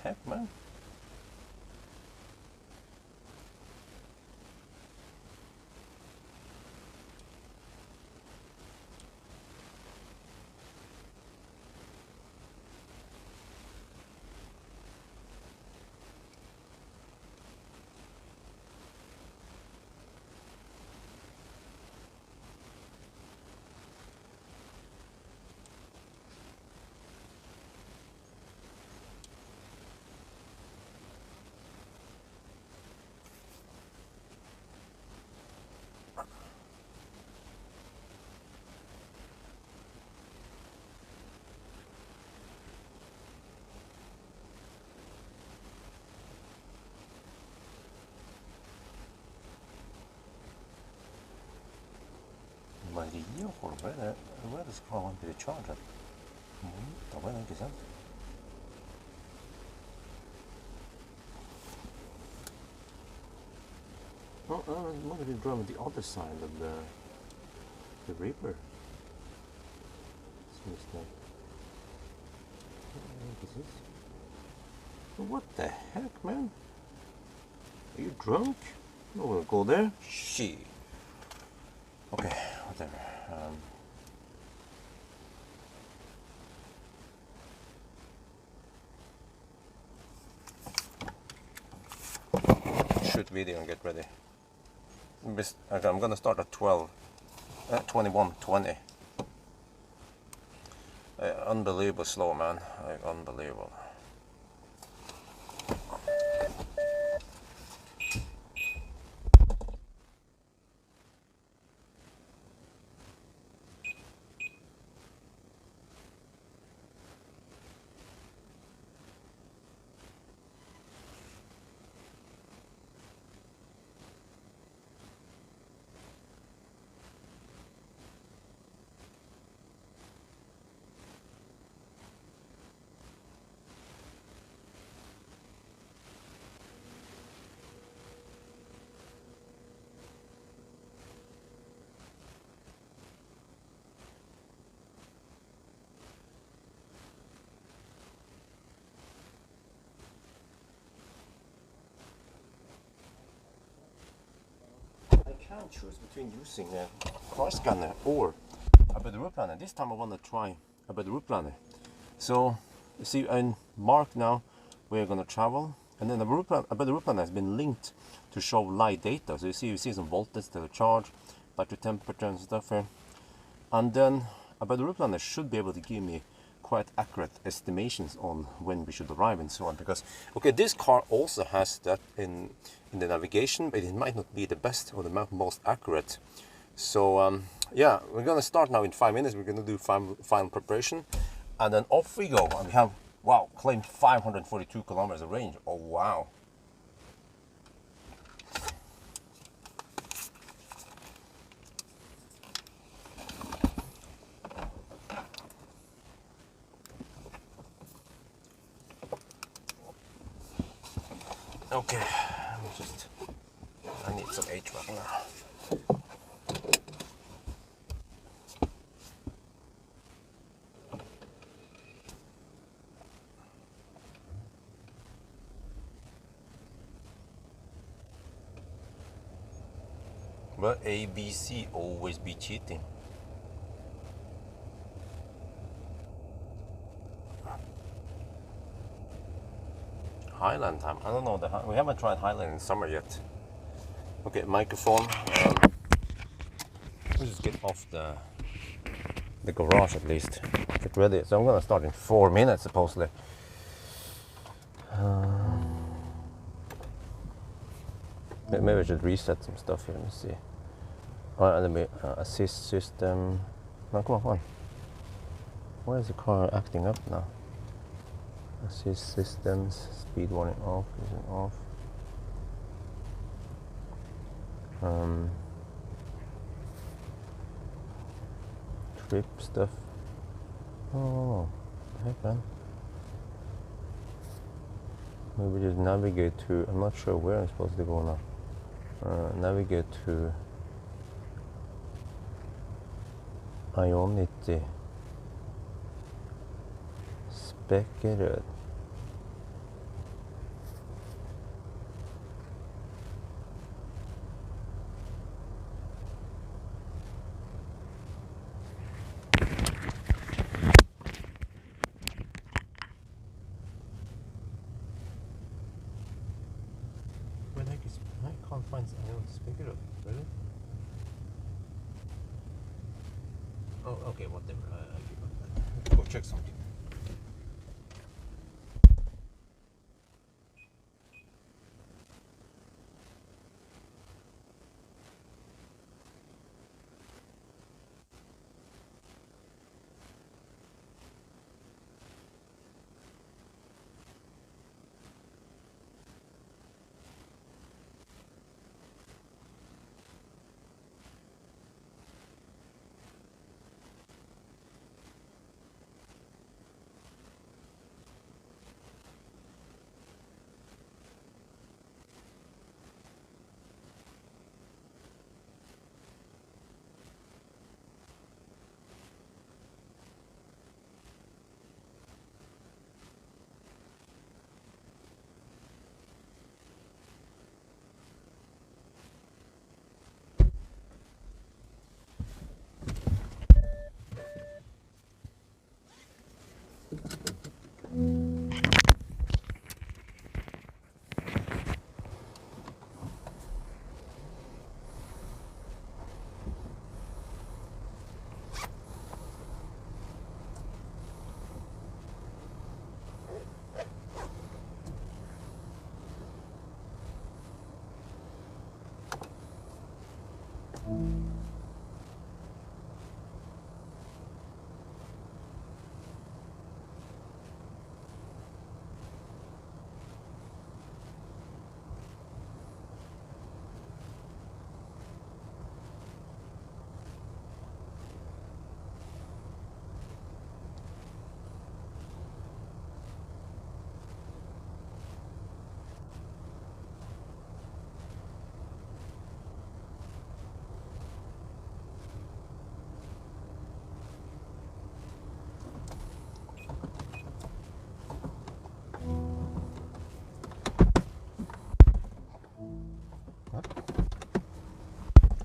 heck, man? Batterier, where does car want me to charge it? Det var inte sant. Oh, I wanted to drive on the other side of the river. What the heck, man? Are you drunk? No, we'll go there. Shit. Okay, whatever. Shoot video and get ready. Okay, I'm gonna start at 21:20. Unbelievable slow, man. Like, unbelievable. Can't choose between using a car scanner or a better route planner. This time I want to try a better route planner. So you see, in Mark now we're going to travel, and then a better route planner has been linked to show live data. So you see some voltage to the charge, battery temperature and stuff here, and then a better route planner should be able to give me quite accurate estimations on when we should arrive and so on. Because okay, this car also has that in the navigation, but it might not be the best or the most accurate. So yeah, we're gonna start now in 5 minutes. We're gonna do final preparation, and then off we go. And we have, wow, claimed 542 kilometers of range. Oh wow. Okay, I need some HVAC now. But ABC always be cheating. Highland time. I don't know. We haven't tried Highland in summer yet. Okay, microphone. Let's just get off the garage at least. Get ready. So I'm gonna start in 4 minutes supposedly. Maybe I should reset some stuff here. Let me see. Let me assist system. No, come on. Why is the car acting up now? Assist systems, speed warning off, using off. Trip stuff. Oh, the heck, man. Maybe just navigate to, I'm not sure where I'm supposed to go now. Navigate to Ionity. Speckered. check something.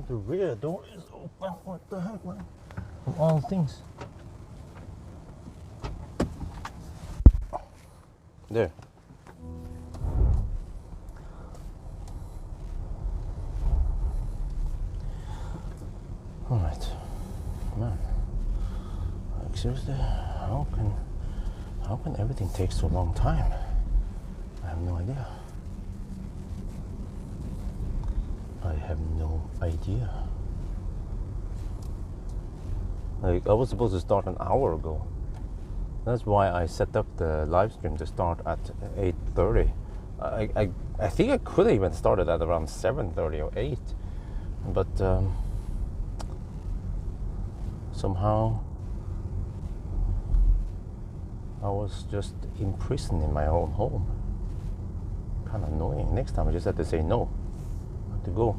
The rear door is open. What the heck, man? Of all things. There. All right, man. Like seriously, how can everything take so long time? I have no idea. I have no idea. Like I was supposed to start an hour ago. That's why I set up the live stream to start at 8:30. I think I could have even started at around 7:30 or 8, but somehow I was just imprisoned in my own home. Kind of annoying. Next time I just had to say no. To go,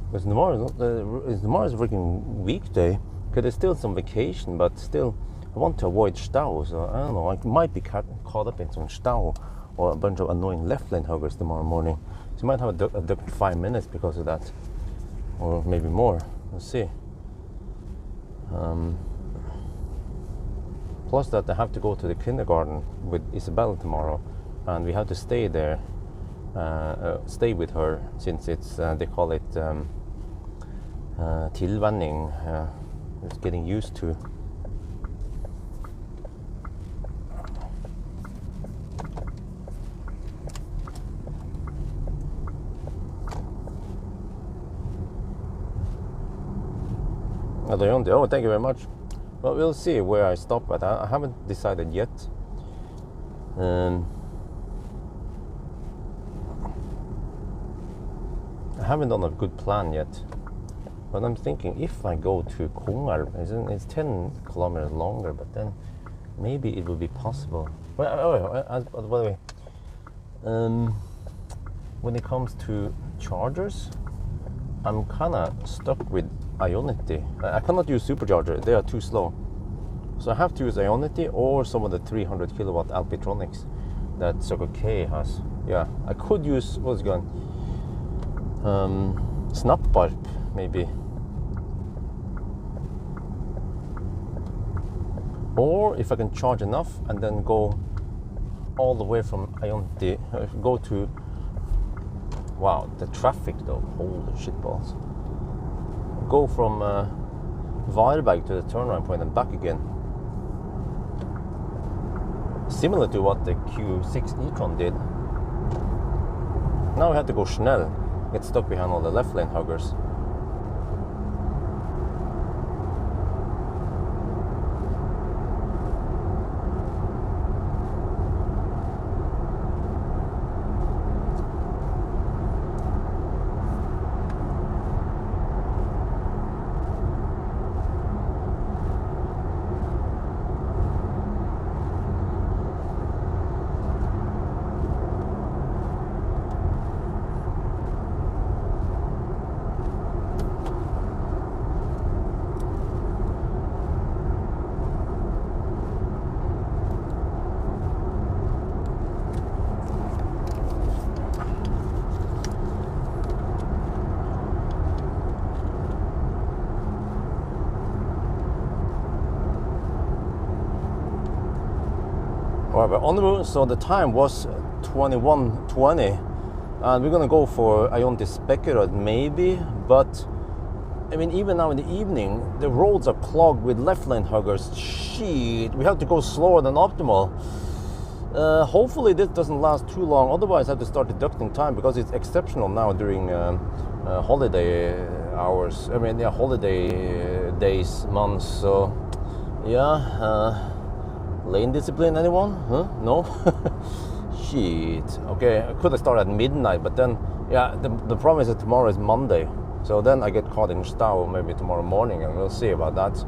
because tomorrow's working weekday. Because there's still some vacation, but still I want to avoid stau. So I don't know. I might be caught up in some stau or a bunch of annoying left lane huggers tomorrow morning. So you might have a duck 5 minutes because of that, or maybe more. We'll see. Plus that I have to go to the kindergarten with Isabella tomorrow, and we have to stay there. Stay with her since it's they call it tillvänning. It's getting used to. Oh, thank you very much. Well, we'll see where I stop at. I haven't decided yet. I haven't done a good plan yet, but I'm thinking if I go to Kongalv, it's 10 kilometers longer, but then maybe it will be possible. Well, by the way, when it comes to chargers, I'm kind of stuck with Ionity. I cannot use supercharger, they are too slow. So I have to use Ionity or some of the 300 kilowatt Alpitronics that Circle K has. Yeah, I could use, what's it called? Snappbarp, maybe. Or if I can charge enough and then go all the way from Ionity, go to, wow, the traffic though, holy shitballs. Go from Varberg to the turnaround point and back again. similar to what the Q6 e-tron did. Now we have to go Schnell, get stuck behind all the left lane huggers. Alright, we're on the route, so the time was 21:20, and we're gonna go for Iontis Spekerud maybe, but I mean, even now in the evening, the roads are clogged with left lane huggers. Shit, we have to go slower than optimal. Hopefully this doesn't last too long, otherwise I have to start deducting time, because it's exceptional now during holiday hours. I mean, yeah, holiday days, months, so yeah. Lane discipline, anyone? Huh? No? Shit. Okay, I could have started at midnight, but then, yeah, the problem is that tomorrow is Monday. So then I get caught in Stau maybe tomorrow morning, and we'll see about that.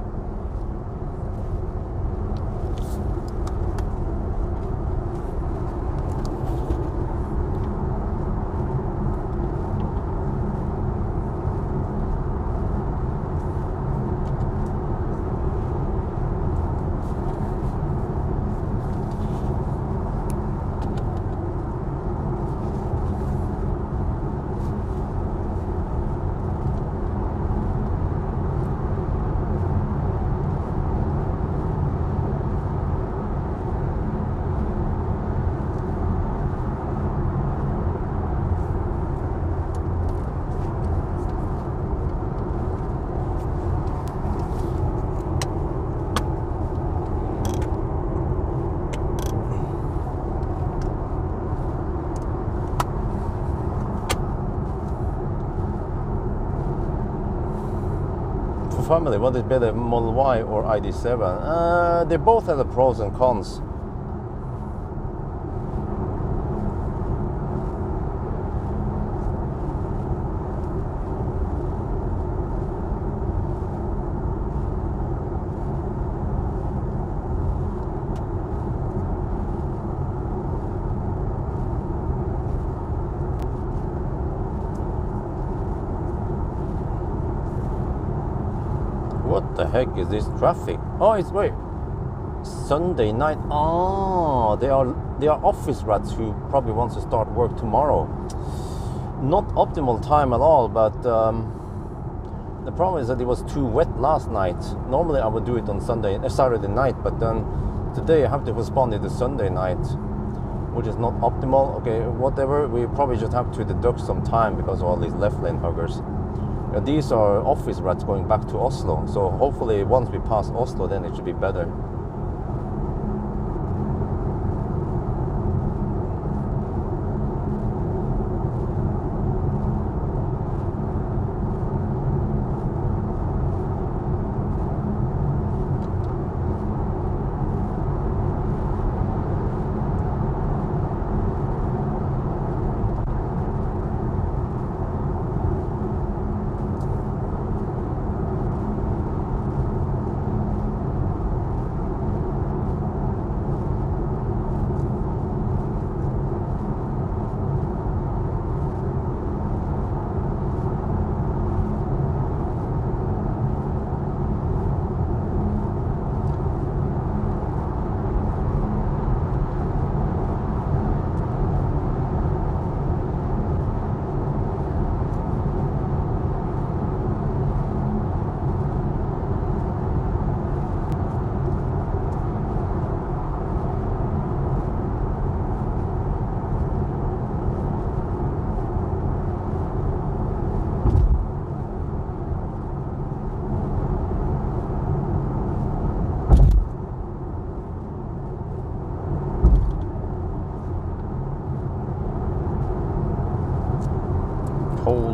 Family, what is better, Model Y or ID7? They both have the pros and cons. What the heck is this traffic? Oh, it's wait, Sunday night. Oh, they are office rats who probably wants to start work tomorrow. Not optimal time at all, but the problem is that it was too wet last night. Normally I would do it on Saturday night, but then today I have to postpone it to Sunday night, which is not optimal. Okay, whatever. We probably just have to deduct some time because of all these left lane huggers. These are office rats going back to Oslo, so hopefully once we pass Oslo, then it should be better.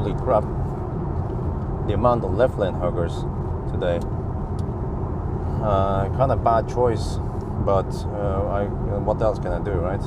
holy crap, the amount of left lane huggers today. Kind of bad choice, but what else can I do, right?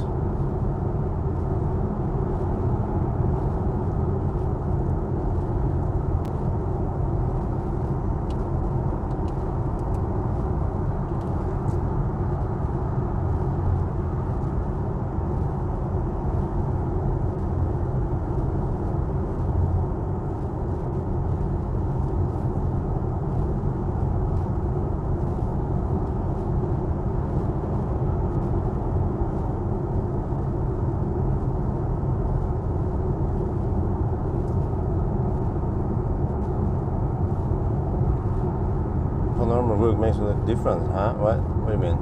Normal route makes a difference, huh? What do you mean?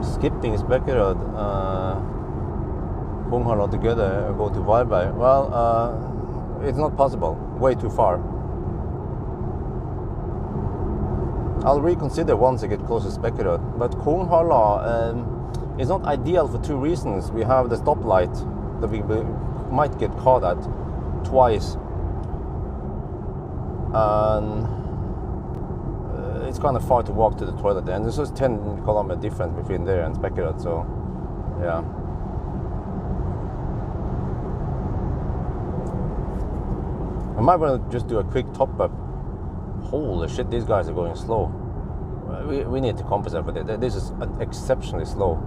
Skipping Spekerød, Konghall altogether, go to Varberg. Well, it's not possible. Way too far. I'll reconsider once I get close to Spekerød. But Konghall is not ideal for two reasons. We have the stoplight that we might get caught at twice, and it's kind of far to walk to the toilet, and there's just 10 kilometer difference between there and Spekerød, so yeah. I might want to just do a quick top up. Holy shit, these guys are going slow. We need to compensate for that. This is exceptionally slow.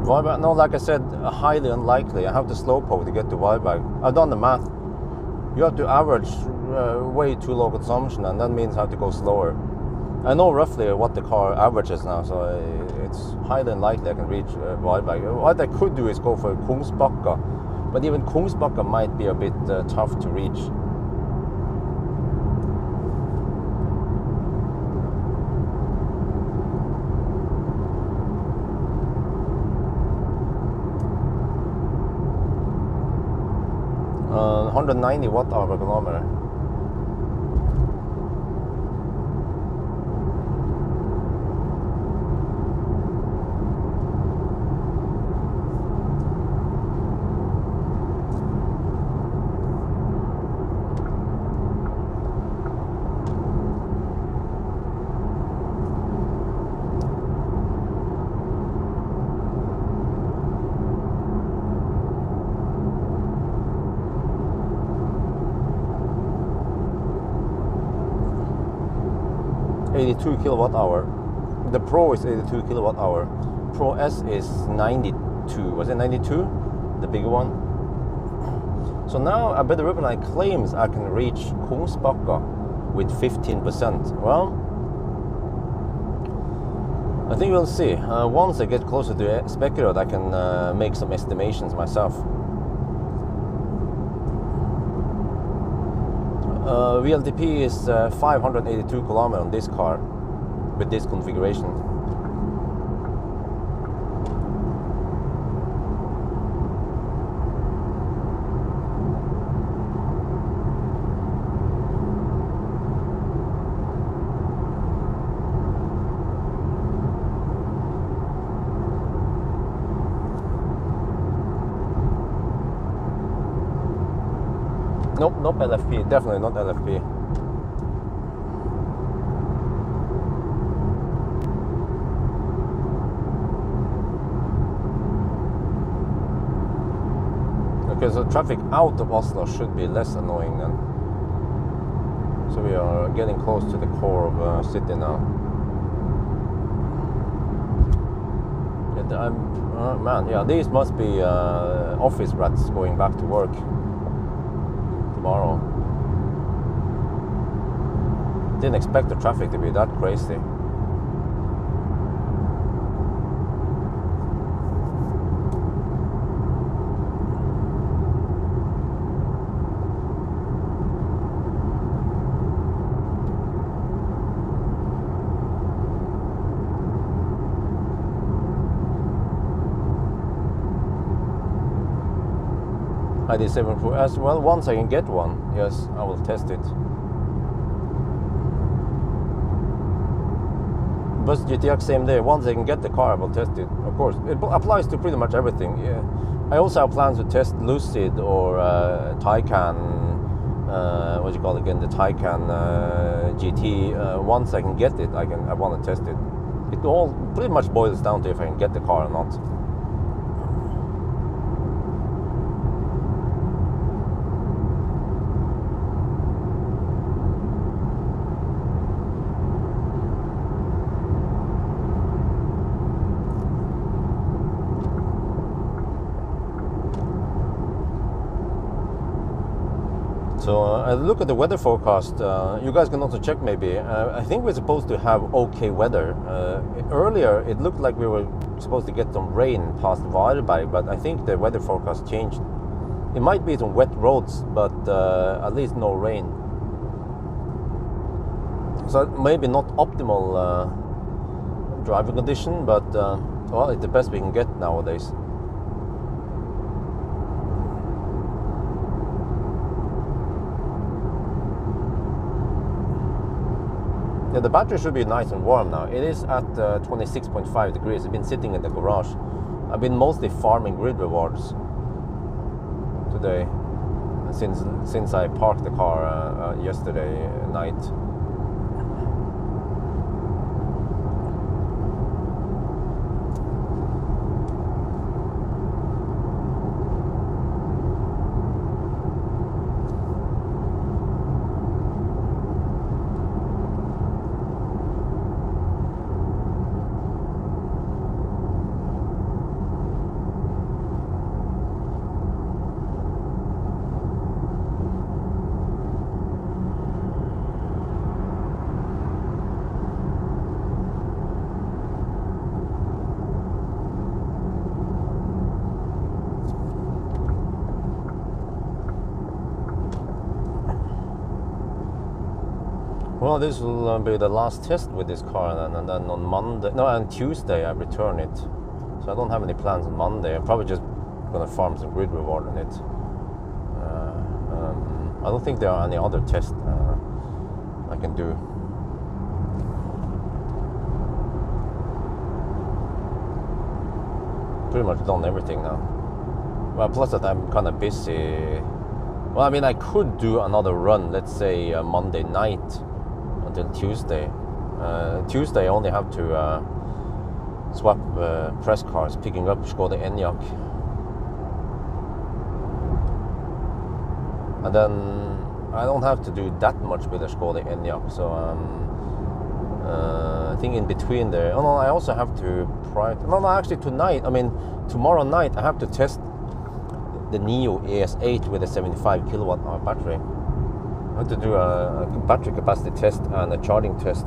Varberg, no, like I said, highly unlikely. I have the slowpoke to get to Varberg. I've done the math. You have to average way too low consumption, and that means I have to go slower. I know roughly what the car averages now, so it's highly unlikely I can reach Varberg. What I could do is go for Kungsbacka, but even Kungsbacka might be a bit tough to reach. Uh, 190 watt-hour per kilometer. .82 kilowatt-hour. The Pro is 82 kilowatt-hour. Pro S is 92. Was it 92? The bigger one. So now a better Rubenline claims I can reach Kungsbacka with 15%. Well, I think we'll see. Once I get closer to Spekerød, I can make some estimations myself. VLTP is 582 kilometers on this car with this configuration. Nope, not LFP. Definitely not LFP. Okay, so traffic out of Oslo should be less annoying then. So we are getting close to the core of city now. Man, yeah, these must be office rats going back to work tomorrow. Didn't expect the traffic to be that crazy. ID7 Pro as well. Once I can get one, yes, I will test it. Bus GTX same day. Once I can get the car, I will test it. Of course, it applies to pretty much everything. Yeah. I also have plans to test Lucid or Taycan. What do you call it again? The Taycan GT. Once I can get it, I want to test it. It all pretty much boils down to if I can get the car or not. So I look at the weather forecast. You guys can also check maybe. I think we're supposed to have okay weather. Earlier it looked like we were supposed to get some rain past Varberg, but I think the weather forecast changed. It might be some wet roads, but at least no rain. So maybe not optimal driving condition, but well, it's the best we can get nowadays. Yeah, the battery should be nice and warm now. It is at 26.5 degrees. It's been sitting in the garage. I've been mostly farming grid rewards today since I parked the car yesterday night. Well, this will be the last test with this car then, and then on Tuesday I return it. So I don't have any plans on Monday. I'm probably just gonna farm some grid reward on it. I don't think there are any other tests I can do. Pretty much done everything now. Well, plus that I'm kind of busy. Well, I mean, I could do another run, let's say Monday night until Tuesday. Tuesday I only have to swap press cars, picking up Skoda Enyaq. And then I don't have to do that much with the Skoda Enyaq, so I think in between there. Oh no, I also have to actually tomorrow night I have to test the Neo ES8 with a 75 kilowatt hour battery. I have to do a battery capacity test and a charging test.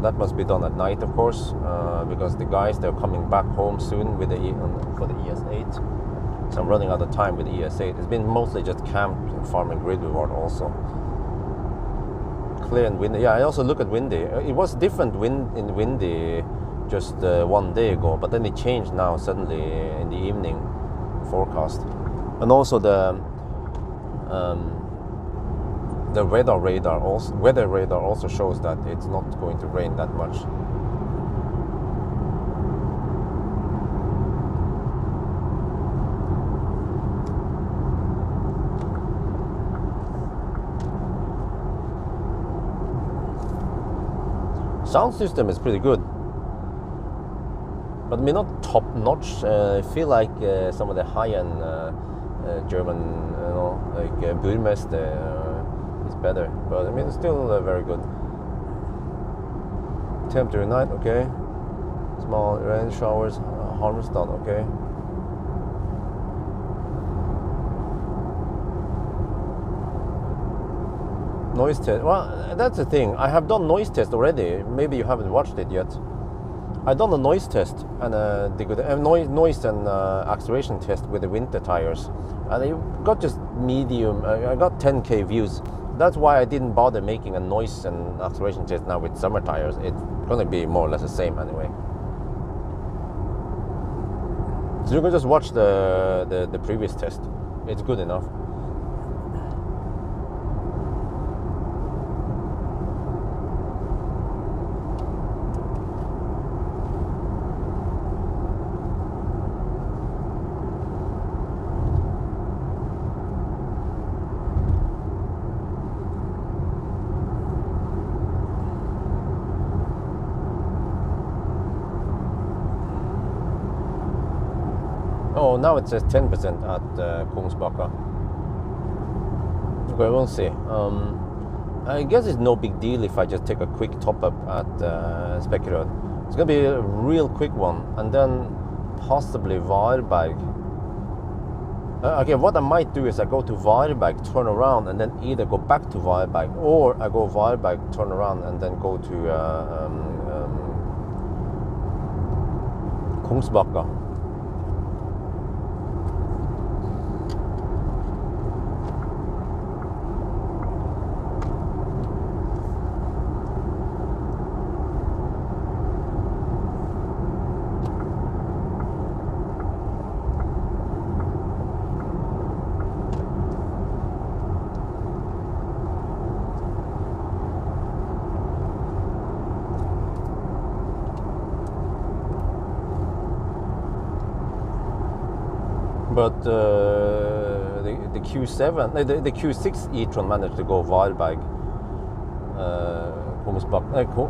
That must be done at night, of course, because the guys, they're coming back home soon with for the ES8. So I'm running out of time with the ES8. It's been mostly just camped and farming grid reward also. Clear and windy. Yeah, I also look at windy. It was different in windy just 1 day ago, but then it changed now suddenly in the evening forecast. And also the weather radar also shows that it's not going to rain that much. sound system is pretty good, but I mean not top notch. I feel like some of the high-end German, like Burmester is better, but I mean it's still very good. Temperature at night, okay. Small rain showers, Halmstad, okay. Noise test. Well, that's the thing. I have done noise test already. Maybe you haven't watched it yet. I've done a noise test and noise and acceleration test with the winter tires, and I got just medium. I got 10K views. That's why I didn't bother making a noise and acceleration test now with summer tires. It's gonna be more or less the same anyway. So you can just watch the previous test. It's good enough. Oh, now it says 10% at Kungsbacka. Okay, we'll see. I guess it's no big deal if I just take a quick top up at Spekkerød. It's gonna be a real quick one, and then possibly Varberg. Okay, what I might do is I go to Varberg, turn around, and then either go back to Varberg, or I go Varberg, turn around, and then go to Kungsbacka. But the Q7, the Q6 e-tron managed to go Varberg,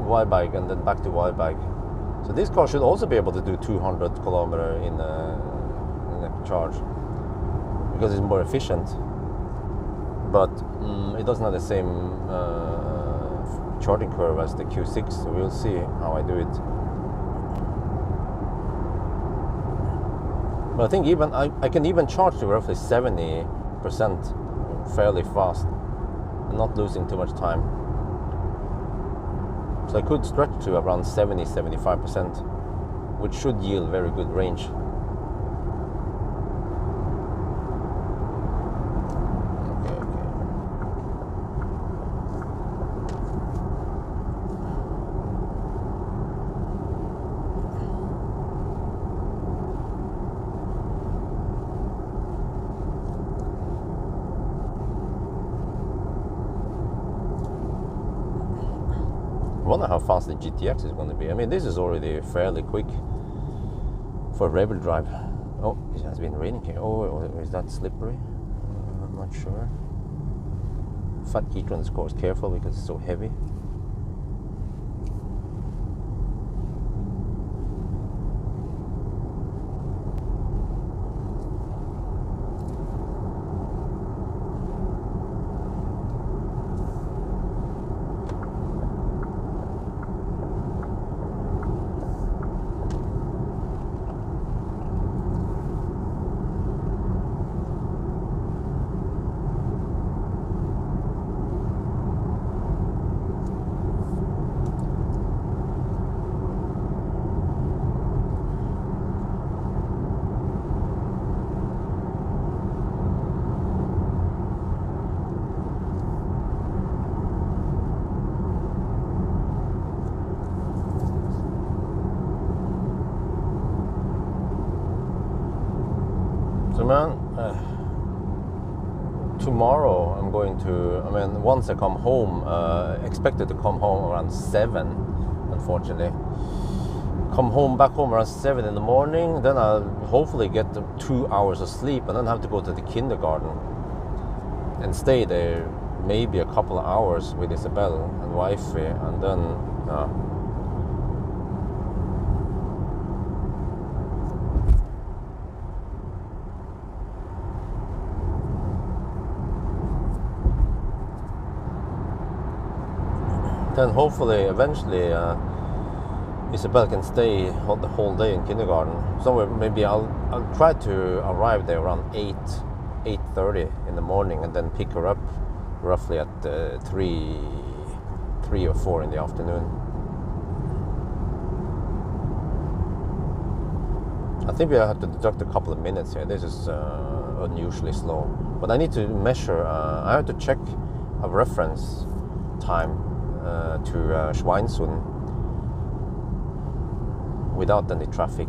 Varberg, and then back to Varberg. So this car should also be able to do 200 kilometer in a charge, because it's more efficient. But it doesn't have the same charging curve as the Q6, so we'll see how I do it. But I think even I can even charge to roughly 70% fairly fast and not losing too much time. So I could stretch to around 70-75%, which should yield very good range. I wonder how fast the GTX is going to be. I mean, this is already fairly quick for a rebel drive. Oh, it has been raining here. Oh, is that slippery? I'm not sure. Fat e-tron, of course, careful because it's so heavy. So man, tomorrow I'm going to, once I come home, expected to come home around 7, unfortunately. Come home, back home around 7 in the morning, then I'll hopefully get 2 hours of sleep and then have to go to the kindergarten and stay there maybe a couple of hours with Isabel and wifey, and then Then hopefully, eventually, Isabel can stay the whole day in kindergarten. Somewhere, maybe I'll try to arrive there around 8:30 in the morning, and then pick her up roughly at 3 or 4 in the afternoon. I think we have to deduct a couple of minutes here. This is unusually slow. But I need to measure, I have to check a reference time to Schweinsund without any traffic.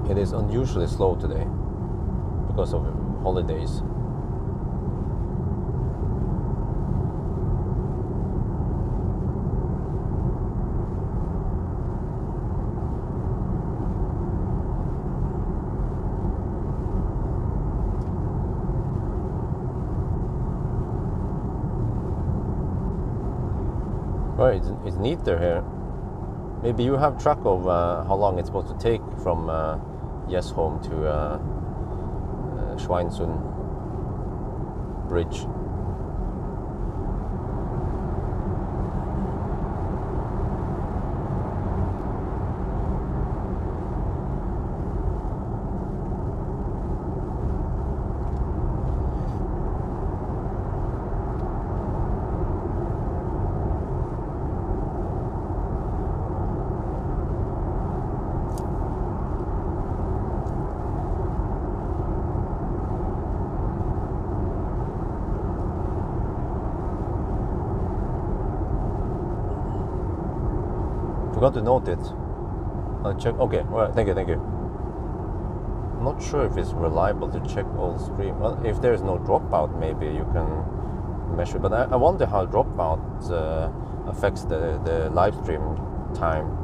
It is unusually slow today because of holidays. Right, it's neater here. Maybe you have track of how long it's supposed to take from Home to Schweinsund Bridge. Forgot to note it. I'll check. Okay, all right, thank you. I'm not sure if it's reliable to check all stream. Well, if there's no dropout, maybe you can measure. But I wonder how dropout affects the live stream time.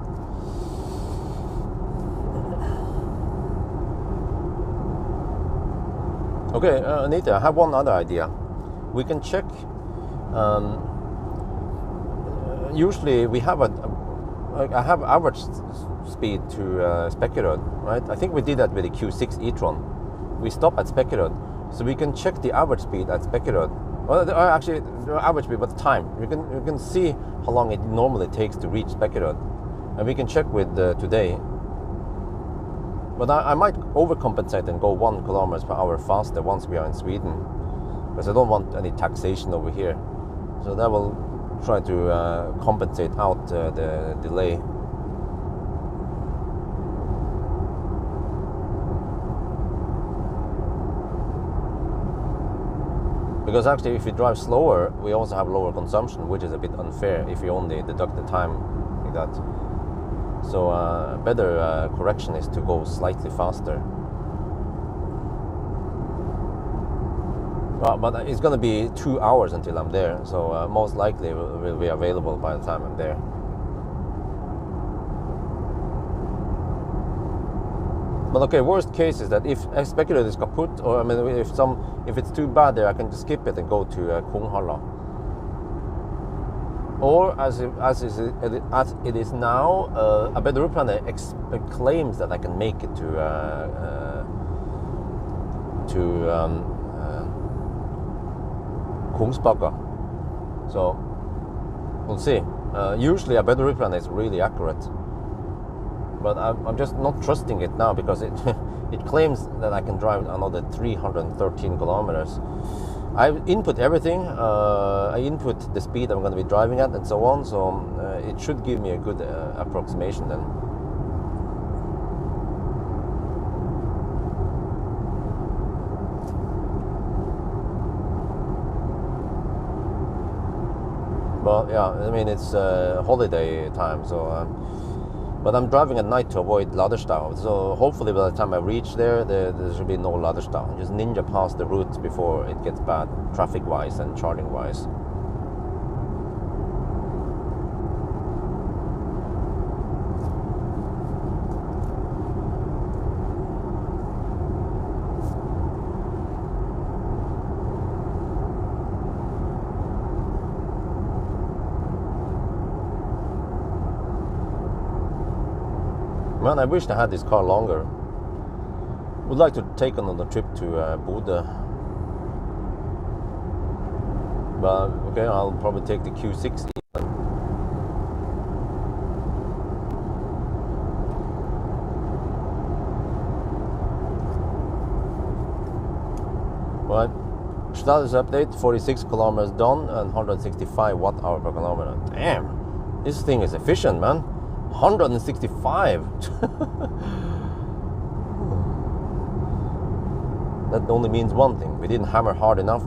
Okay, Anita, I have one other idea. We can check. Usually we have I have average speed to Spekerød, right? I think we did that with the Q6 e-tron. We stop at Spekerød, so we can check the average speed at Spekerød. Well, actually, the average speed, but the time. You can see how long it normally takes to reach Spekerød, and we can check with today. But I might overcompensate and go 1 km/h faster once we are in Sweden, because I don't want any taxation over here. So that will try to compensate out the delay. Because actually, if you drive slower, we also have lower consumption, which is a bit unfair if you only deduct the time like that. So a better correction is to go slightly faster. But it's going to be 2 hours until I'm there, so most likely it will be available by the time I'm there. But okay, worst case is that if Spekerød is kaput, or I mean, if it's too bad there, I can just skip it and go to Konghalla. Or as it is now, Abed Ruplane claims that I can make it to Kungsbacka. So we'll see. Usually a better Ruplane is really accurate, but I'm just not trusting it now because it it claims that I can drive another 313 kilometers. I input everything. I input the speed I'm going to be driving at and so on, so it should give me a good approximation then. But yeah, I mean, it's holiday time, so but I'm driving at night to avoid Laderstad, so hopefully by the time I reach there should be no Laderstad. Just ninja past the route before it gets bad, traffic-wise and charging-wise. Man, I wish I had this car longer. Would like to take another trip to Bodø. But okay, I'll probably take the Q60. Right. Status update: 46 kilometers done and 165 watt-hour per kilometer. Damn, this thing is efficient, man. 165. That only means one thing: we didn't hammer hard enough.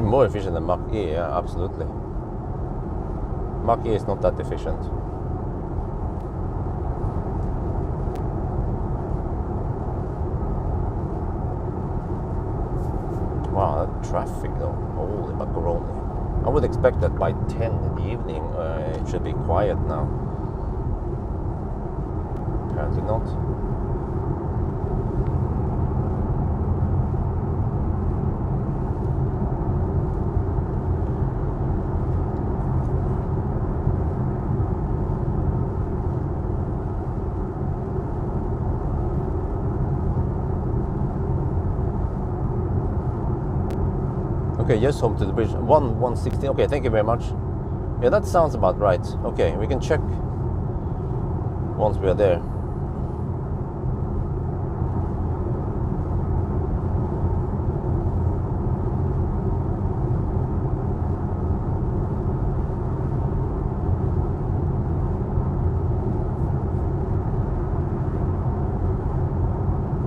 More efficient than Mach E, yeah, absolutely. Mach E is not that efficient. Wow, that traffic though, holy macaroni. I would expect that by 10 in the evening it should be quiet now. Apparently not. Okay, yes, home to the bridge. 116. Okay, thank you very much. Yeah, that sounds about right. Okay, we can check once we are there.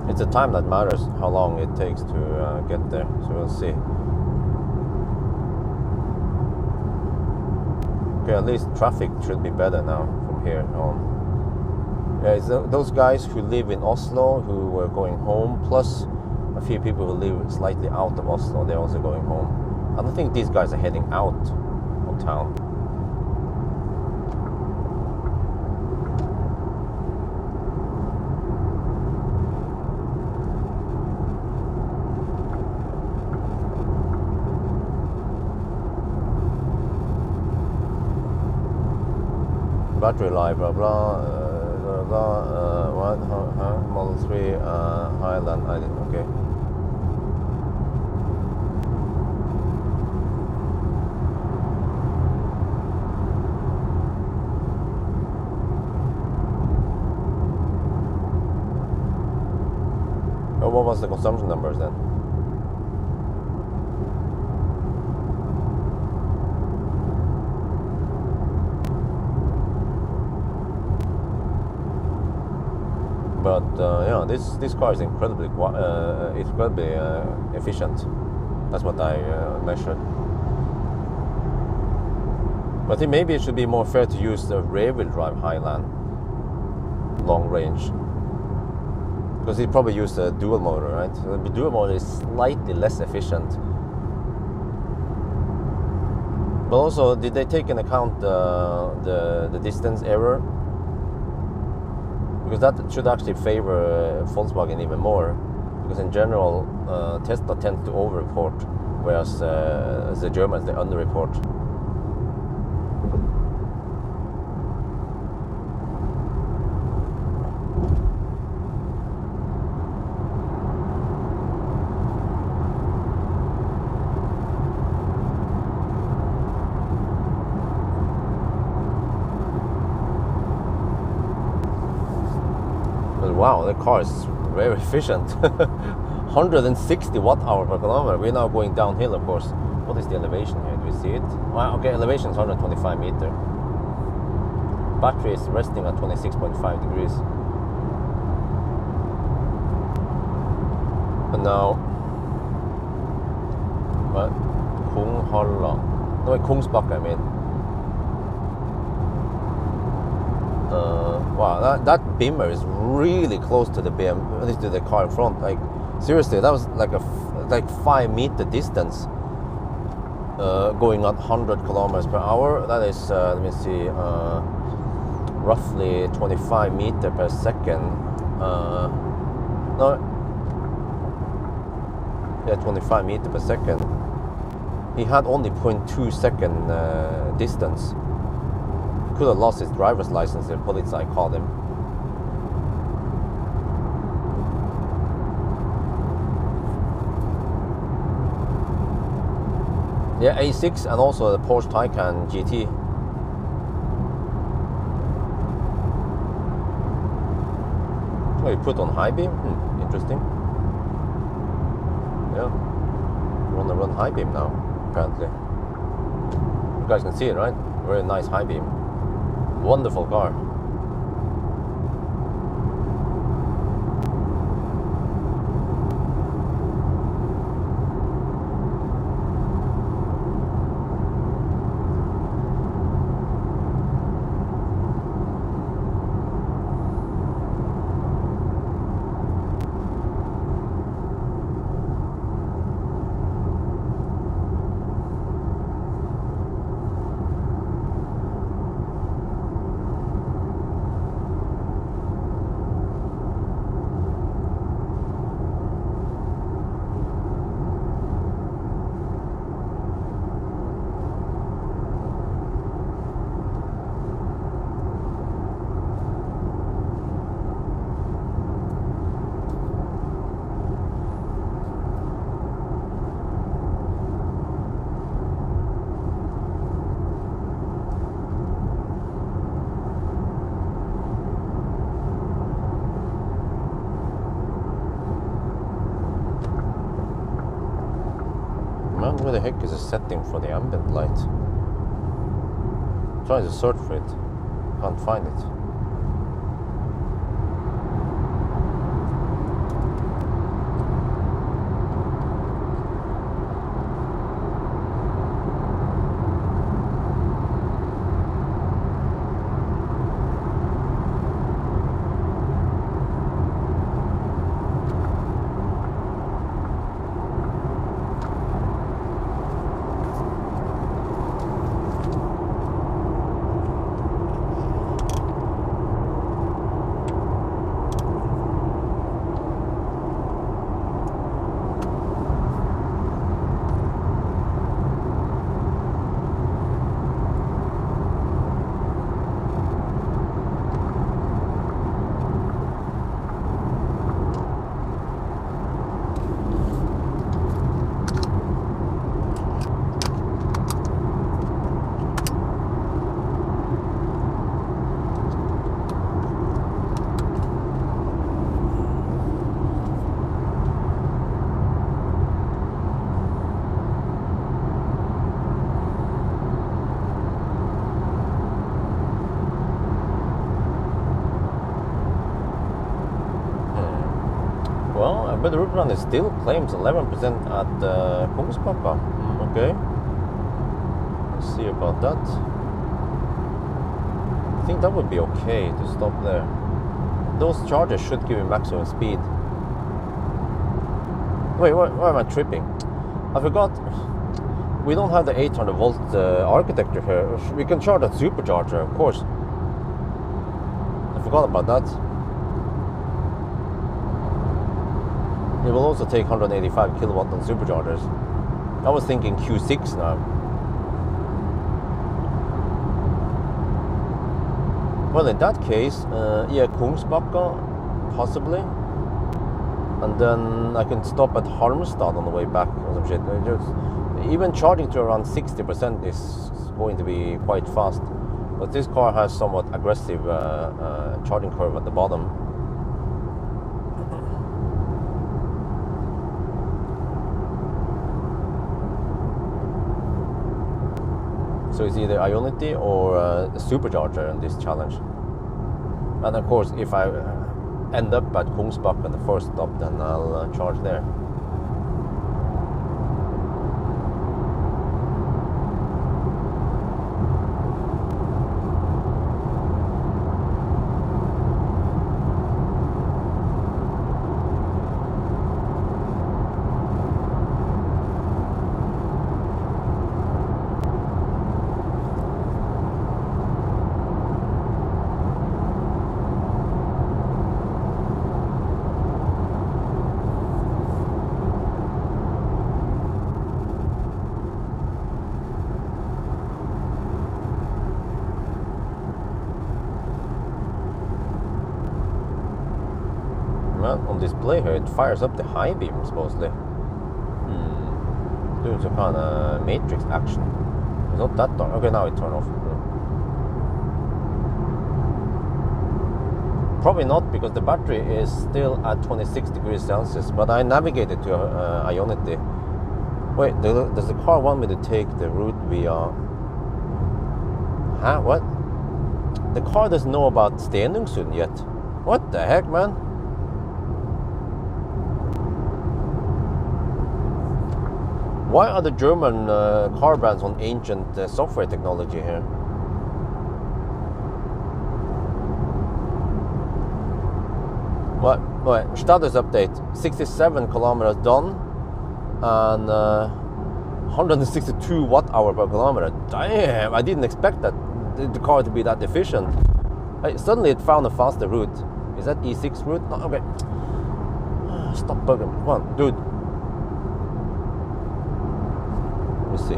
It's the time that matters, how long it takes to get there. So we'll see. Okay, at least traffic should be better now from here on. Yeah, it's those guys who live in Oslo who were going home, plus a few people who live slightly out of Oslo, they're also going home. I don't think these guys are heading out of town. Battery life, blah blah, what? Model 3 Highland. I didn't. Okay. Oh, what was the consumption numbers then? But yeah, this car is incredibly efficient. That's what I measured. But I think maybe it should be more fair to use the rear-wheel drive Highland long range, because it probably used a dual motor, right? So the dual motor is slightly less efficient. But also, did they take into account the distance error? Because that should actually favor Volkswagen even more, because in general Tesla tends to over-report, whereas the Germans, they under-report. wow, the car is very efficient. 160 watt-hour per kilometer. We're now going downhill, of course. What is the elevation here? Do we see it? Well, okay, elevation is 125 meter. Battery is resting at 26.5 degrees. And now, Kungsbacka, I mean. Wow, that Beamer is really close to the to the car in front. Like, seriously, that was like a 5 meter distance. Going at 100 kilometers per hour. That is, let me see, roughly 25 meter per second. No, yeah, 25 meter per second. He had only 0.2 second distance. Could have lost his driver's license if Polizei called him. Yeah, A6 and also the Porsche Taycan GT. Oh, you put on high beam? Interesting. Yeah. You want to run high beam now, apparently. You guys can see it, right? Very nice high beam. Wonderful car. Where the heck is the setting for the ambient light? I'm trying to search for it. Can't find it. But the Ruplan still claims 11% at Kungsbacka. Okay. Let's see about that. I think that would be okay to stop there. Those chargers should give you maximum speed. Wait, why am I tripping? I forgot. We don't have the 800 volt architecture here. We can charge a supercharger, of course. I forgot about that. It will also take 185 kilowatt on superchargers. I was thinking Q6 now. Well, in that case, yeah, Kungsbacka, possibly. And then I can stop at Halmstad on the way back or some shit. Even charging to around 60% is going to be quite fast. But this car has somewhat aggressive charging curve at the bottom. So it's either Ionity or a supercharger in this challenge. And of course, if I end up at Kungsbakken, the first stop, then I'll charge there. On display here, it fires up the high beam supposedly. Doing some kind of matrix action. It's not that dark. Okay, now it turned off. Probably not, because the battery is still at 26 degrees Celsius, but I navigated to Ionity. Wait, does the car want me to take the route via... Huh? What? The car doesn't know about Stenungsund yet. What the heck, man? Why are the German car brands on ancient software technology here? What? Status update. 67 kilometers done and 162 watt-hour per kilometer. Damn, I didn't expect that the car to be that efficient. Suddenly it found a faster route. Is that E6 route? No, okay. Stop bugging me. Come on, dude.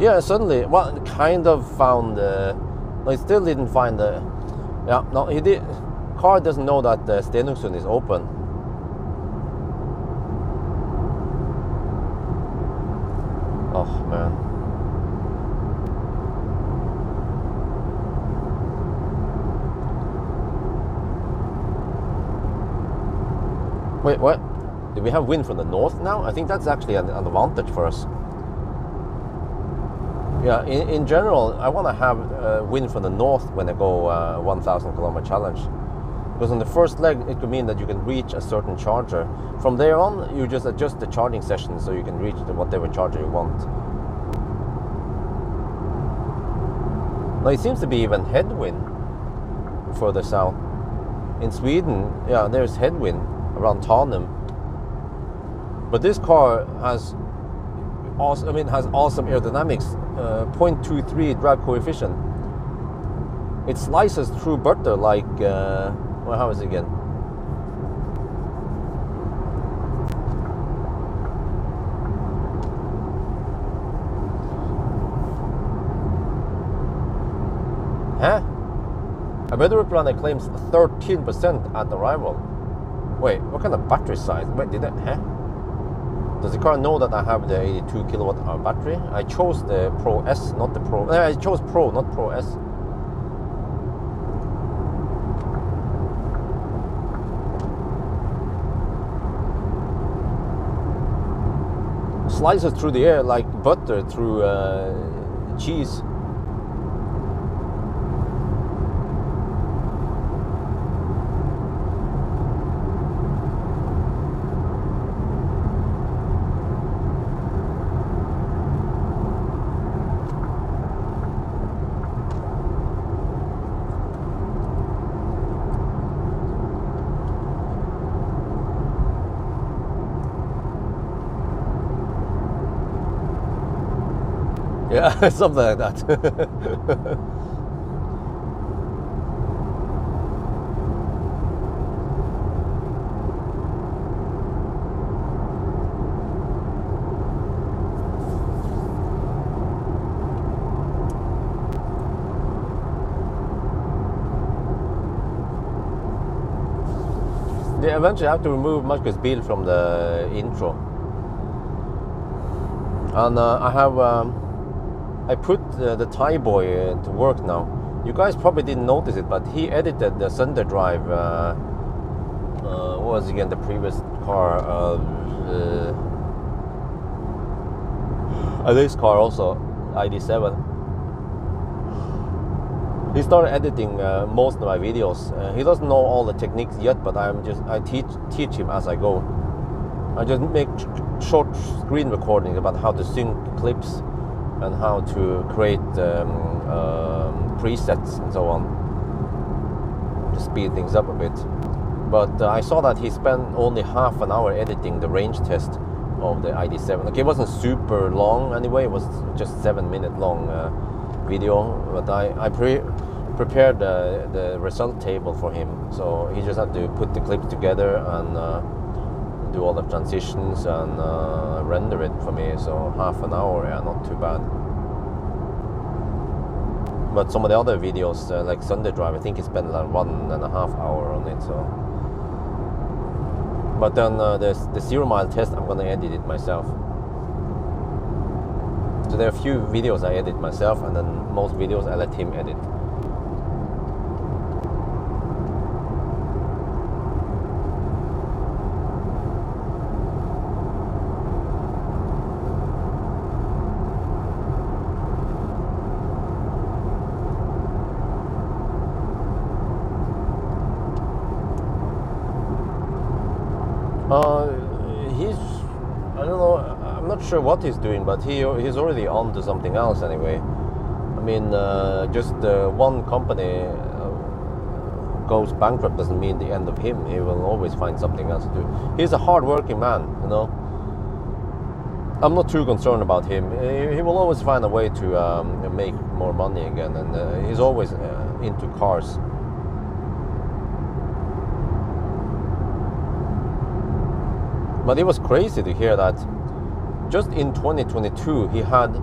Yeah, suddenly, well, it kind of found, no, it still didn't find the, yeah, no, he did, car doesn't know that the Stenungsund is open. Oh, man. Wait, what? Do we have wind from the north now? I think that's actually an advantage for us. Yeah, in general, I want to have wind from the north when I go 1,000 kilometer challenge. Because on the first leg, it could mean that you can reach a certain charger. From there on, you just adjust the charging session so you can reach whatever charger you want. Now, it seems to be even headwind further south. In Sweden, yeah, there's headwind around Tanum. But this car has awesome, has awesome aerodynamics. 0.23 drag coefficient. It slices through butter like, well, how is it again? Huh? A weather planner claims 13% at arrival. Wait, what kind of battery size? Wait, did that, huh? Does the car know that I have the 82 kilowatt hour battery? I chose the Pro S, not the Pro. I chose Pro, not Pro S. Slices through the air like butter through cheese. Yeah, something like that. They eventually have to remove Marcus' Bill from the intro. And I have I put the Thai boy to work now. You guys probably didn't notice it, but he edited the Thunder Drive. What was again the previous car? This car also, ID7. He started editing most of my videos. He doesn't know all the techniques yet, but I teach him as I go. I just make short screen recordings about how to sync clips and how to create presets and so on, to speed things up a bit. But I saw that he spent only half an hour editing the range test of the ID7. Okay, it wasn't super long anyway, it was just 7-minute long video, but I prepared the result table for him, so he just had to put the clips together and do all the transitions and render it for me. So half an hour, yeah, not too bad. But some of the other videos, like Sunday Drive, I think he spent like 1.5 hours on it. So, but then the 0 mile test, I'm gonna edit it myself. So there are a few videos I edit myself, and then most videos I let him edit. I don't know, I'm not sure what he's doing, but he's already on to something else anyway. I mean, just one company goes bankrupt doesn't mean the end of him. He will always find something else to do. He's a hard-working man, you know. I'm not too concerned about him. He will always find a way to make more money again, and he's always into cars. But it was crazy to hear that just in 2022 he had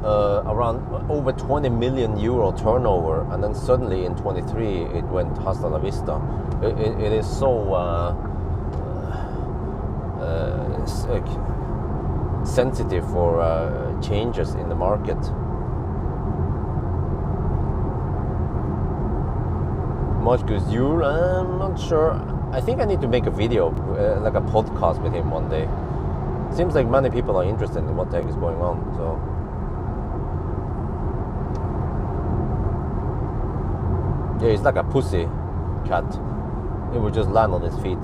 around over 20 million euro turnover, and then suddenly in 23 it went hasta la vista. It is so sensitive for changes in the market. Marcus Jul, I'm not sure. I think I need to make a video, like a podcast with him one day. Seems like many people are interested in what the heck is going on. So, yeah, he's like a pussy cat. He would just land on his feet.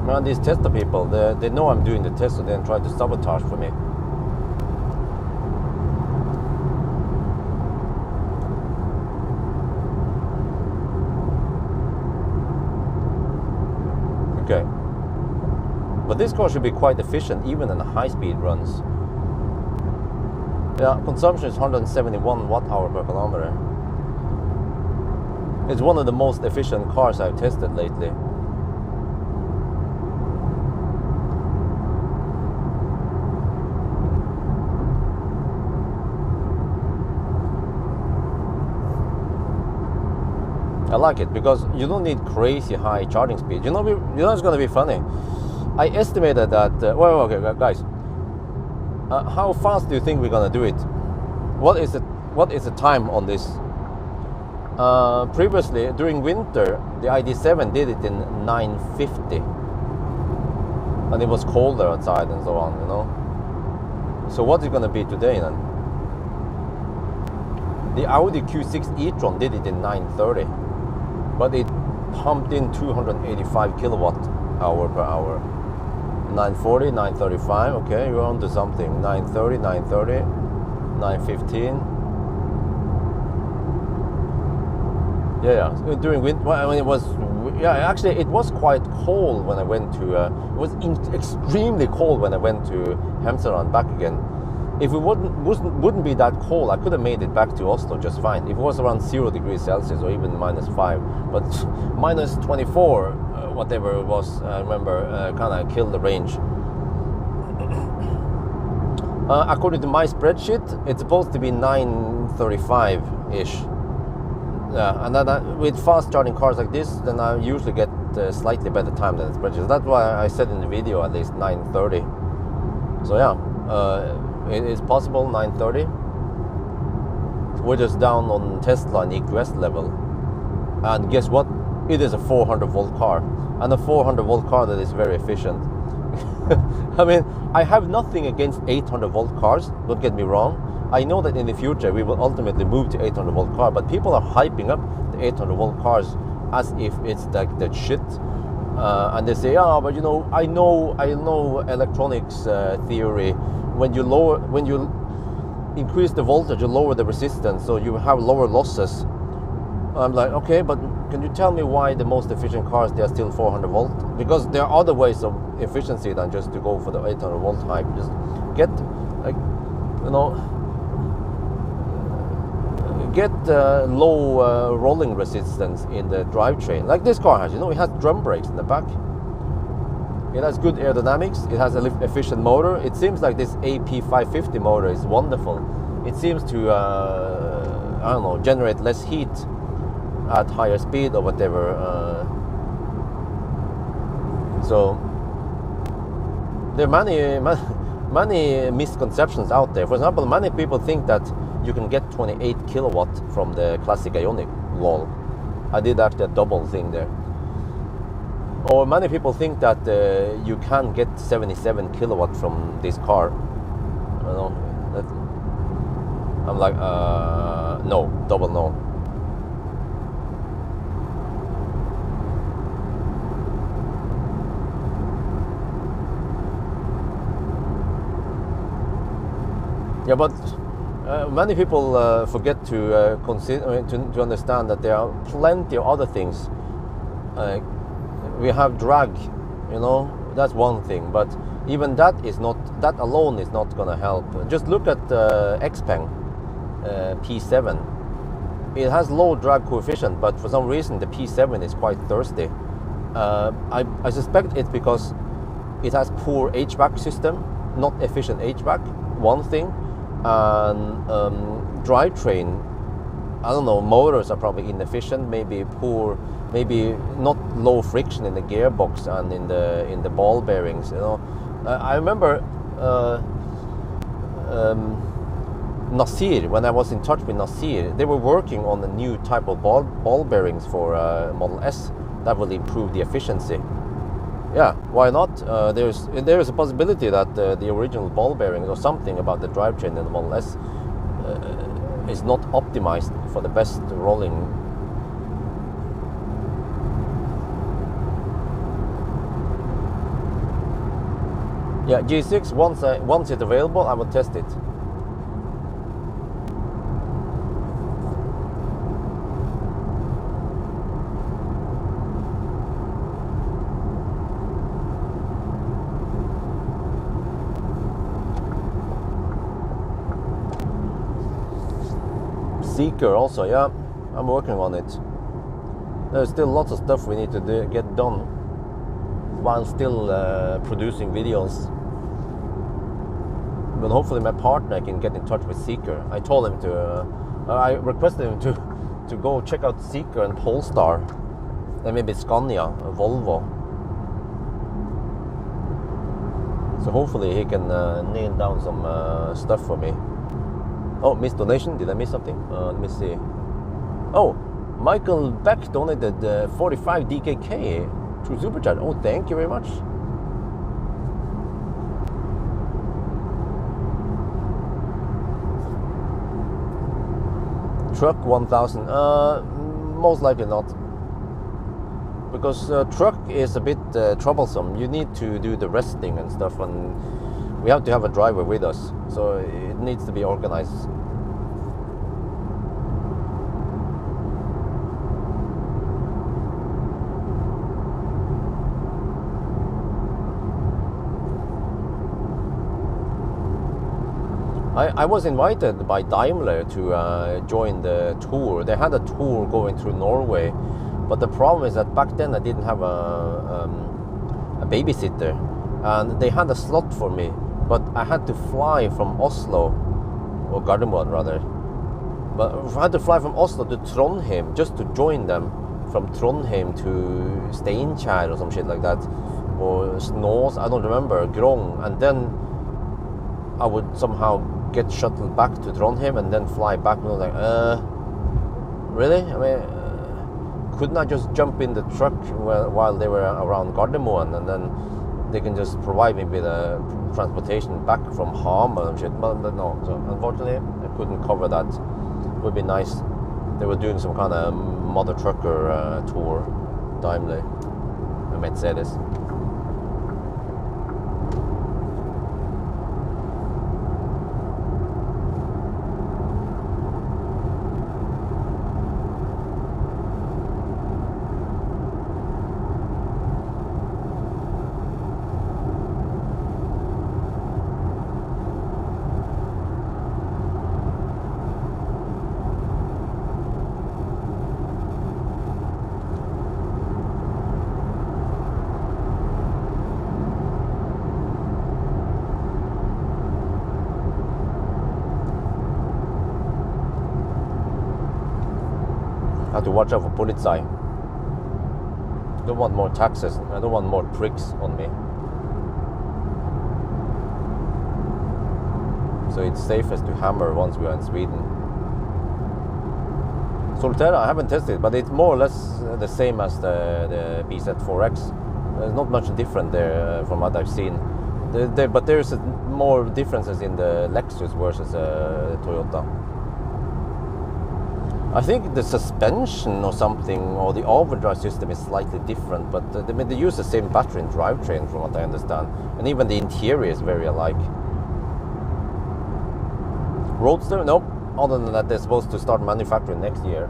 Man, these tester people, they know I'm doing the test, so they try to sabotage for me. Okay. But this car should be quite efficient, even in the high-speed runs. Yeah, consumption is 171 watt-hour per kilometer. It's one of the most efficient cars I've tested lately. I like it because you don't need crazy high charging speed. You know it's going to be funny. I estimated that. Well, okay, guys. How fast do you think we're going to do it? What is the time on this? Previously, during winter, the ID7 did it in 950, and it was colder outside and so on. You know. So what is it going to be today then? The Audi Q6 e-tron did it in 930. But it pumped in 285 kilowatt hour per hour. 940, 935, okay, you're on to something. 930, 930, 915. Yeah. During winter, when it was yeah, actually, it was quite cold when I went to. It was extremely cold when I went to Amsterdam and back again. If it wouldn't be that cold, I could have made it back to Oslo just fine. If it was around 0 degrees Celsius or even -5, but -24, whatever it was, I remember, kind of killed the range. According to my spreadsheet, it's supposed to be 9:35-ish. Yeah, and then with fast charging cars like this, then I usually get slightly better time than the spreadsheet. That's why I said in the video at least 9:30. So yeah, it is possible 9:30. We're just down on Tesla and EQS level, and guess what? It is a 400-volt car, and a 400-volt car that is very efficient. I mean, I have nothing against 800-volt cars. Don't get me wrong. I know that in the future we will ultimately move to 800-volt car, but people are hyping up the 800-volt cars as if it's like that shit, and they say, but you know, I know electronics theory. When you increase the voltage, you lower the resistance, so you have lower losses. I'm like, okay, but can you tell me why the most efficient cars, they are still 400 volt? Because there are other ways of efficiency than just to go for the 800 volt hype. Just get, like, you know, get low rolling resistance in the drivetrain. Like this car has, you know, it has drum brakes in the back. It has good aerodynamics. It has an efficient motor. It seems like this AP550 motor is wonderful. It seems to, I don't know, generate less heat at higher speed or whatever. So there are many misconceptions out there. For example, many people think that you can get 28 kilowatt from the classic Ioniq. Lol. I did actually a double thing there. Or many people think that you can get 77 kilowatt from this car. You know, I'm like, no, double no. Yeah, but many people forget to consider to understand that there are plenty of other things. We have drag, you know, that's one thing, but even that alone is not gonna help. Just look at Xpeng P7. It has low drag coefficient, but for some reason the P7 is quite thirsty. I suspect it's because it has poor HVAC system, not efficient HVAC, one thing, and drivetrain, I don't know, motors are probably inefficient, maybe poor, maybe not low friction in the gearbox and in the ball bearings. You know, I remember Nasir, when I was in touch with Nasir, they were working on a new type of ball bearings for Model S that will improve the efficiency. Yeah, why not? There is a possibility that the original ball bearings or something about the drivetrain in the Model S is not optimized for the best rolling. Yeah, G6, once it's available, I will test it. Seeker also, yeah, I'm working on it. There's still lots of stuff we need to get done while still producing videos. But hopefully my partner can get in touch with Seeker. I told him to, I requested him to go check out Seeker and Polestar, and maybe Scania, Volvo. So hopefully he can nail down some stuff for me. Oh, missed donation. Did I miss something? Let me see. Oh, Michael Beck donated 45 DKK through Super Chat. Oh, thank you very much. Truck 1000. Most likely not. Because truck is a bit troublesome. You need to do the resting and stuff, and we have to have a driver with us, so it needs to be organized. I was invited by Daimler to join the tour. They had a tour going through Norway, but the problem is that back then I didn't have a babysitter, and they had a slot for me, but I had to fly from Oslo, or Gardermoen rather, but I had to fly from Oslo to Trondheim just to join them, from Trondheim to Steinkjer or some shit like that, or Snås, I don't remember, Grong, and then I would somehow get shuttled back to Trondheim and then fly back. And I was like, really? I mean, couldn't I just jump in the truck while they were around Gardermoen, and then they can just provide me with a transportation back from Hamar and shit? But no, so unfortunately I couldn't cover that. It would be nice. They were doing some kind of mother trucker tour, Daimler, Mercedes. I have to watch out for Polizei. I don't want more taxes. I don't want more pricks on me. So it's safest to hammer once we are in Sweden. Solterra I haven't tested, but it's more or less the same as the BZ4X. There's not much different there from what I've seen. But there's more differences in the Lexus versus Toyota. I think the suspension or something, or the overdrive system is slightly different, but they use the same battery and drivetrain from what I understand. And even the interior is very alike. Roadster? Nope. Other than that, they're supposed to start manufacturing next year.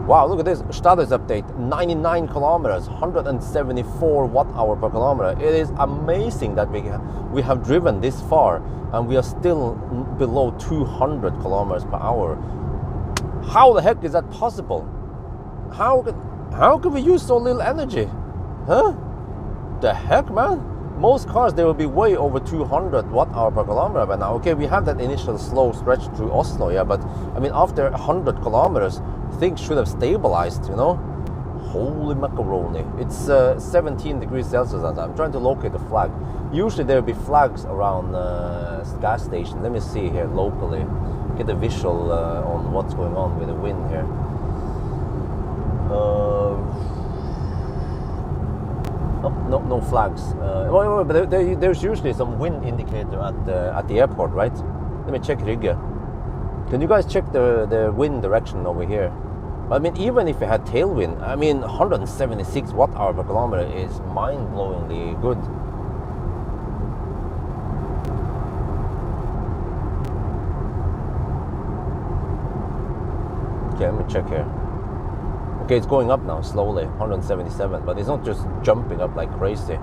Wow, look at this. Status update. 99 kilometers, 174 watt-hour per kilometer. It is amazing that we have driven this far and we are still below 200 kilometers per hour. How the heck is that possible? How can we use so little energy? Huh? The heck, man? Most cars, they will be way over 200 watt-hour per kilometer by now. Okay, we have that initial slow stretch through Oslo, yeah, but I mean, after 100 kilometers, things should have stabilized, you know? Holy macaroni. It's 17 degrees Celsius. I'm trying to locate the flag. Usually there will be flags around gas stations. Let me see here locally. Get a visual on what's going on with the wind here. Oh, no flags. But there's usually some wind indicator at the airport, right? Let me check Rygge. Can you guys check the wind direction over here? I mean, even if you had tailwind, I mean, 176 watt-hour per kilometer is mind-blowingly good. Okay, let me check here. Okay, it's going up now, slowly, 177, but it's not just jumping up like crazy.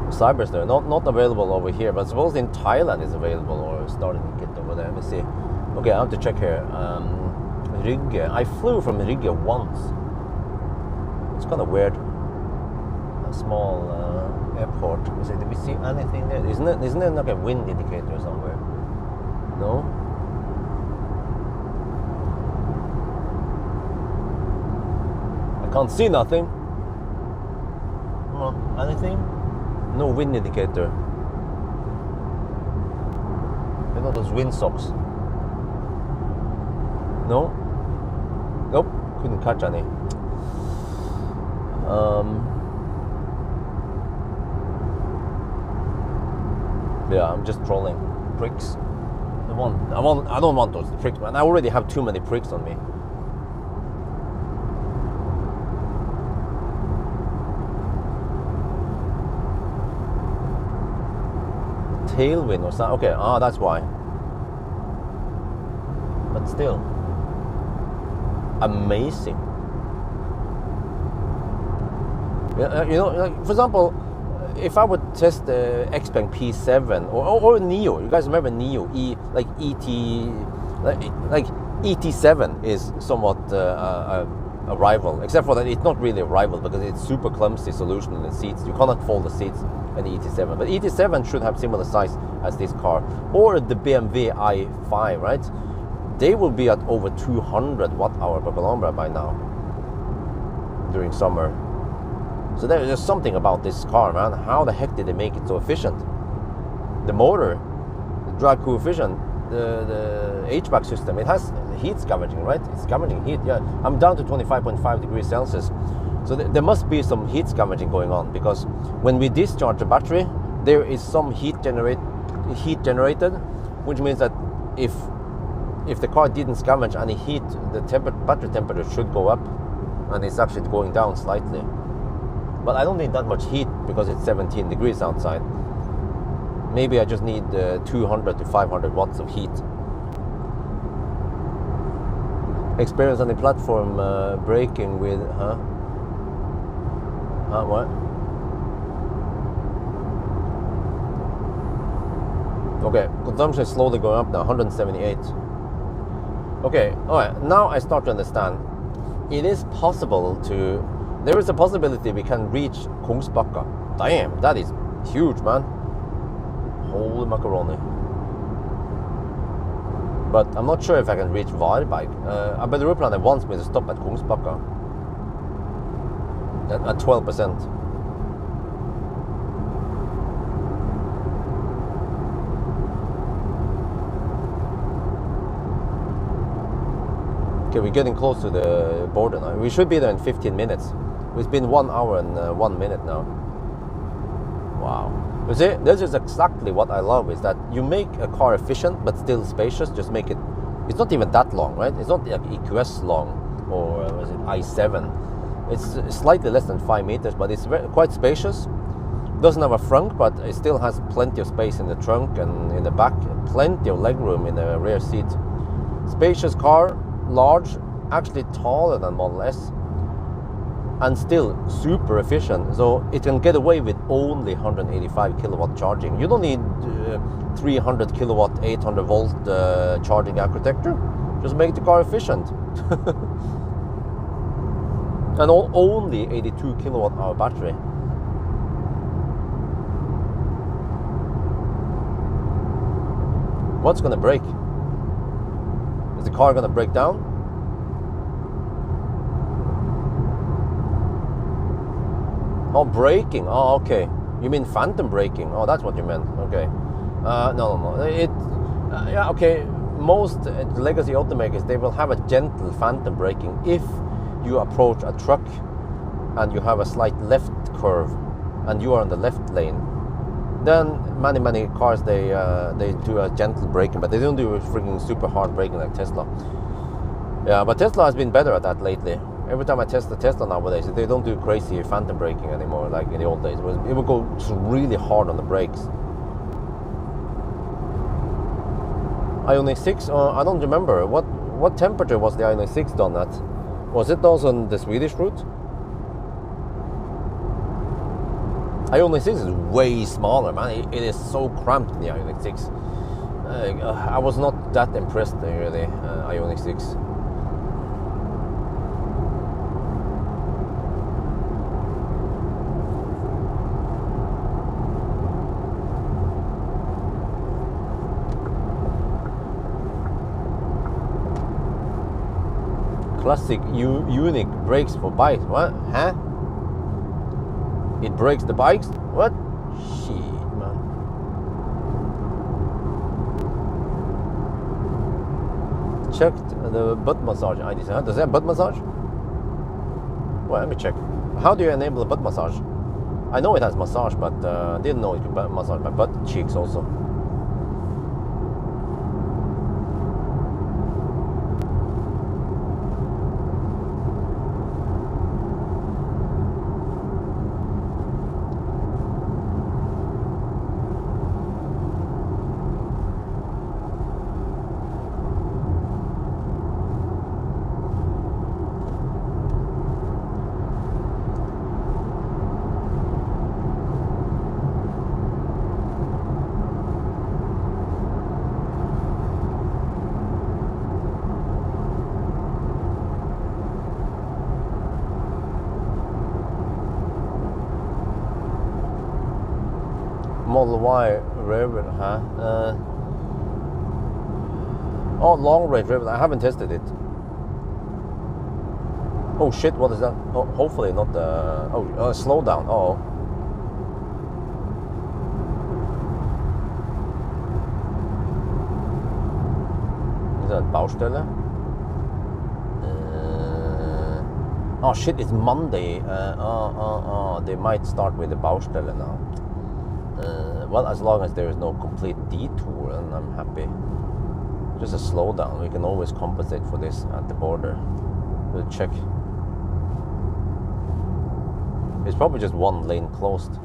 Cyberster, not available over here, but suppose in Thailand is available or starting to get over there. Let me see. Okay, I have to check here. Rygge. I flew from Rygge once. It's kind of weird. A small airport. Did we see anything there? Isn't there like a wind indicator somewhere? No? I can't see nothing. Come on, anything? No wind indicator. You know those wind socks? No? Nope, couldn't catch any. Yeah, I'm just trolling. Pricks. I don't want those pricks, man. I already have too many pricks on me. Tailwind or something. Okay, that's why. But still, amazing. You know, like, for example, if I would test the Xpeng P7 or Neo, you guys remember Neo? Like ET7 is somewhat a rival, except for that it's not really a rival because it's super clumsy solution in the seats. You cannot fold the seats in the ET7, but ET7 should have similar size as this car, or the BMW i5, right? They will be at over 200 watt-hour per kilometer by now during summer. So there's just something about this car, man. How the heck did they make it so efficient? The motor, the drag coefficient, the HVAC system, it has heat scavenging, right? It's scavenging heat, yeah. I'm down to 25.5 degrees Celsius. So there must be some heat scavenging going on, because when we discharge the battery, there is some heat generated, which means that if the car didn't scavenge any heat, the battery temperature should go up, and it's actually going down slightly. But I don't need that much heat because it's 17 degrees outside. Maybe I just need 200 to 500 watts of heat. Experience on the platform braking with, what? Okay, consumption is slowly going up now, 178. Okay, alright, now I start to understand. It is possible to, there is a possibility we can reach Kungsbacka. Damn, that is huge, man. Holy macaroni. But I'm not sure if I can reach Varberg. I bet the Ruplanet wants me to stop at Kungsbacka. At 12%. Okay, we're getting close to the border now. We should be there in 15 minutes. It's been 1 hour and 1 minute now. Wow. You see, this is exactly what I love, is that you make a car efficient but still spacious. Just make it, it's not even that long, right? It's not like EQS long, or was it i7. It's slightly less than 5 meters, but it's quite spacious. Doesn't have a frunk, but it still has plenty of space in the trunk and in the back. Plenty of legroom in the rear seat. Spacious car, large, actually taller than Model S, and still super efficient. So it can get away with only 185 kilowatt charging. You don't need 300 kilowatt 800 volt charging architecture. Just make the car efficient. And only 82 kilowatt hour battery. What's gonna break? Is the car gonna break down? Oh, braking. Oh, okay. You mean phantom braking? Oh, that's what you meant. Okay. No. Yeah, okay. Most legacy automakers, they will have a gentle phantom braking if you approach a truck and you have a slight left curve and you are in the left lane. Then many cars, they do a gentle braking, but they don't do freaking super hard braking like Tesla. Yeah, but Tesla has been better at that lately. Every time I test the Tesla nowadays, they don't do crazy phantom braking anymore like in the old days. It would go really hard on the brakes. Ioniq 6, I don't remember. What temperature was the Ioniq 6 done at? Was it also on the Swedish route? Ioniq 6 is way smaller, man. It is so cramped in the Ioniq 6. I was not that impressed really, Ioniq 6. Classic Unique brakes for bikes. What? Huh? It brakes the bikes? What? Shit, man. Checked the butt massage ID7. Does it have butt massage? Well, let me check. How do you enable a butt massage? I know it has massage, but didn't know it could massage my butt cheeks also. Model Y Rivet, huh? Oh, long range Rivet. I haven't tested it. Oh shit! What is that? Oh, hopefully not the. Slow down. Oh. Is that Baustelle? Oh shit! It's Monday. They might start with the Baustelle now. Well, as long as there is no complete detour, and I'm happy. Just a slowdown. We can always compensate for this at the border. We'll check. It's probably just one lane closed.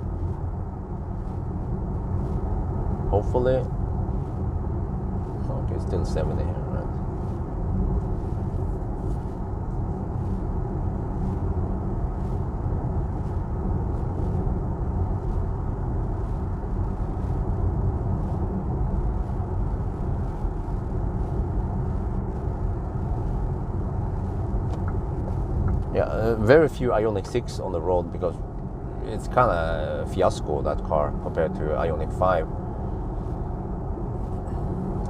Hopefully. Okay, still 70 here, right? Yeah, very few Ioniq 6 on the road because it's kind of a fiasco, that car, compared to Ioniq 5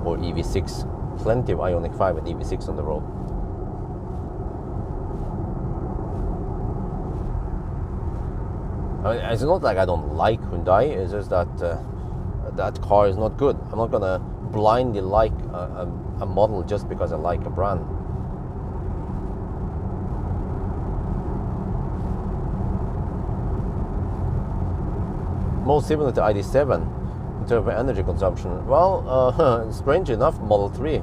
or EV6. Plenty of Ioniq 5 and EV6 on the road. I mean, it's not like I don't like Hyundai, it's just that that car is not good. I'm not gonna blindly like a model just because I like a brand. Most similar to ID7 in terms of energy consumption. Well, strange enough, Model 3.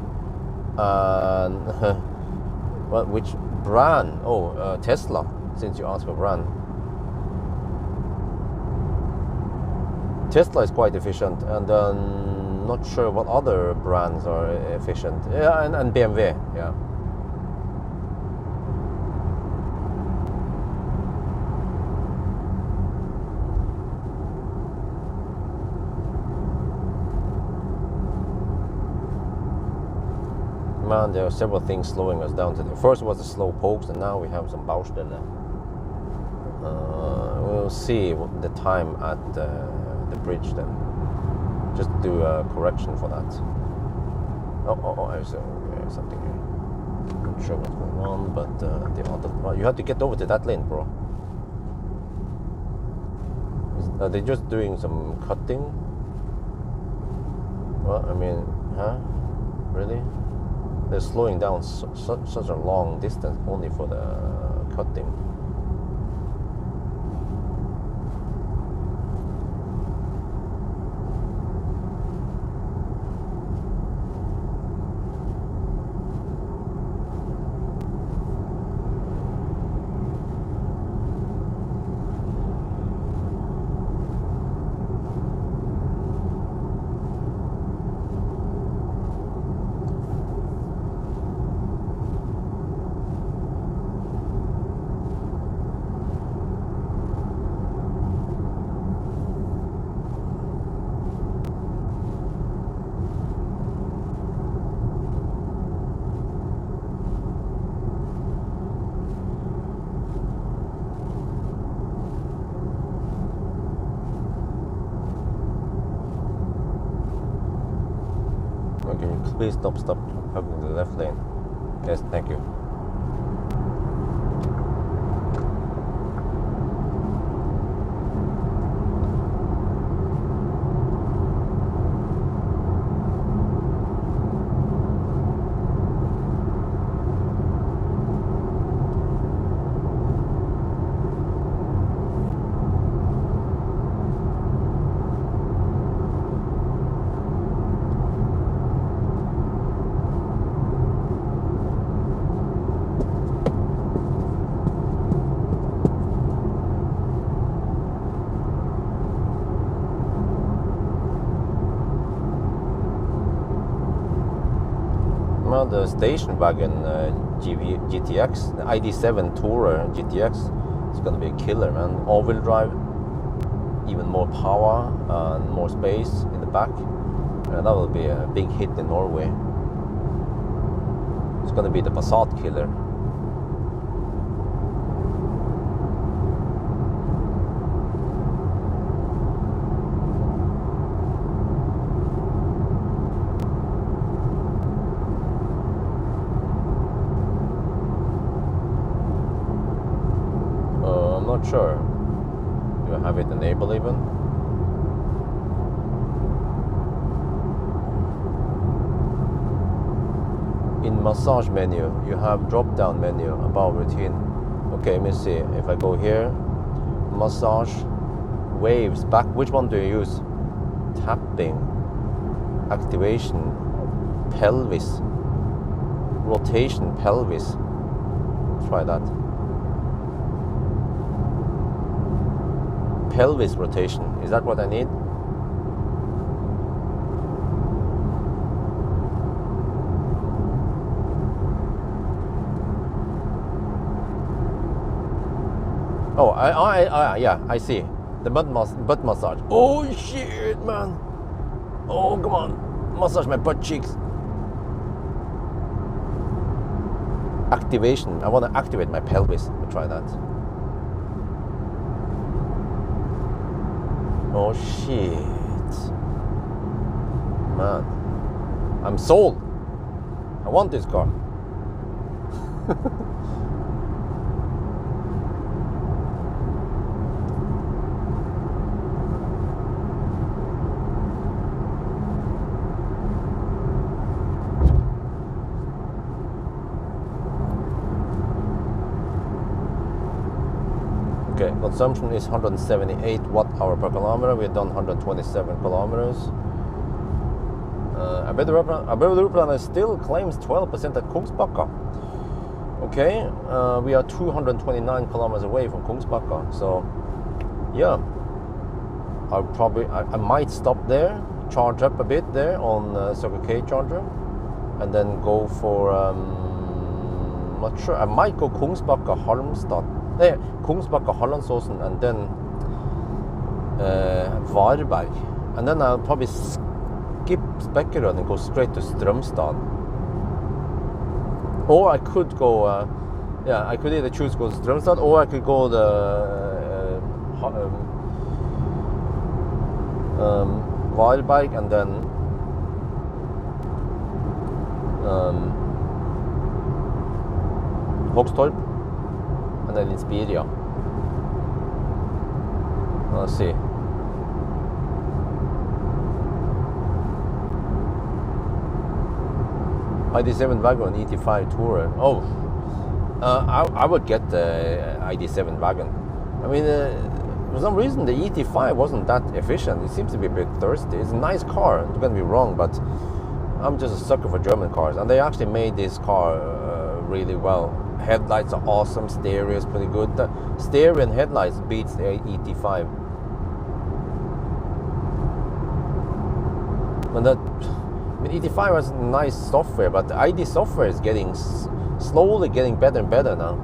Well, which brand? Oh, Tesla, since you asked for brand. Tesla is quite efficient, and not sure what other brands are efficient. Yeah, and BMW, yeah. Man, there are several things slowing us down today. First was the slow pokes, and now we have some Baustelle. We'll see the time at the bridge then. Just do a correction for that. There's something here. Not sure what's going on, but the other. Well, you have to get over to that lane, bro. Are they just doing some cutting? Well, I mean, huh? Really? They're slowing down such a long distance only for the cutting. Please stop hugging the left lane. Yes, thank you. The station wagon GTX, the ID7 Tourer GTX, is going to be a killer, man. All-wheel drive, even more power and more space in the back. That will be a big hit in Norway. It's going to be the Passat killer. not sure. Do I have it enabled even? In massage menu, you have drop down menu about routine. Okay, let me see. If I go here, massage, waves, back. Which one do you use? Tapping, activation, pelvis, rotation, pelvis. Try that. Pelvis rotation. Is that what I need? Oh, yeah, I see. The butt massage. Oh shit, man. Oh, come on. Massage my butt cheeks. Activation. I want to activate my pelvis. We'll try that. Oh shit. Man. I'm sold. I want this car. Okay, consumption is 178 watt-hour per kilometer. We've done 127 kilometers. Arbeiderpartiet still claims 12% at Kungsbacka. Okay, we are 229 kilometers away from Kungsbacka. So, yeah, I might stop there, charge up a bit there on Circle K charger, and then go for, not sure, I might go Kungsbacka, Halmstad. Kungsbacka, Hallandsåsen, and then Varberg, and then I'll probably skip Spekkerød and go straight to Strømstad. Or I could go, I could either choose to go to Strømstad, or I could go the Varberg and then Hågstorp. And then Inspiria. Let's see. ID7 wagon, ET5 Tourer. Oh, I would get the ID7 wagon. I mean, for some reason the ET5 wasn't that efficient. It seems to be a bit thirsty. It's a nice car, don't get me wrong, but I'm just a sucker for German cars, and they actually made this car really well. Headlights are awesome, stereo is pretty good. The stereo and headlights beats the ET5. And that, I mean, ET5 has nice software, but the ID software is getting slowly getting better and better now.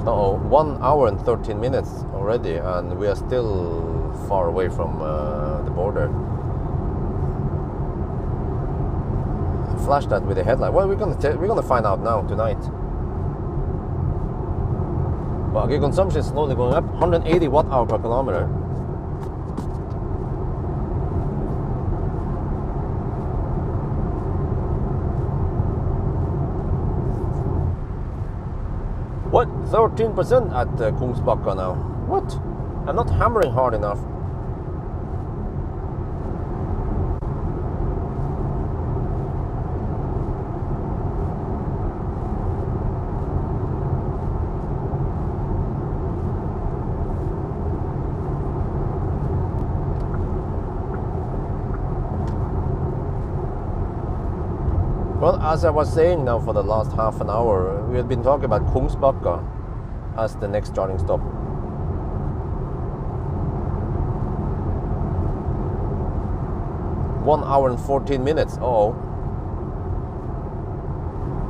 Uh-oh, 1 hour and 13 minutes already, and we are still far away from the border. Flash that with the headlight. Well, we're gonna find out now tonight. Well, okay, consumption is slowly going up. 180 watt-hour per kilometer. What? 13% at Kungsbacka now. What? I'm not hammering hard enough. Well, as I was saying now for the last half an hour, we have been talking about Kungsbacka as the next charging stop. One hour and 14 minutes. Uh-oh.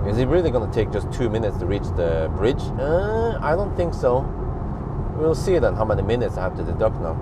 Is it really going to take just 2 minutes to reach the bridge? I don't think so. We'll see then how many minutes I have to deduct now.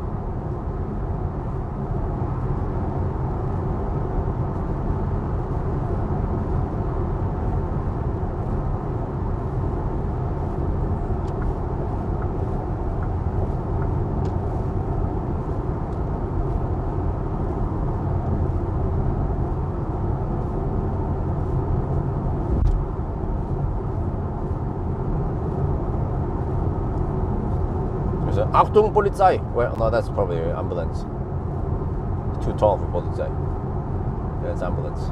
Achtung Polizei. Well, no, that's probably ambulance. It's too tall for Polizei. Yeah, it's ambulance.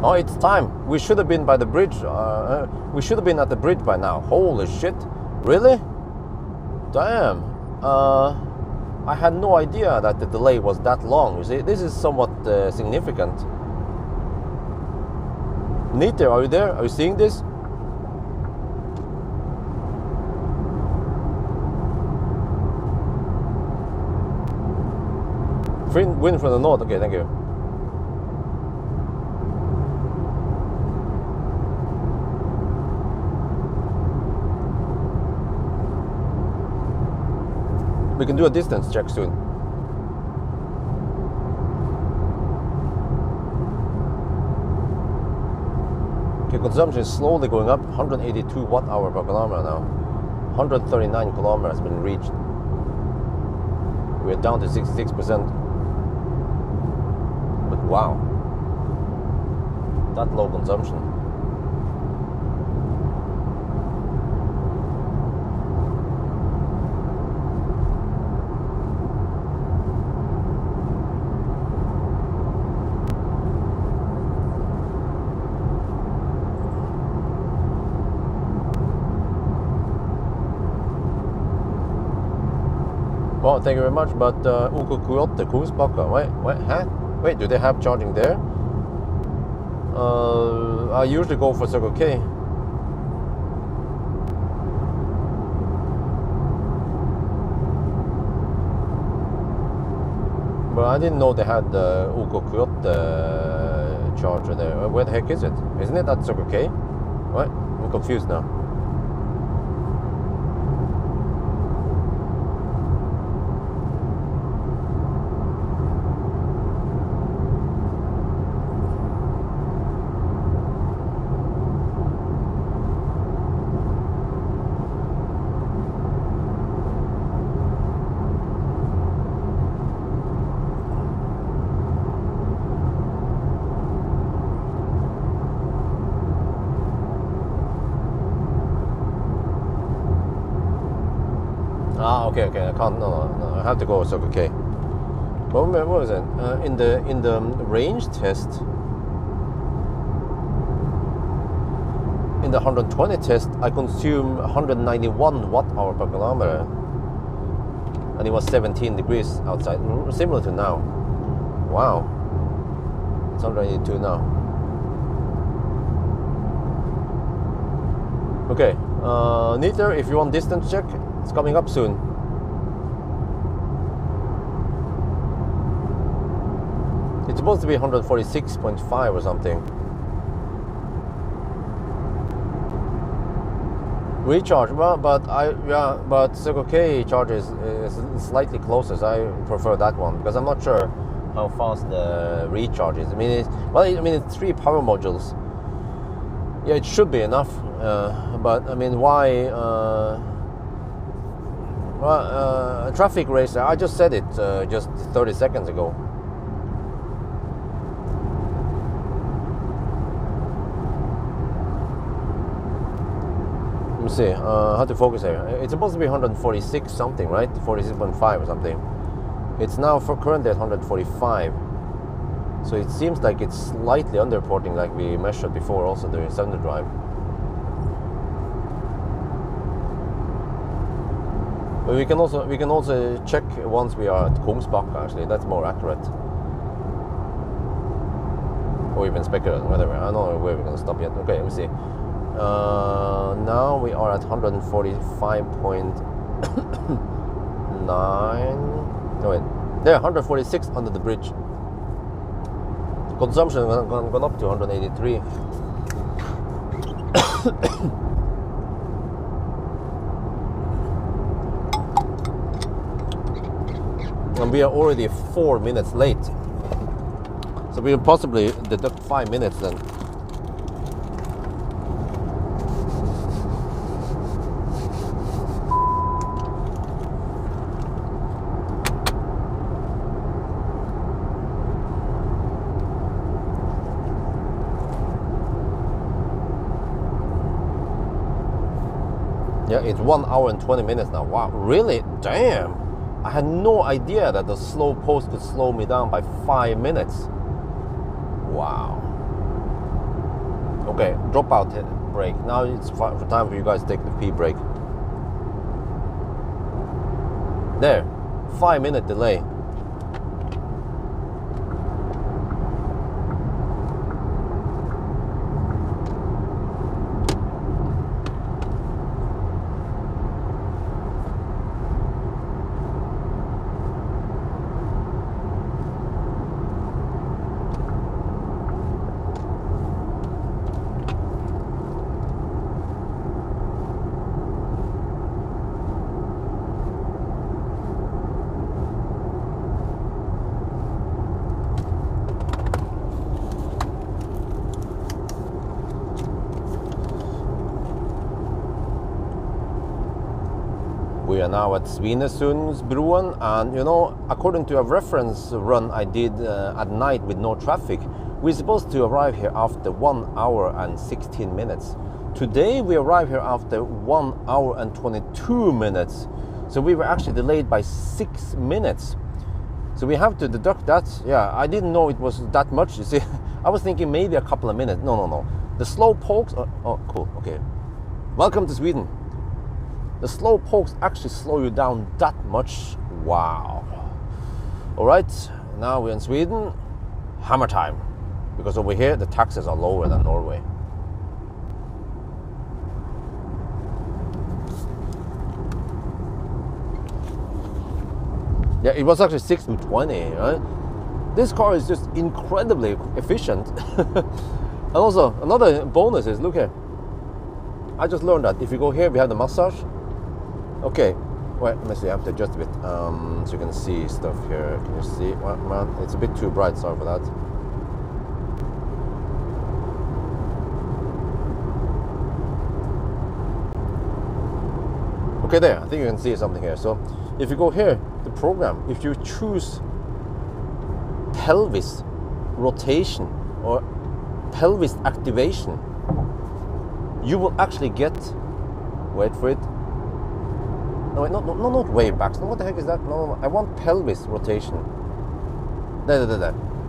Oh, it's time. We should have been by the bridge. We should have been at the bridge by now. Holy shit. Really? Damn. I had no idea that the delay was that long. You see, this is somewhat significant. Nita, are you there? Are you seeing this? Wind from the north. Okay, thank you. We can do a distance check soon. Okay, consumption is slowly going up. 182 watt-hour per kilometer now. 139 kilometers has been reached. We're down to 66%. But wow, that low consumption. Oh, thank you very much. But UK Kungsbacka, wait, do they have charging there? I usually go for Circle K. But I didn't know they had the UK charger there. Where the heck is it? Isn't it at Circle K? What? I'm confused now. Okay, I can't. No, I have to go Circle K. What was it? In the range test, in the 120 test, I consume 191 watt-hour per kilometer, and it was 17 degrees outside, similar to now. Wow, it's 182 now. Okay, Neither, if you want distance check, it's coming up soon. It's supposed to be 146.5 or something. Recharge, well, but Circle K charge is slightly closer, so I prefer that one because I'm not sure how fast the recharge is. I mean, it's 3 power modules. Yeah, it should be enough, but I mean, why? Traffic racer. I just said it just 30 seconds ago. Let me see how to focus here. It's supposed to be 146 something, right? 46.5 or something. It's now currently at 145. So it seems like it's slightly underreporting, like we measured before also during Thunder Drive. But we can also check once we are at Kungsbacka. Actually, that's more accurate. Or even speculate, whatever. I don't know where we're gonna stop yet. Okay, let me see. Now we are at 145.9. No wait, there 146 under the bridge. Consumption gone up to 183. And we are already 4 minutes late. So we will possibly deduct 5 minutes then. Yeah, it's 1 hour and 20 minutes now. Wow, really? Damn! I had no idea that the slow post could slow me down by 5 minutes. Wow. Okay, drop out break. Now it's time for you guys to take the pee break. There, 5 minute delay. We are now at Svinesundsbroen, and you know, according to a reference run I did at night with no traffic, we're supposed to arrive here after 1 hour and 16 minutes. Today we arrive here after 1 hour and 22 minutes. So we were actually delayed by 6 minutes. So we have to deduct that. Yeah, I didn't know it was that much, you see. I was thinking maybe a couple of minutes. No. The slow pokes, oh cool, okay. Welcome to Sweden. The slow pokes actually slow you down that much. Wow. All right, now we're in Sweden. Hammer time. Because over here, the taxes are lower than Norway. Yeah, it was actually 6:20, right? This car is just incredibly efficient. And also, another bonus is, look here. I just learned that if you go here, we have the massage. Okay, wait, let me see, I have to adjust a bit so you can see stuff here. Can you see? Well, man, it's a bit too bright, sorry for that. Okay, there, I think you can see something here. So, if you go here, the program, if you choose pelvis rotation or pelvis activation, you will actually get, wait for it, no, wait, not wave backs. No, what the heck is that? No, I want pelvis rotation. There.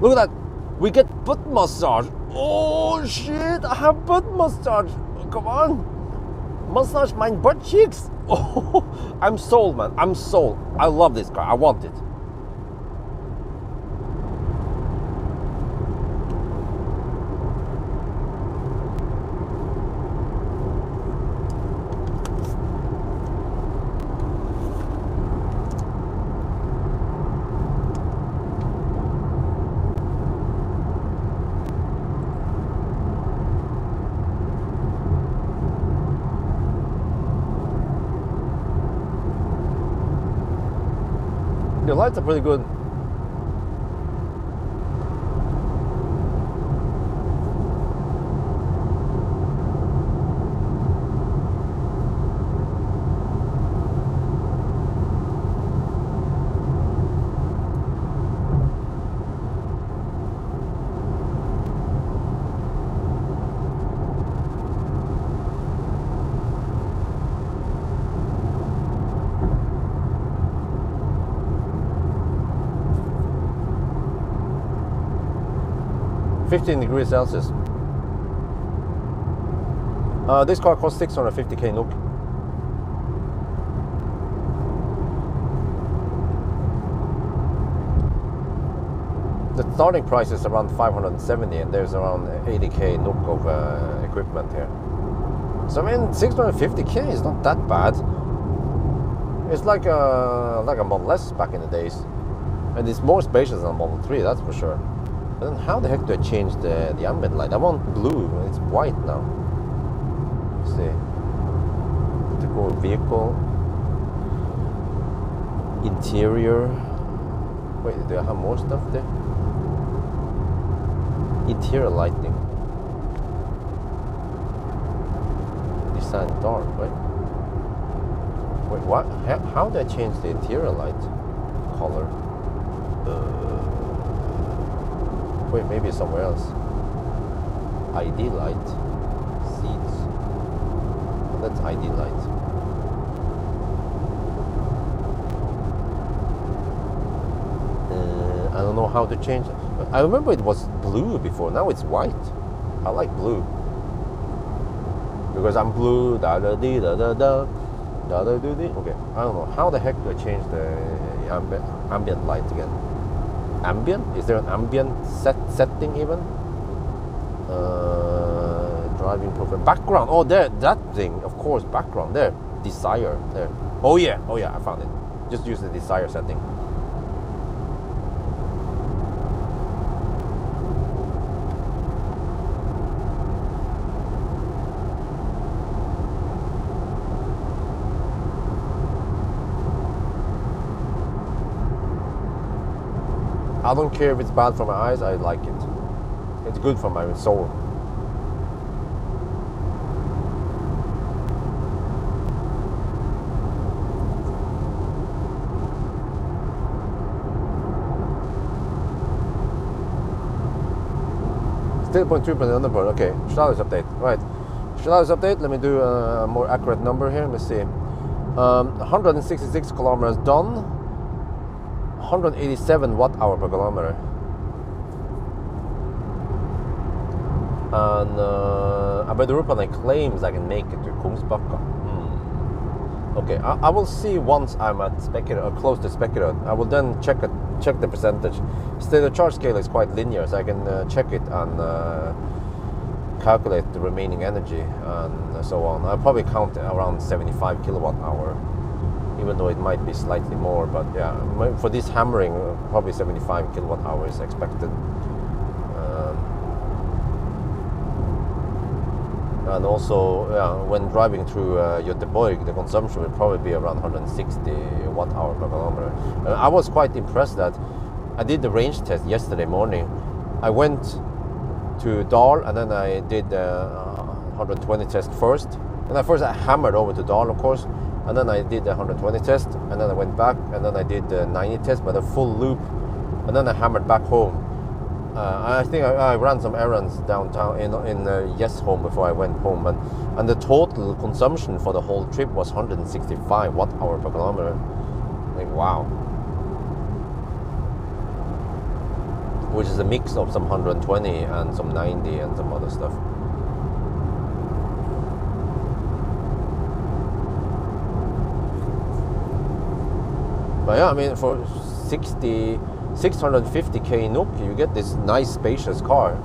Look at that. We get butt massage. Oh shit! I have butt massage. Come on, massage my butt cheeks. Oh, I'm sold, man. I'm sold. I love this car. I want it. The lights are pretty good. $15°C. This car costs 650k NOK. the starting price is around 570, and there's around 80k NOK of equipment here. So I mean, 650k is not that bad. It's like a Model S back in the days, and it's more spacious than a Model 3, that's for sure. But then how the heck do I change the ambient light? I want blue, and it's white now. Let's see. Typical vehicle. Interior. Wait, do I have more stuff there? Interior lighting. Design dark, right? Wait, what? How do I change the interior light color? Wait, maybe somewhere else. ID light. Seats. Oh, that's ID light. I don't know how to change it. I remember it was blue before. Now it's white. I like blue because I'm blue. Da da dee da da da da da doo dee. Okay, I don't know how the heck do I change the ambient light again. Ambient? Is there an ambient setting even? Driving profile. Background. Oh, there, that thing. Of course, background there. Desire there. Oh yeah, I found it. Just use the desire setting. I don't care if it's bad for my eyes, I like it. It's good for my soul. Still 0.2% underboard, okay. Status update, right. Status update, let me do a more accurate number here, let's see. 166 kilometers done. 187 watt-hour per kilometer, and Arbeiderrupan claims I can make it to Kungsbakka. Okay, I will see once I'm at close to Spekerød. I will then check the percentage. Still, the charge scale is quite linear, so I can check it and calculate the remaining energy and so on. I'll probably count around 75 kilowatt-hour. Even though it might be slightly more, but yeah, for this hammering, probably 75 kilowatt hours is expected. And also, yeah, when driving through Göteborg, the consumption will probably be around 160 watt hour per kilometer. I was quite impressed that I did the range test yesterday morning. I went to Dal, and then I did the 120 test first. And at first I hammered over to Dal, of course. And then I did the 120 test, and then I went back, and then I did the 90 test, but a full loop, and then I hammered back home. I think I ran some errands downtown in Yes home before I went home, and the total consumption for the whole trip was 165 watt hour per kilometer. Like, wow. Which is a mix of some 120 and some 90 and some other stuff. But yeah, I mean, for 650k NOK, you get this nice spacious car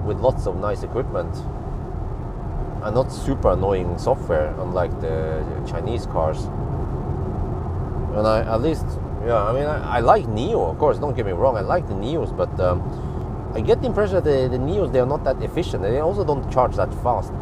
with lots of nice equipment and not super annoying software, unlike the Chinese cars. And I mean, I like Neo, of course, don't get me wrong, I like the Neos, but I get the impression that the Neos, they are not that efficient, and they also don't charge that fast.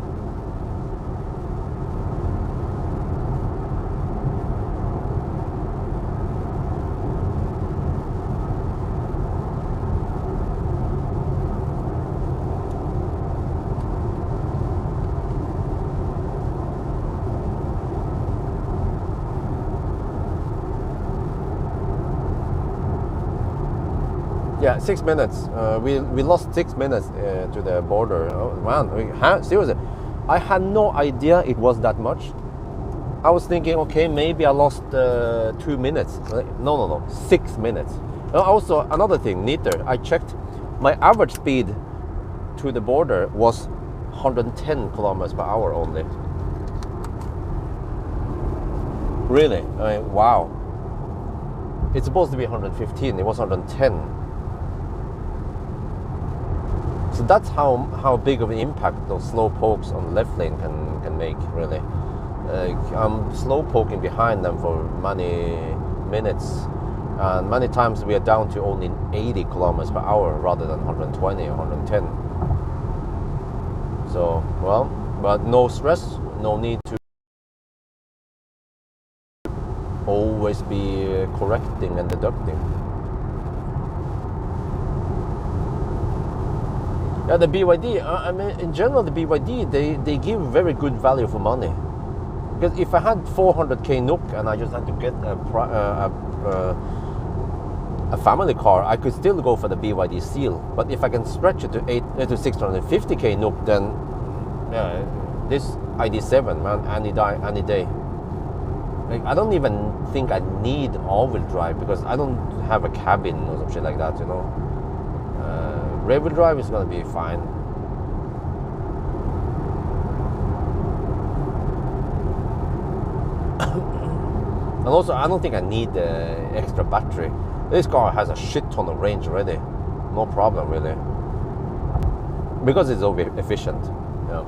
Yeah, 6 minutes. We lost 6 minutes to the border. Oh, man, seriously, I had no idea it was that much. I was thinking, okay, maybe I lost 2 minutes. No, 6 minutes. Also, another thing, neater, I checked. My average speed to the border was 110 kilometers per hour only. Really? I mean, wow. It's supposed to be 115. It was 110. So that's how big of an impact those slow pokes on the left lane can make, really. I'm slow poking behind them for many minutes, and many times we are down to only 80 kilometers per hour rather than 120 or 110. So, well, but no stress, no need to always be correcting and deducting. Yeah, the BYD, I mean, in general, the BYD, they give very good value for money. Because if I had 400k NOK and I just had to get a family car, I could still go for the BYD Seal. But if I can stretch it to 650k NOK, then yeah, this ID7, man, any day. Like, I don't even think I need all-wheel drive because I don't have a cabin or some shit like that, you know. Rear-wheel drive is gonna be fine. And also, I don't think I need the extra battery. This car has a shit ton of range already. No problem, really. Because it's so efficient. Yeah.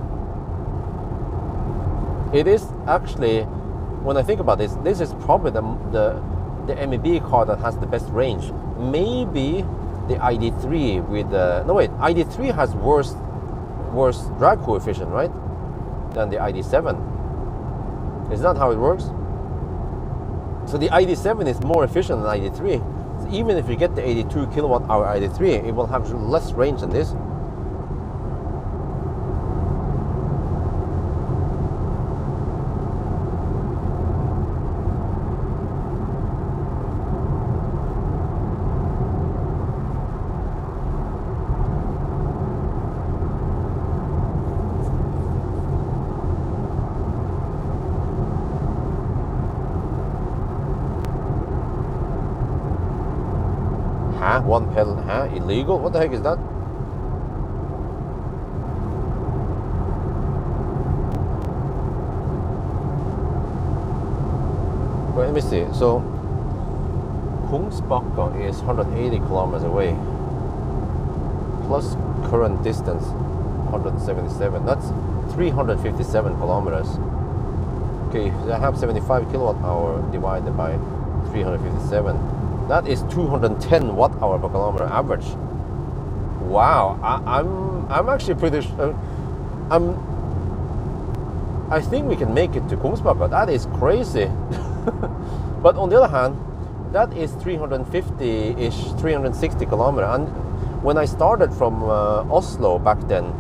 It is actually, when I think about this, this is probably the MEB car that has the best range. Maybe the ID3 with the... No, wait. ID3 has worse drag coefficient, right? Than the ID7. Is that how it works? So the ID7 is more efficient than ID3. So even if you get the 82 kilowatt hour ID3, it will have less range than this. One pedal, illegal? What the heck is that? Well, let me see. So, Kungsbacka is 180 kilometers away. Plus current distance, 177. That's 357 kilometers. Okay, I have 75 kilowatt hour divided by 357. That is 210 watt hour per kilometer average. Wow, I'm actually pretty sure. I think we can make it to Kungsbacka. That is crazy. But on the other hand, that is 350-ish, 360 kilometer. And when I started from Oslo back then,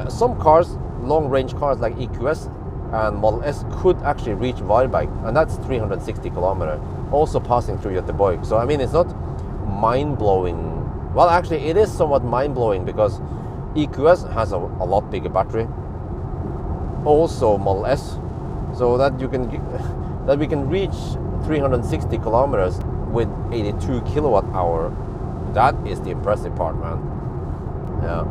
some cars, long-range cars like EQS and Model S could actually reach Varberg, and that's 360 kilometer. Also passing through Göteborg. So I mean, it's not mind-blowing. Well, actually, it is somewhat mind-blowing because EQS has a lot bigger battery. Also Model S, so that we can reach 360 kilometers with 82 kilowatt hour. That is the impressive part, man. Yeah.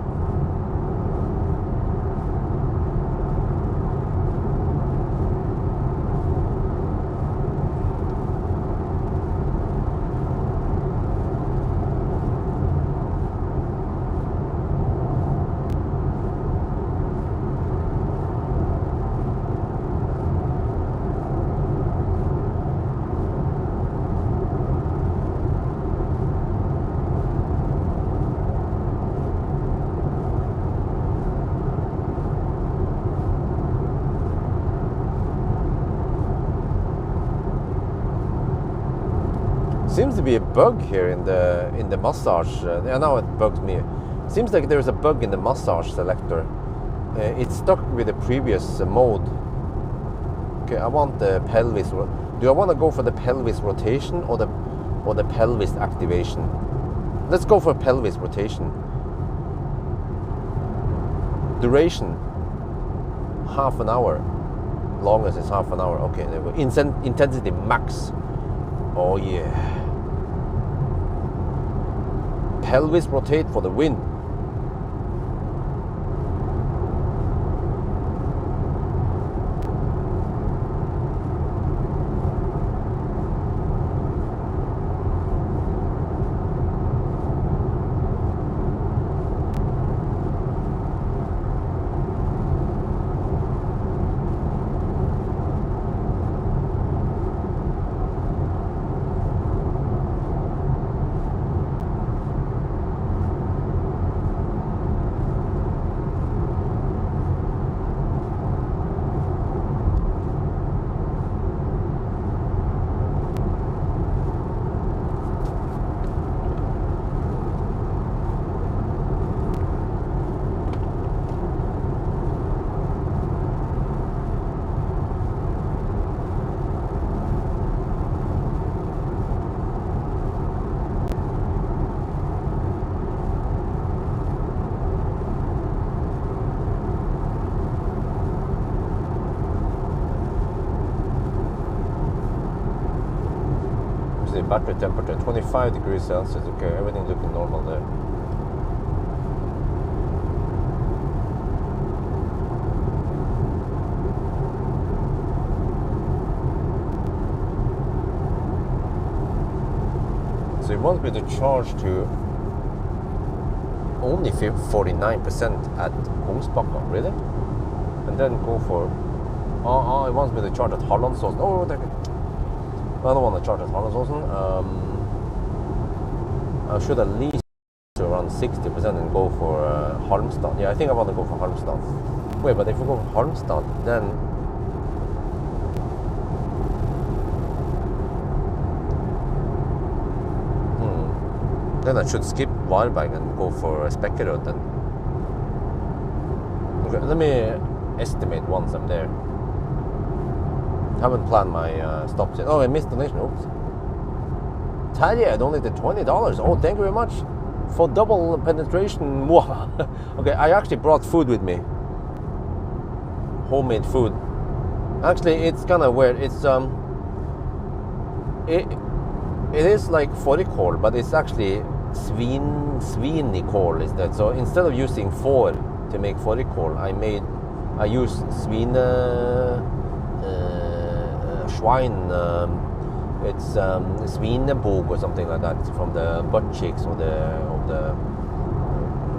Seems to be a bug here in the massage. Now it bugs me. Seems like there is a bug in the massage selector. It's stuck with the previous mode. Okay, I want the pelvis. Do I want to go for the pelvis rotation or the pelvis activation? Let's go for pelvis rotation. Duration, half an hour. Longest is half an hour. Okay, there we go. Intensity max. Oh yeah. Pelvis rotate for the win. see battery temperature 25 degrees Celsius. Okay, everything looking normal there. So it wants me to charge to only 49% at Kungsbacka, really? And then go for... it wants me to charge at Hallandsåsen. Oh, I don't want to charge at Hallandsåsen. I should at least to around 60% and go for Halmstad. Yeah, I think I want to go for Halmstad. Wait, but if we go for Halmstad, then... Then I should skip Varberg and go for Spekkerød then. Okay, let me estimate once I'm there. Haven't planned my stops yet. Oh, I missed donation. Oops. Terje, I donated $20. Oh, thank you very much for double penetration. Okay, I actually brought food with me. Homemade food. Actually, it's kind of weird. It's it is like fårikål, but it's actually svinikål is that. So instead of using får to make fårikål, I use schwein. It's svinebog or something like that from the butt cheeks of the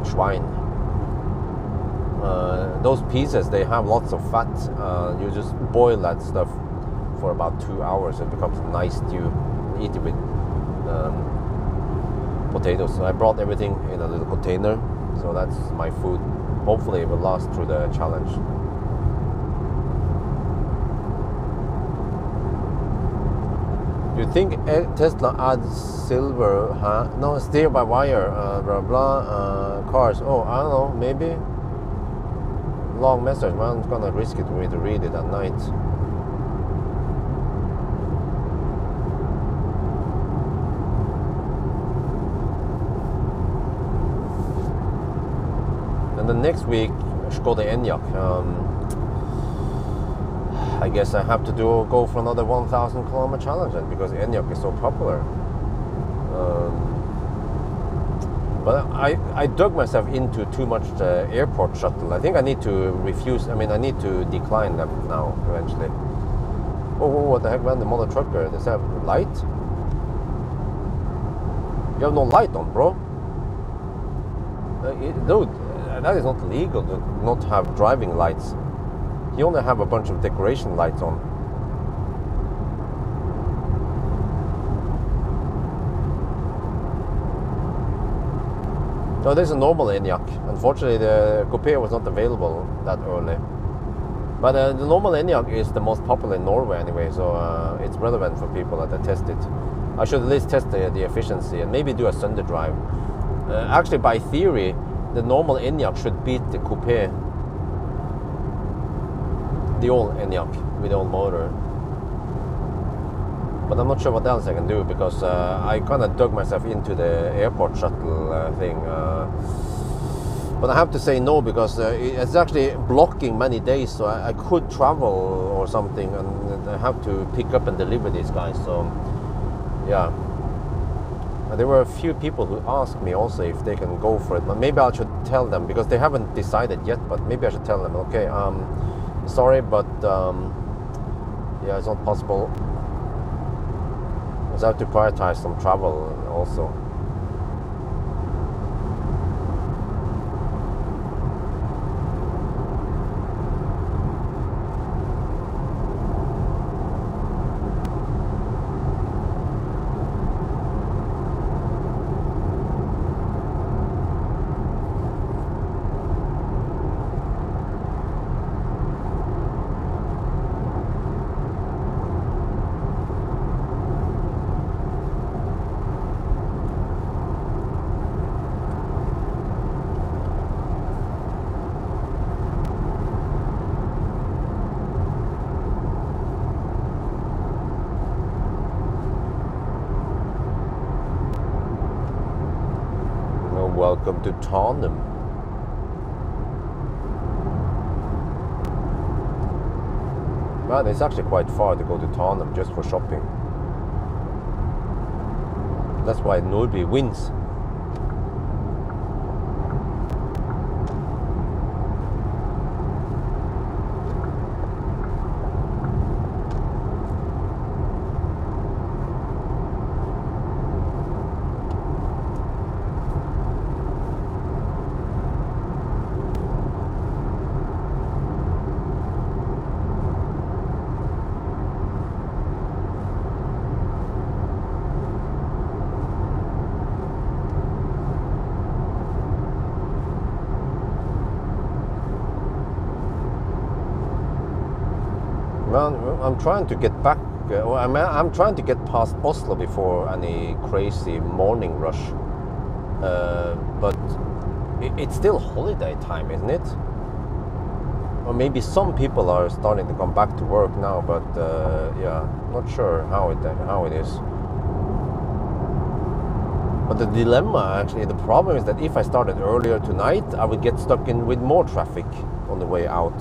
schwein. Those pieces, they have lots of fat. You just boil that stuff for about 2 hours. It becomes a nice stew. Eat it with potatoes. So I brought everything in a little container. So that's my food. Hopefully it will last through the challenge. You think Tesla adds silver? Huh? No, steer by wire. Blah blah. Cars. Oh, I don't know. Maybe. Long message. Man, I'm gonna risk it for me to read it at night. And then next week, Skoda Enyaq. I guess I have to go for another 1,000 kilometer challenge then, because Enyaq is so popular. But I dug myself into too much airport shuttle. I think I need to refuse. I mean, I need to decline them now eventually. Oh, what the heck, man? The mother trucker. Does it have light? You have no light on, bro. Dude, that is not legal to not have driving lights. You only have a bunch of decoration lights on. No, there's a normal Enyaq. Unfortunately, the Coupe was not available that early. But the normal Enyaq is the most popular in Norway anyway, so it's relevant for people that test it. I should at least test the efficiency and maybe do a Sunday drive. Actually, by theory, the normal Enyaq should beat the Coupe. The old Enyaq with the old motor. But I'm not sure what else I can do, because I kind of dug myself into the airport shuttle thing. But I have to say no, because it's actually blocking many days, so I could travel or something, and I have to pick up and deliver these guys. So yeah. There were a few people who asked me also if they can go for it, but maybe I should tell them, because they haven't decided yet, but maybe I should tell them, okay, sorry, but yeah, it's not possible. Because I have to prioritize some travel also. Welcome to Tanum. Man, it's actually quite far to go to Tanum just for shopping. That's why Nordby wins. Well, I'm trying to get back. I'm trying to get past Oslo before any crazy morning rush. But it's still holiday time, isn't it? Or maybe some people are starting to come back to work now, but yeah, not sure how it is. But the dilemma, actually, the problem is that if I started earlier tonight, I would get stuck in with more traffic on the way out.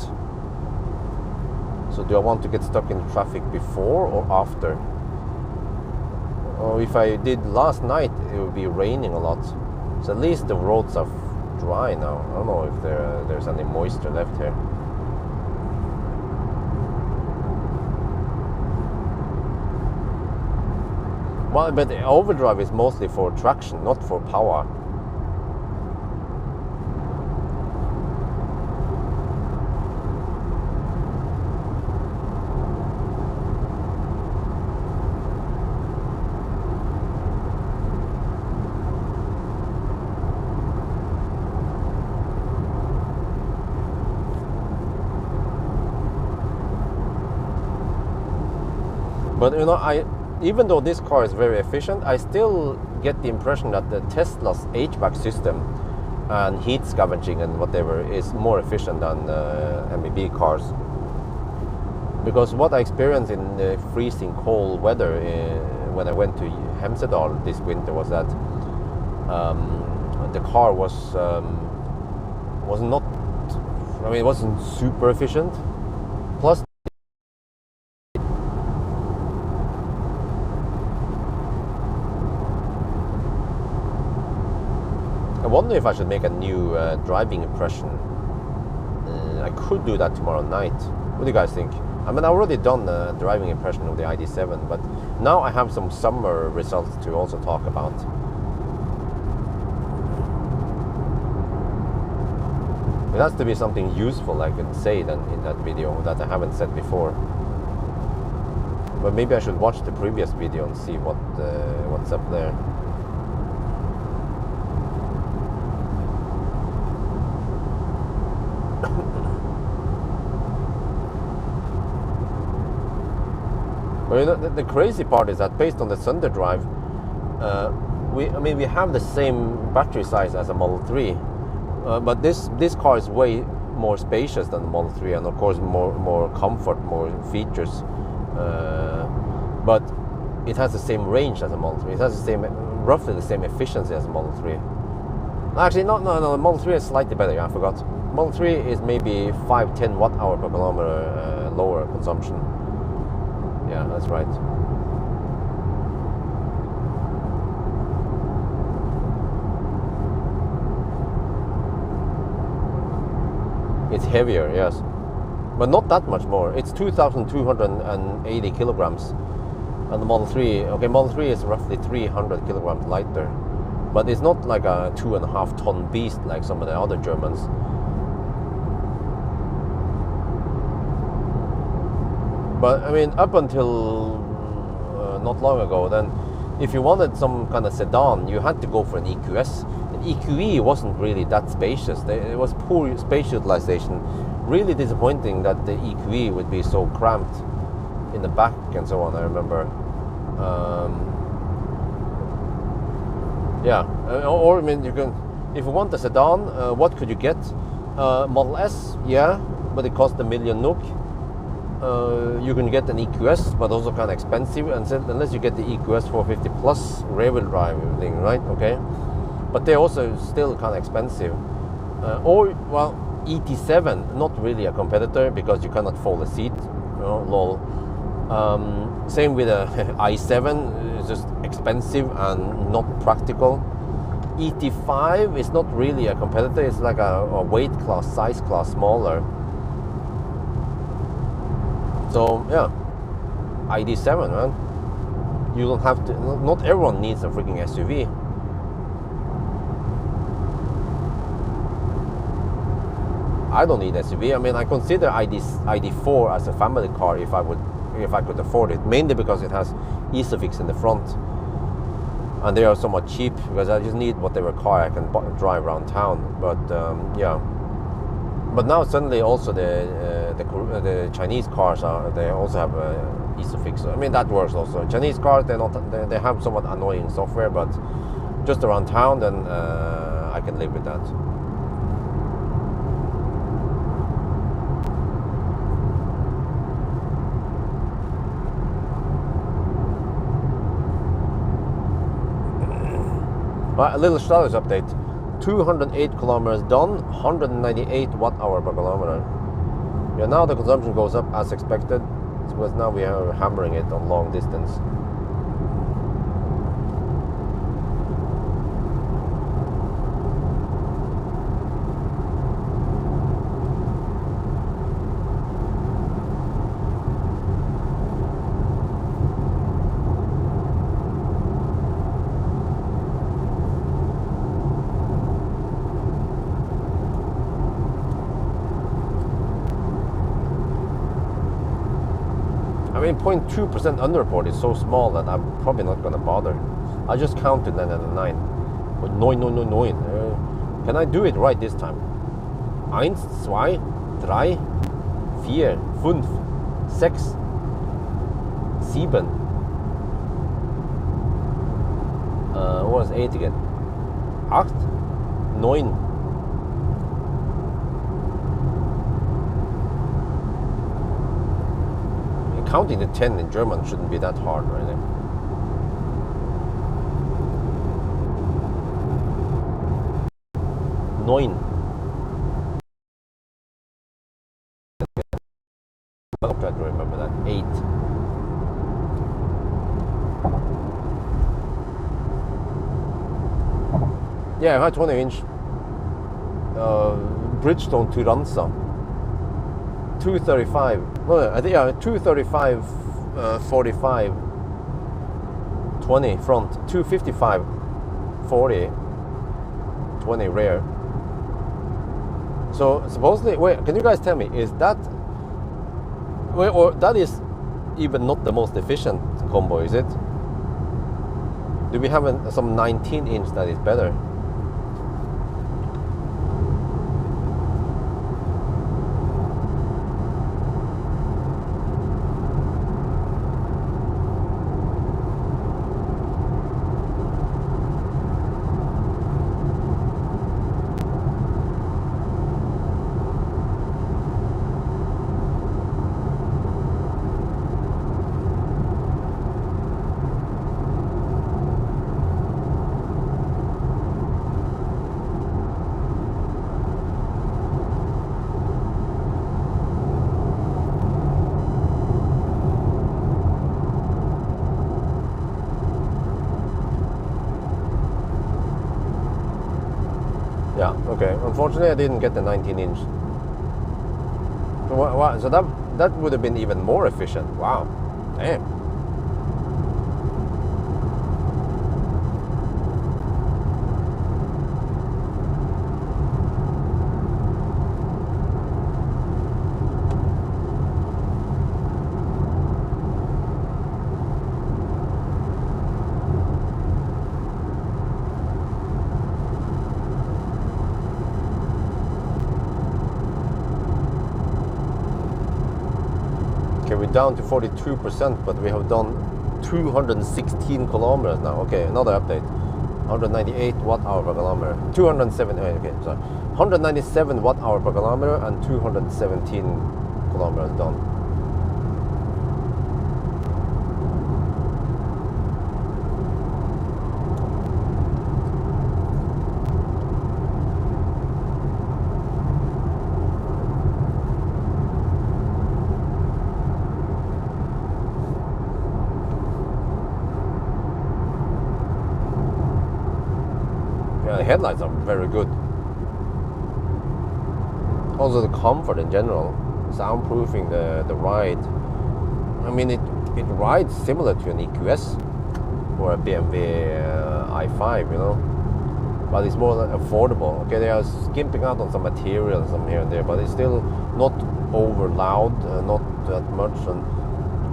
So do I want to get stuck in traffic before or after? Or if I did last night, it would be raining a lot. So at least the roads are dry now. I don't know if there's any moisture left here. Well, but the overdrive is mostly for traction, not for power. But you know, even though this car is very efficient, I still get the impression that the Tesla's HVAC system and heat scavenging and whatever is more efficient than MEB cars. Because what I experienced in the freezing cold weather when I went to Hemsedal this winter was that the car was not. I mean, it wasn't super efficient. Plus, I wonder if I should make a new driving impression. I could do that tomorrow night. What do you guys think? I mean, I've already done a driving impression of the ID7, but now I have some summer results to also talk about. It has to be something useful I can say then in that video that I haven't said before. But maybe I should watch the previous video and see what's up there. But you know, the crazy part is that based on the Thunder Drive, we have the same battery size as a Model 3, but this car is way more spacious than the Model 3, and of course more comfort, more features. But it has the same range as a Model 3. It has roughly the same efficiency as a Model 3. Actually, no. The Model 3 is slightly better. I forgot. Model 3 is maybe 5-10 watt-hour per kilometer lower consumption. Yeah, that's right. It's heavier, yes, but not that much more. It's 2,280 kilograms, and the Model 3. Okay, Model 3 is roughly 300 kilograms lighter, but it's not like a 2.5 ton beast like some of the other Germans. But I mean, up until not long ago, then if you wanted some kind of sedan, you had to go for an EQS. An EQE wasn't really that spacious. It was poor space utilization. Really disappointing that the EQE would be so cramped in the back and so on. I remember. Yeah, or I mean, you can, if you want a sedan, what could you get? Model S, yeah, but it cost 1 million NOK. You can get an EQS, but also kind of expensive, and unless you get the EQS 450 plus rear-wheel drive thing, right? Okay, but they're also still kind of expensive. Or well, ET7, not really a competitor because you cannot fold a seat. You know, lol. Same with the i7, it's just expensive and not practical. ET5 is not really a competitor, it's like a weight class, size class smaller. So yeah, ID7, man. You don't have to, not everyone needs a freaking SUV. I don't need SUV. I mean, I consider ID4 as a family car if I could afford it, mainly because it has Isofix in the front, and they are somewhat cheap because I just need whatever car I can drive around town. But yeah, but now suddenly also the Chinese cars they also have Isofix. I mean, that works also. Chinese cars, they have somewhat annoying software, but just around town, then I can live with that. A little status update. 208 kilometers done, 198 watt-hour per kilometer. Yeah, now the consumption goes up as expected, because now we are hammering it on long distance. I mean, 0.2% underreport is so small that I'm probably not going to bother. I just counted 999. But no. Can I do it right this time? 1, 2, 3, 4, 5, 6, 7. What was 8 again? 8, 9. Counting the 10 in German shouldn't be that hard, really. Neun. I'll try to remember that. 8. Yeah, I had 20-inch Bridgestone to Ranza. 235. No, I think 235, 45, 20 front, 255, 40, 20 rear. So supposedly, wait, can you guys tell me, is that, or that is even not the most efficient combo, is it? Do we have some 19-inch that is better? Yeah, okay. Unfortunately, I didn't get the 19-inch. So that would have been even more efficient. Wow. Damn. We're down to 42%, but we have done 216 kilometers now. Okay, another update. 198 watt-hour per kilometer. 207. Okay, sorry. 197 watt-hour per kilometer and 217 kilometers done. the headlights are very good. Also the comfort in general, soundproofing, the ride. I mean, it rides similar to an EQS or a BMW i5, you know, but it's more affordable. Okay, they are skimping out on some materials, some here and there, but it's still not over loud, not that much. And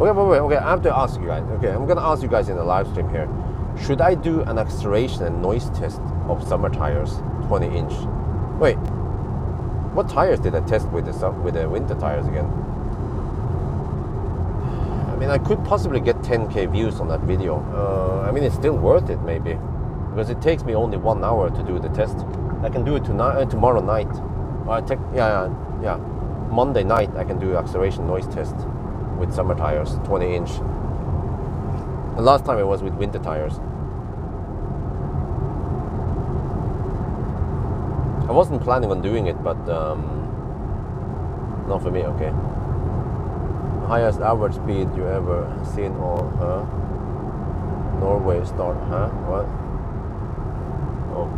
okay, I have to ask you guys. Okay, I'm gonna ask you guys in the live stream here. Should I do an acceleration and noise test of summer tires, 20-inch? Wait, what tires did I test with the winter tires again? I mean, I could possibly get 10k views on that video. I mean, it's still worth it maybe, because it takes me only 1 hour to do the test. I can do it tomorrow night. Yeah. Monday night I can do acceleration noise test with summer tires, 20-inch. The last time it was with winter tires. I wasn't planning on doing it, but not for me. Okay. Highest average speed you ever seen on Norway start? Huh? What? Oh.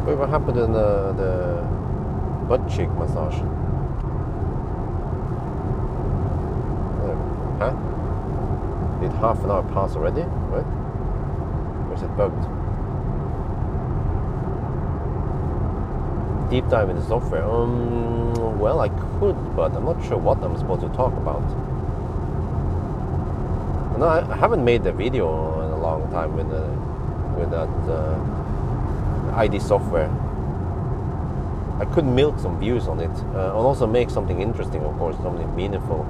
Wait, what happened in the butt cheek massage? Huh? Did half an hour pass already? What? Or is it bugged? Deep dive in the software. Well, I could, but I'm not sure what I'm supposed to talk about. No, I haven't made a video in a long time with that ID software. I could milk some views on it, and also make something interesting, of course, something meaningful.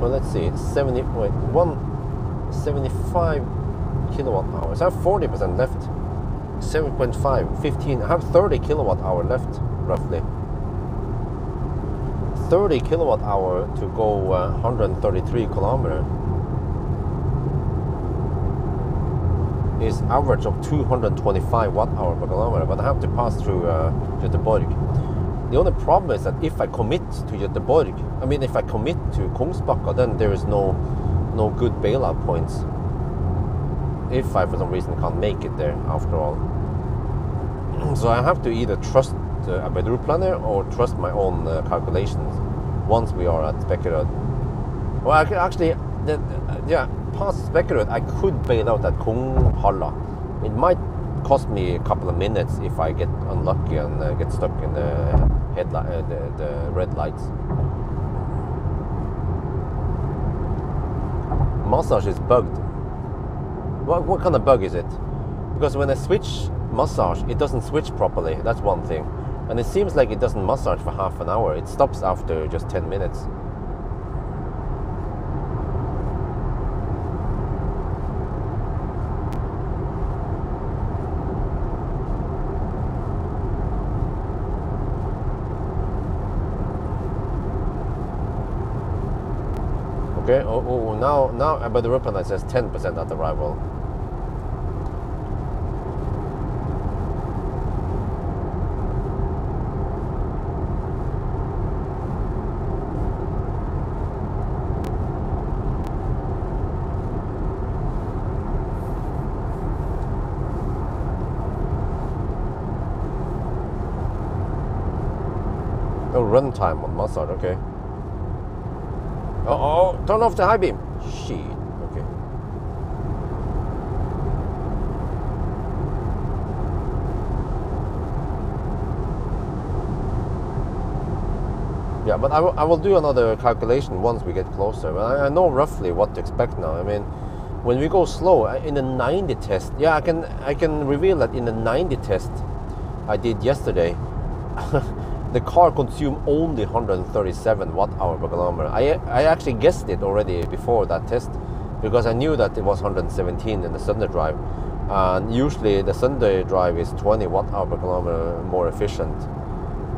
Well, let's see, it's 175 kilowatt hours. I have 40% left. 7.5, 15. I have 30 kilowatt hour left, roughly. 30 kilowatt hour to go 133 kilometer is average of 225 watt hour per kilometer, but I have to pass through Göteborg. The only problem is that if I commit to Göteborg, I mean, if I commit to Kungsbacka, then there is no good bailout points. If I, for some reason, can't make it there after all. So I have to either trust a route planner or trust my own calculations once we are at Spekkerød. Well, I could actually, past Spekkerød, I could bail out at Kunghalla. It might cost me a couple of minutes if I get unlucky and get stuck in the the red lights. Massage is bugged. What kind of bug is it? Because when I switch massage, it doesn't switch properly. That's one thing. And it seems like it doesn't massage for half an hour. It stops after just 10 minutes. Okay, now by the route plan it says 10% at arrival. Oh, run time on massage, okay. Oh, turn off the high beam. Shit, okay. Yeah, but I will do another calculation once we get closer. I know roughly what to expect now. I mean, when we go slow, in the 90 test, yeah, I can reveal that in the 90 test I did yesterday, the car consumed only 137 watt hour per kilometer. I actually guessed it already before that test, because I knew that it was 117 in the Thunder Drive. and usually the Sunday drive is 20 watt-hour per kilometer more efficient.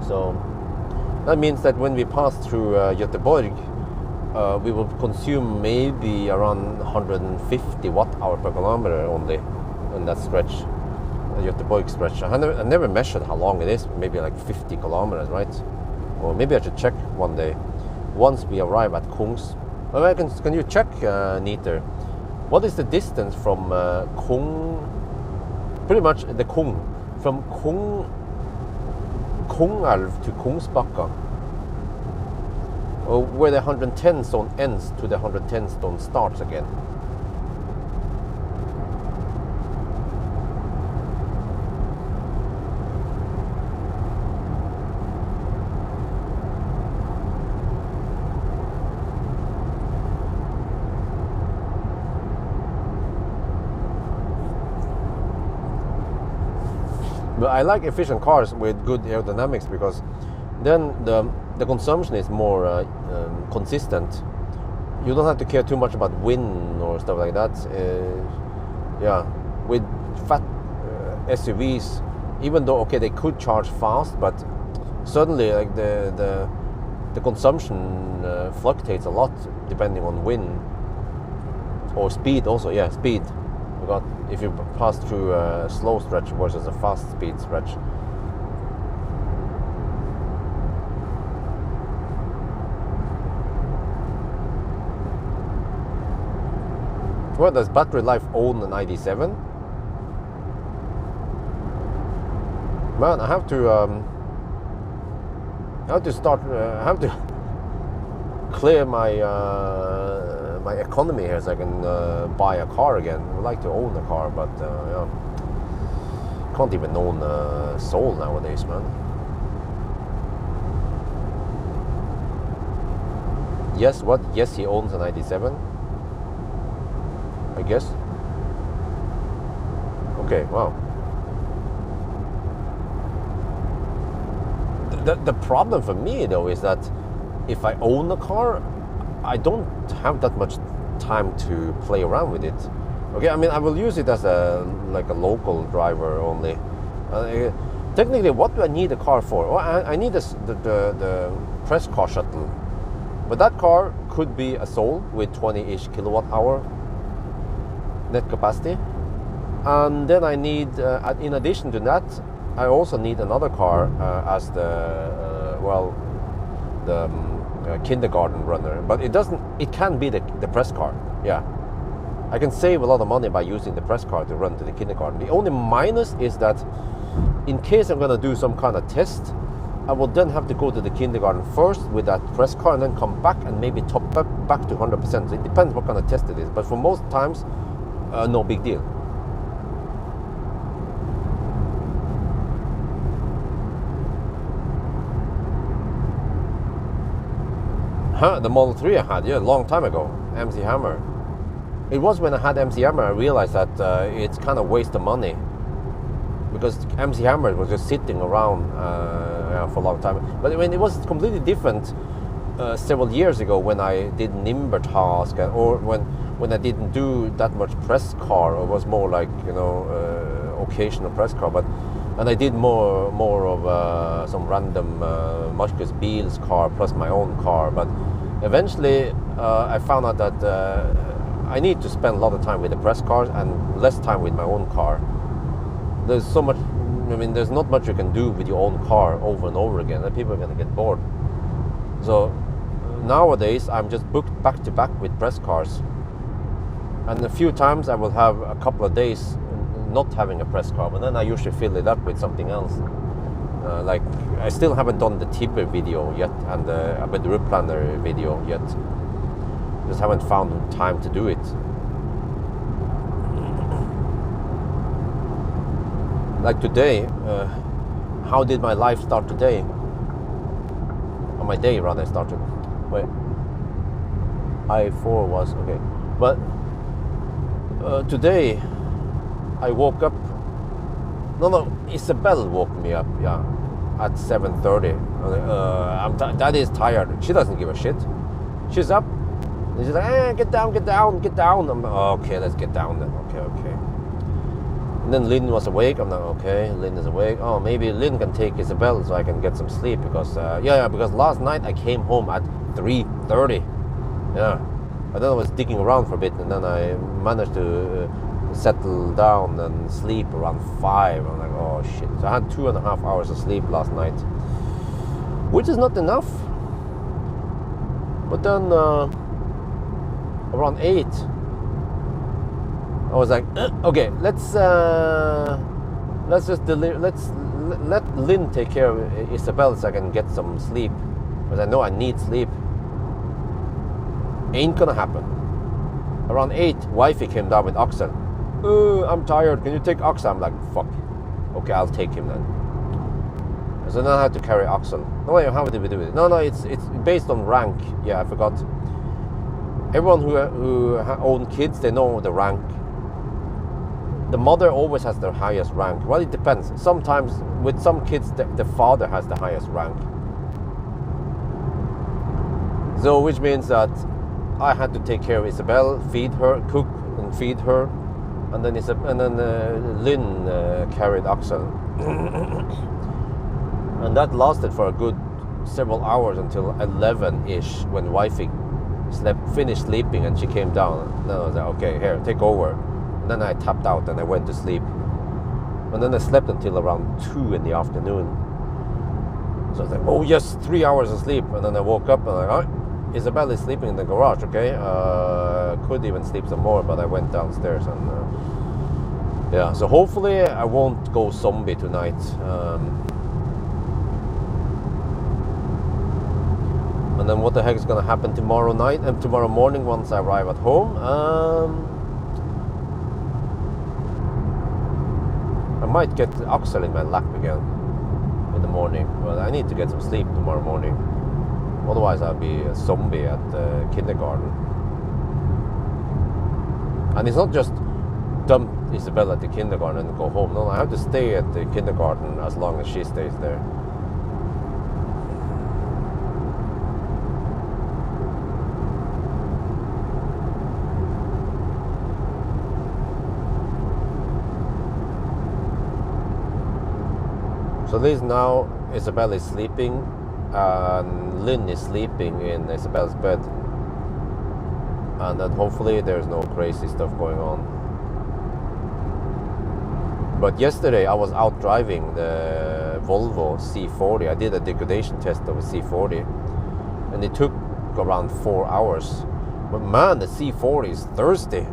So that means that when we pass through Göteborg, we will consume maybe around 150 watt-hour per kilometer only in that stretch, the Göteborg stretch. I never measured how long it is, maybe like 50 kilometers, right? Or maybe I should check one day, once we arrive at Kungs. Well, can you check, Niter, what is the distance from pretty much the Kung, from Kungalv to Kungsbacka, where the 110 stone ends to the 110 stone starts again? But I like efficient cars with good aerodynamics, because then the consumption is more consistent. You don't have to care too much about wind or stuff like that. Yeah, with fat SUVs, even though okay they could charge fast, but suddenly like the consumption fluctuates a lot depending on wind or speed. Also, yeah, speed. Because if you pass through a slow stretch versus a fast speed stretch. Well, does Battery Life own an ID7? Man, I have to clear my my economy here so I can buy a car again. I would like to own a car, but yeah, can't even own a soul nowadays, man. Yes, what? Yes, he owns an ID7, I guess. Okay, wow. The problem for me though is that if I own a car, I don't have that much time to play around with it. Okay, I mean I will use it as a local driver only. Technically, what do I need a car for? Well, I need the press car shuttle, but that car could be a Soul with 20-ish kilowatt-hour net capacity, and then I need, in addition to that, I also need another car as the kindergarten runner. But it can be the press car. Yeah, I can save a lot of money by using the press car to run to the kindergarten. The only minus is that in case I'm gonna do some kind of test, I will then have to go to the kindergarten first with that press car and then come back and maybe top up back to 100%. So it depends what kind of test it is, but for most times, no big deal. The Model 3 I had, yeah, a long time ago, MC Hammer. It was when I had MC Hammer I realized that it's kind of waste of money, because MC Hammer was just sitting around for a long time. But when it was completely different several years ago when I did Nimber task, or when I didn't do that much press car, or it was more like, you know, occasional press car, and I did more of some random Marcus Beal's car plus my own car. But eventually I found out that I need to spend a lot of time with the press cars and less time with my own car. There's so much, I mean, there's not much you can do with your own car over and over again, and people are going to get bored. So nowadays I'm just booked back to back with press cars, and a few times I will have a couple of days not having a press car, but then I usually fill it up with something else. Like I still haven't done the Tibber video yet, and the route planner video yet. Just haven't found time to do it. Like today, how did my life start today? Or my day rather started. Wait, I4 was okay, but today I woke up. No, Isabel woke me up. Yeah, at 7:30. Daddy is tired. She doesn't give a shit. She's up. And she's like, get down. I'm like, okay, let's get down then. Okay. And then Lynn was awake. I'm like, okay, Lynn is awake. Oh, maybe Lynn can take Isabel so I can get some sleep because, because last night I came home at 3:30. Yeah. And then I was digging around for a bit and then I managed to settle down and sleep around 5. I'm like, oh shit. So I had 2.5 hours of sleep last night, which is not enough. But then around 8, I was like, okay, let's let Lynn take care of Isabel so I can get some sleep, because I know I need sleep. Ain't gonna happen. Around 8, wifey came down with Axel. I'm tired, can you take Axel? I'm like, fuck. Okay, I'll take him then. So then I had to carry Axel. No, wait, how did we do it? No, it's based on rank. Yeah, I forgot. Everyone who own kids, they know the rank. The mother always has the highest rank. Well, it depends. Sometimes with some kids, the father has the highest rank. So, which means that I had to take care of Isabel, feed her, cook and feed her, and then Lynn carried Axel, and that lasted for a good several hours until 11-ish when wifey finished sleeping and she came down. And then I was like, okay, here, take over. And then I tapped out and I went to sleep. And then I slept until around 2 in the afternoon. So I was like, oh yes, 3 hours of sleep. And then I woke up and I'm like, oh, Isabel is sleeping in the garage, okay? Could even sleep some more, but I went downstairs and yeah. So hopefully I won't go zombie tonight. And then what the heck is gonna happen tomorrow night and tomorrow morning once I arrive at home? I might get Axel in my lap again in the morning, but I need to get some sleep tomorrow morning. Otherwise I'll be a zombie at the kindergarten. And it's not just dump Isabel at the kindergarten and go home. No, I have to stay at the kindergarten as long as she stays there. So this now, Isabel is sleeping and Lynn is sleeping in Isabel's bed, and then hopefully there's no crazy stuff going on. But yesterday I was out driving the Volvo C40. I did a degradation test of a C40 and it took around 4 hours. But man, the C40 is thirsty.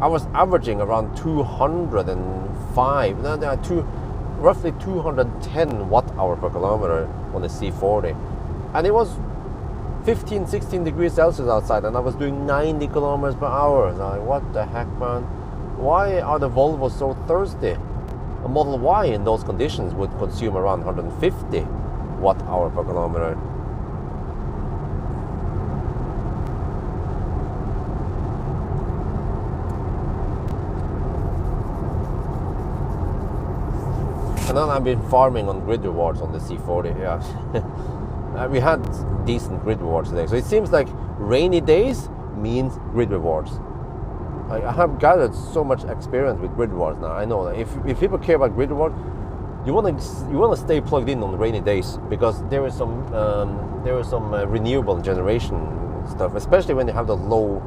I was averaging around 205, roughly 210 watt-hour per kilometer on the C40. And it was 15-16 degrees Celsius outside and I was doing 90 kilometers per hour. And I'm like, what the heck, man? Why are the Volvos so thirsty? A Model Y in those conditions would consume around 150 watt-hour per kilometer. And then I've been farming on grid rewards on the C40, yeah. We had decent grid rewards today. So it seems like rainy days means grid rewards. I have gathered so much experience with grid rewards now. I know that if people care about grid rewards, you want to stay plugged in on rainy days, because there is some renewable generation stuff, especially when you have the low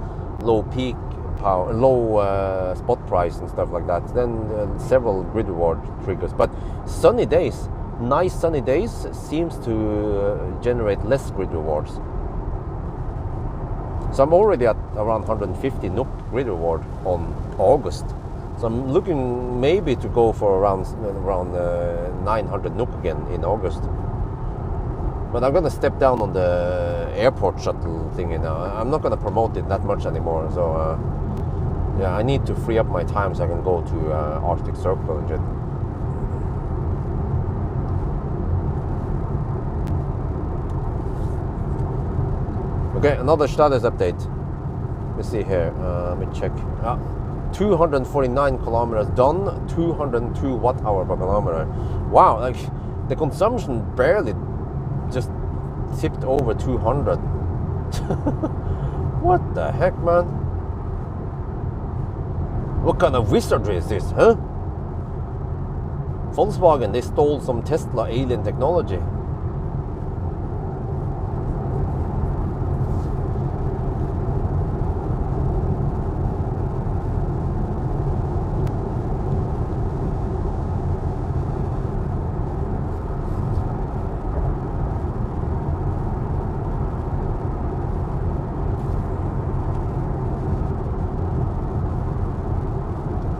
peak power, low spot price and stuff like that. Then several grid reward triggers. But sunny days, nice sunny days, seems to generate less grid rewards. So I'm already at around 150 NOK grid reward on August. So I'm looking maybe to go for around 900 NOK again in August. But I'm going to step down on the airport shuttle thingy now. I'm not going to promote it that much anymore. So yeah, I need to free up my time so I can go to Arctic Circle and shit. Okay, another status update. Let's see here. Let me check. 249 kilometers done, 202 watt-hour per kilometer. Wow, like the consumption barely just tipped over 200. What the heck, man? What kind of wizardry is this, huh? Volkswagen, they stole some Tesla alien technology.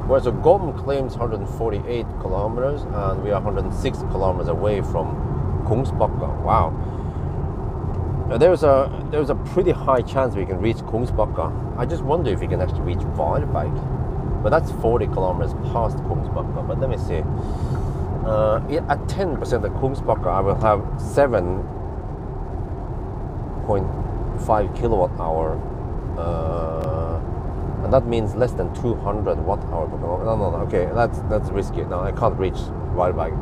Whereas so GOM claims 148 kilometers, and we are 106 kilometers away from Kungsbacka. Wow. Now there's a pretty high chance we can reach Kungsbacka. I just wonder if we can actually reach Varberg. But that's 40 kilometers past Kungsbacka. But let me see. At 10% of Kungsbacka, I will have 7.5 kilowatt hour. And that means less than 200 watt hour per kilometer. No, okay, that's risky. No, I can't reach Varberg.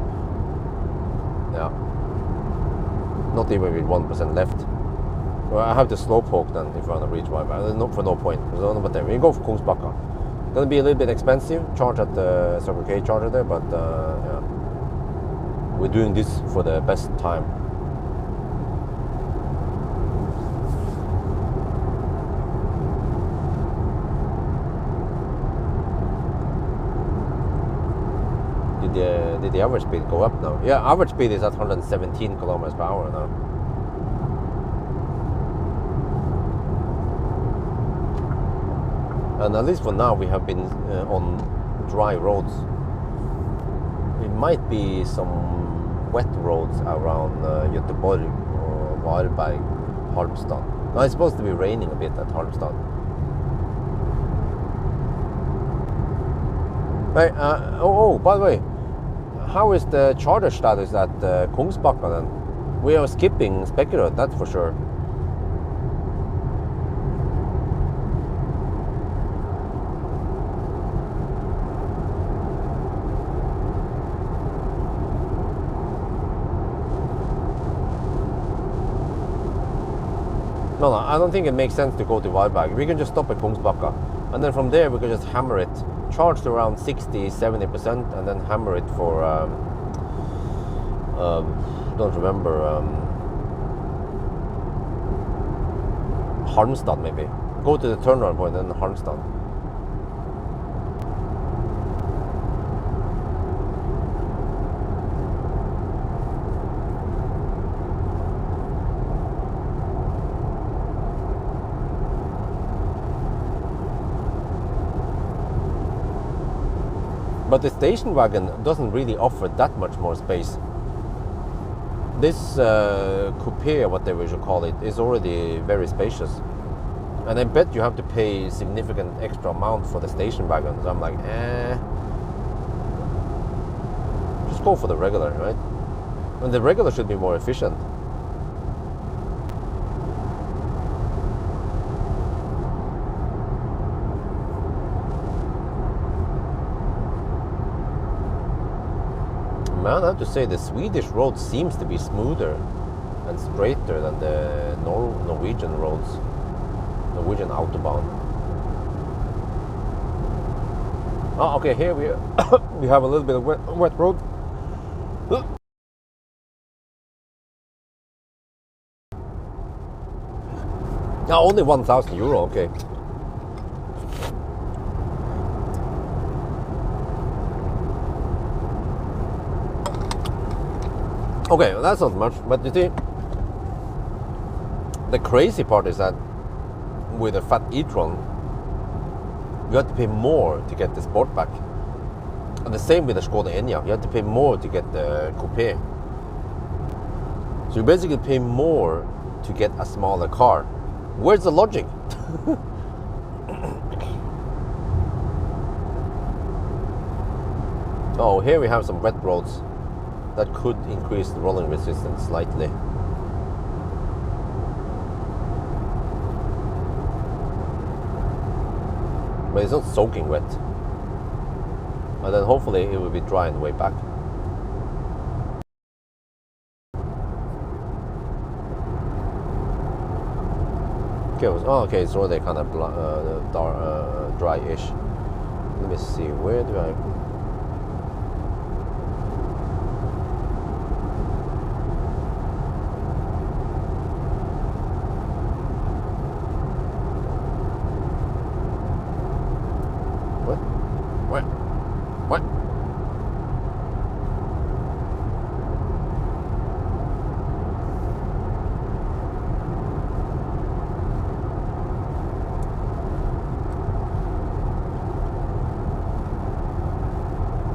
Yeah. Not even with 1% left. Well, I have to slowpoke then if I want to reach Varberg. For no point. But then we go for Kungsbacka. Gonna be a little bit expensive. Charge at the Circle K charger there, but yeah. We're doing this for the best time. Did the average speed go up now? Yeah, average speed is at 117 kilometers per hour now. And at least for now, we have been on dry roads. It might be some wet roads around Göteborg or Varberg, Halmstad. Now it's supposed to be raining a bit at Halmstad. Hey, by the way, how is the charter status at Kungsbacka then? We are skipping Spekeröd, that's for sure. No, I don't think it makes sense to go to Varberg. We can just stop at Kungsbacka. And then from there we can just hammer it. Charge to around 60-70% and then hammer it for don't remember, Halmstad maybe. Go to the turnaround point and then Halmstad. But the station wagon doesn't really offer that much more space. This coupe, whatever you should call it, is already very spacious. And I bet you have to pay significant extra amount for the station wagon. So I'm like, just go for the regular, right? And the regular should be more efficient. Man, I have to say the Swedish road seems to be smoother and straighter than the Norwegian roads, Norwegian autobahn. Oh, okay, here we we have a little bit of wet road. Now only 1,000 euro, okay. Okay, well, that's not much, but you see, the crazy part is that with a fat e-tron, you have to pay more to get the Sportback. And the same with the Skoda Enyaq, you have to pay more to get the Coupe. So you basically pay more to get a smaller car. Where's the logic? Oh, here we have some wet roads. That could increase the rolling resistance slightly. But it's not soaking wet. And then hopefully it will be dry on the way back. Okay, it's already kind of dry-ish. Let me see, where do I... What?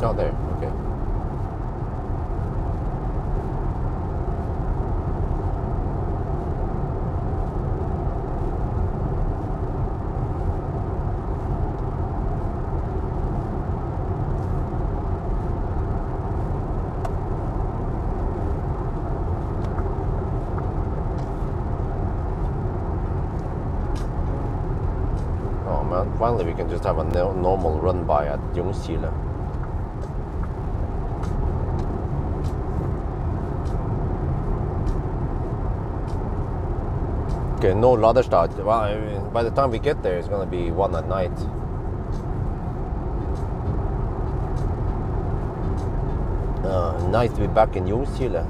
Oh, there. Okay. Oh man, finally we can just have a normal run by at Ljungskile. Okay, no ladderstart. Well, I mean, by the time we get there, it's gonna be 1 at night. Nice to be back in Ljungskile.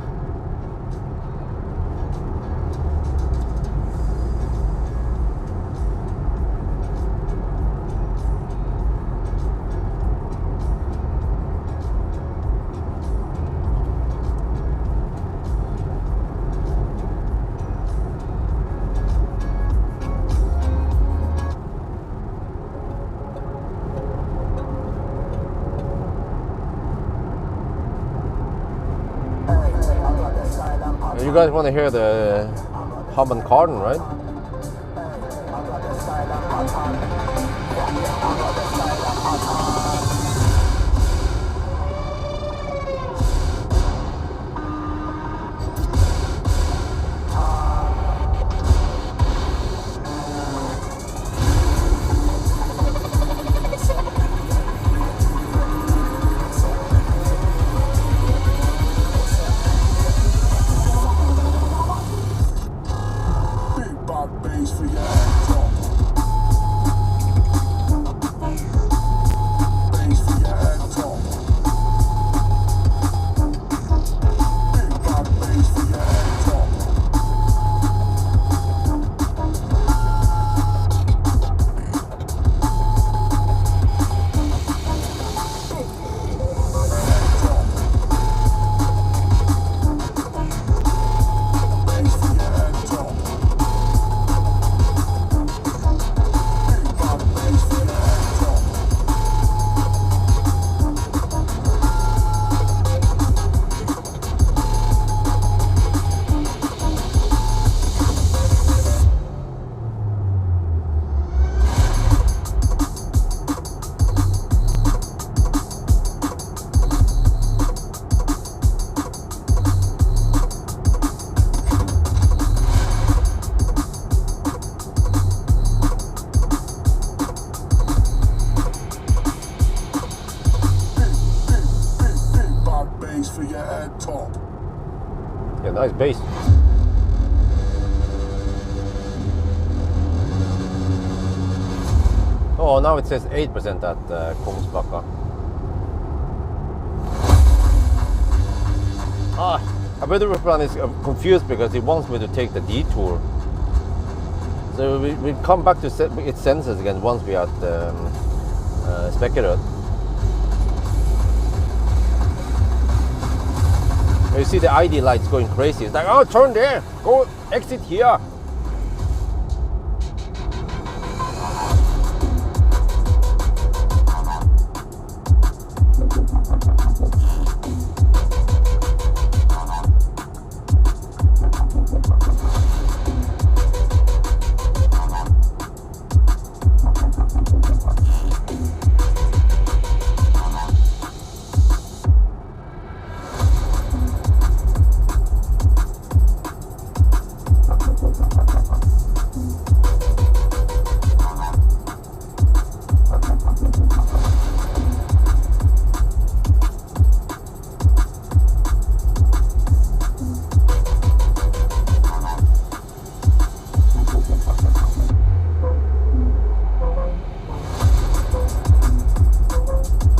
You guys want to hear the Hammond Carden, right? Yeah, nice bass. Oh, now it says 8% at Kungsbacka. I bet the Ruplan is confused because it wants me to take the detour. So we'll come back to its senses again once we are at Spekkerød. You see the ID lights going crazy. It's like, oh, turn there, go exit here.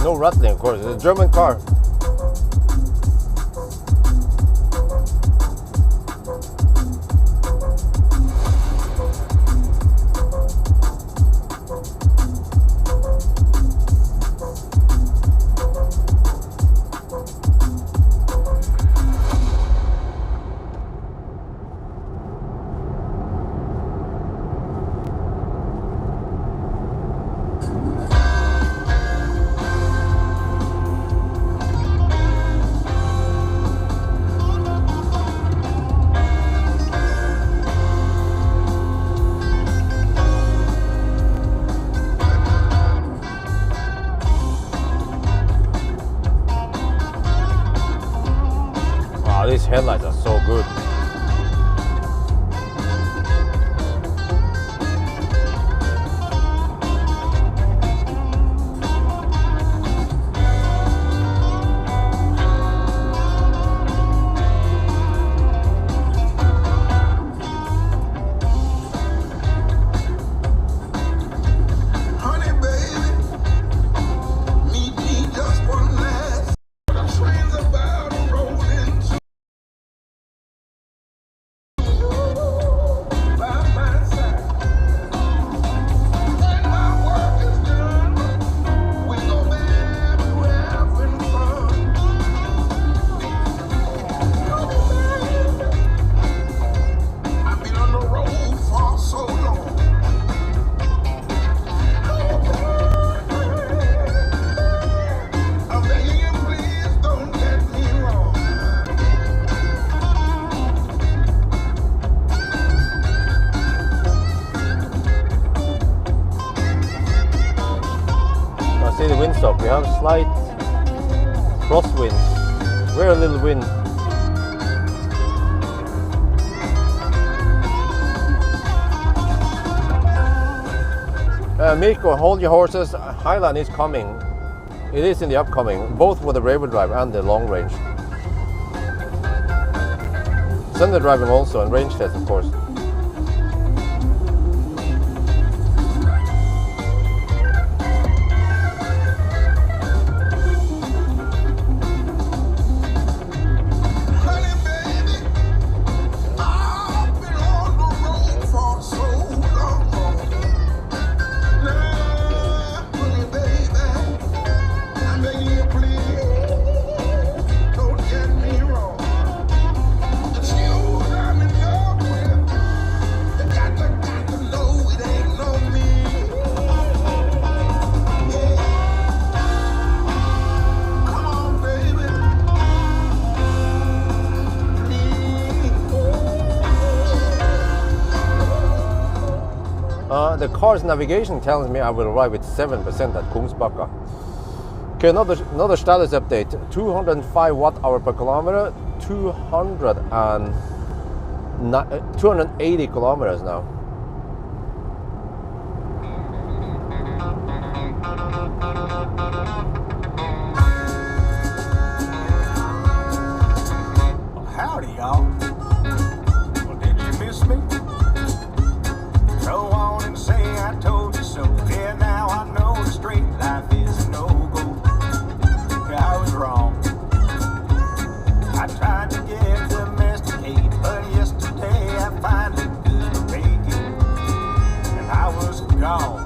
No rattling, of course. It's a German car. Headlights are so good. See the windsock, we have slight crosswind, very little wind. Mirko, hold your horses, Highland is coming. It is in the upcoming, both for the rear-wheel drive and the long range. Sunday driving also, and range test of course. The car's navigation tells me I will arrive with 7% at Kungsbacka. Okay, another status update. 205 watt-hour per kilometer, 280 kilometers now. Well, howdy, y'all. Well, did you miss me? Go on and say I told you so. Yeah, now I know the straight life is no go. I was wrong. I tried to get domesticated, but yesterday I finally couldn't make it, and I was gone.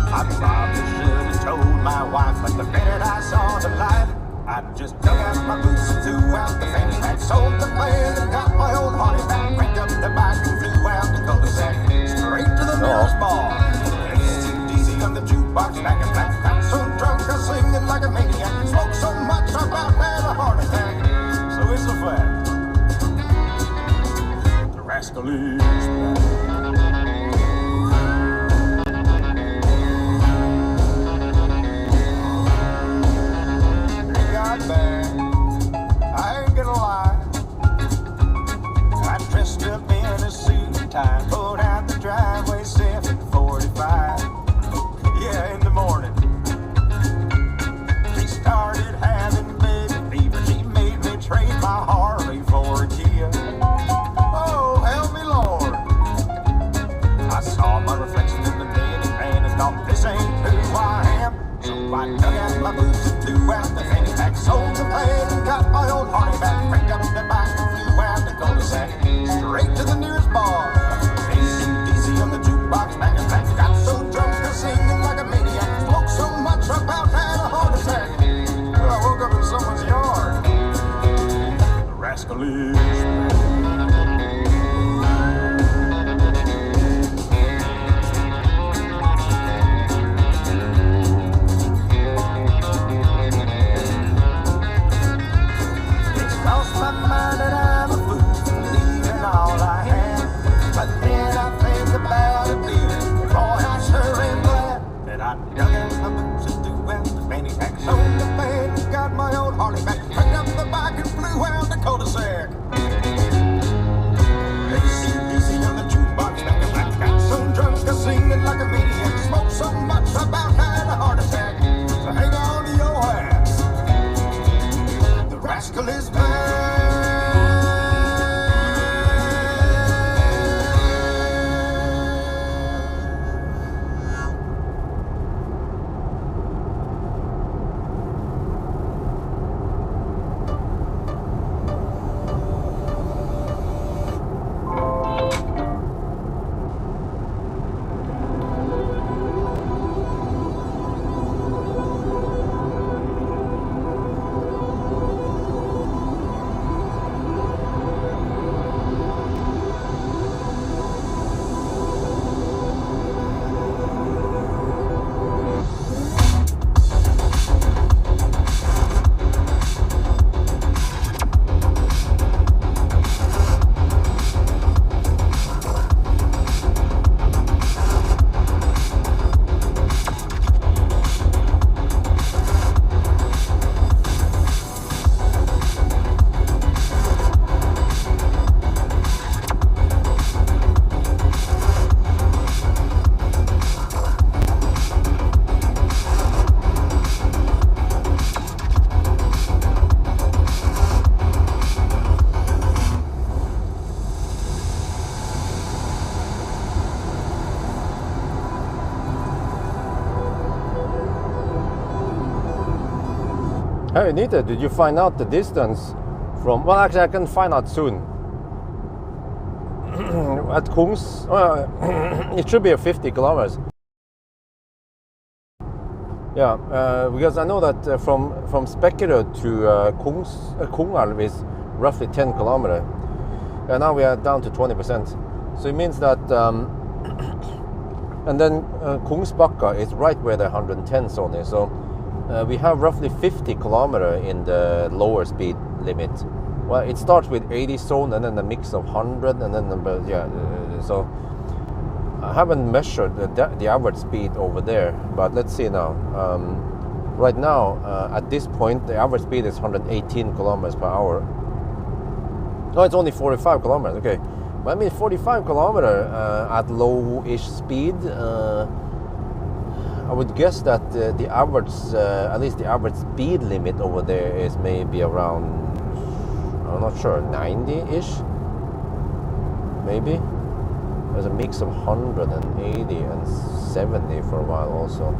I probably should have told my wife, but the minute I saw the light, I just dug out my boots and threw out the fanny pack, sold the land and got my old honey back, cranked up the bike and flew out the cul-de-sac, straight to the nearest bar. AC/DC on the jukebox, back and back, got so drunk I was singing like a maniac, smoked so much I about had a heart attack. So it's a fact, the rascal is back. Back. I ain't gonna lie, I dressed up in a suit and tie, pulled out the driveway 7:45. Yeah, in the morning. She started having baby fever. She made me trade my Harley for a Kia. Oh, help me, Lord. I saw my reflection in the bed and I thought, this ain't who I am. So I dug out my boots and threw out the fanny pack, sold the plan and got my old honey back, cranked up the bike and flew out the cul-de-sac, straight to the nearest bar. AC/DC on the jukebox, back and back, got so drunk I was singing like a maniac, smoked so much I about had a heart attack. Well, I woke up in someone's yard. The rascal is back. Sold the band, got my old Harley back, picked up the bike and flew out the cul-de-sac. Hey Anita, did you find out the distance from, well actually I can find out soon. At Kungs, it should be a 50 kilometers. Yeah, because I know that from Spekkerø to Kungal is roughly 10 kilometers. And now we are down to 20%. So it means that, and then Kungsbakka is right where the 110 zone is. So we have roughly 50 kilometers in the lower speed limit. Well, it starts with 80 zone and then a mix of 100 and then, so I haven't measured the average speed over there, but let's see now. Right now, at this point, the average speed is 118 kilometers per hour. No, it's only 45 kilometers, okay. But I mean, 45 kilometers at low-ish speed, I would guess that the average, at least the average speed limit over there is maybe around, I'm not sure, 90-ish? Maybe? There's a mix of 180 and 70 for a while also.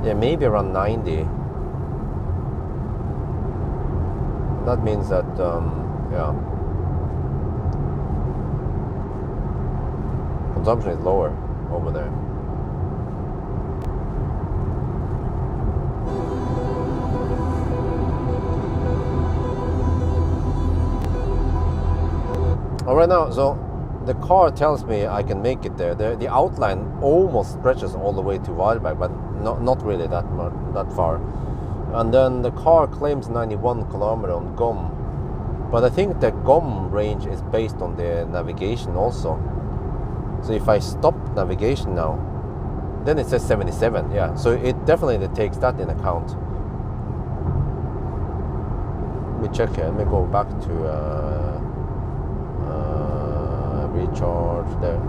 Yeah, maybe around 90. That means that, yeah, consumption is lower over there. All right now, so the car tells me I can make it there. The outline almost stretches all the way to Varberg, but not really that far. And then the car claims 91 kilometers on GOM, but I think the GOM range is based on the navigation also. So if I stop navigation now, then it says 77. Yeah, so it definitely takes that in account. Let me check here. Let me go back to recharge there.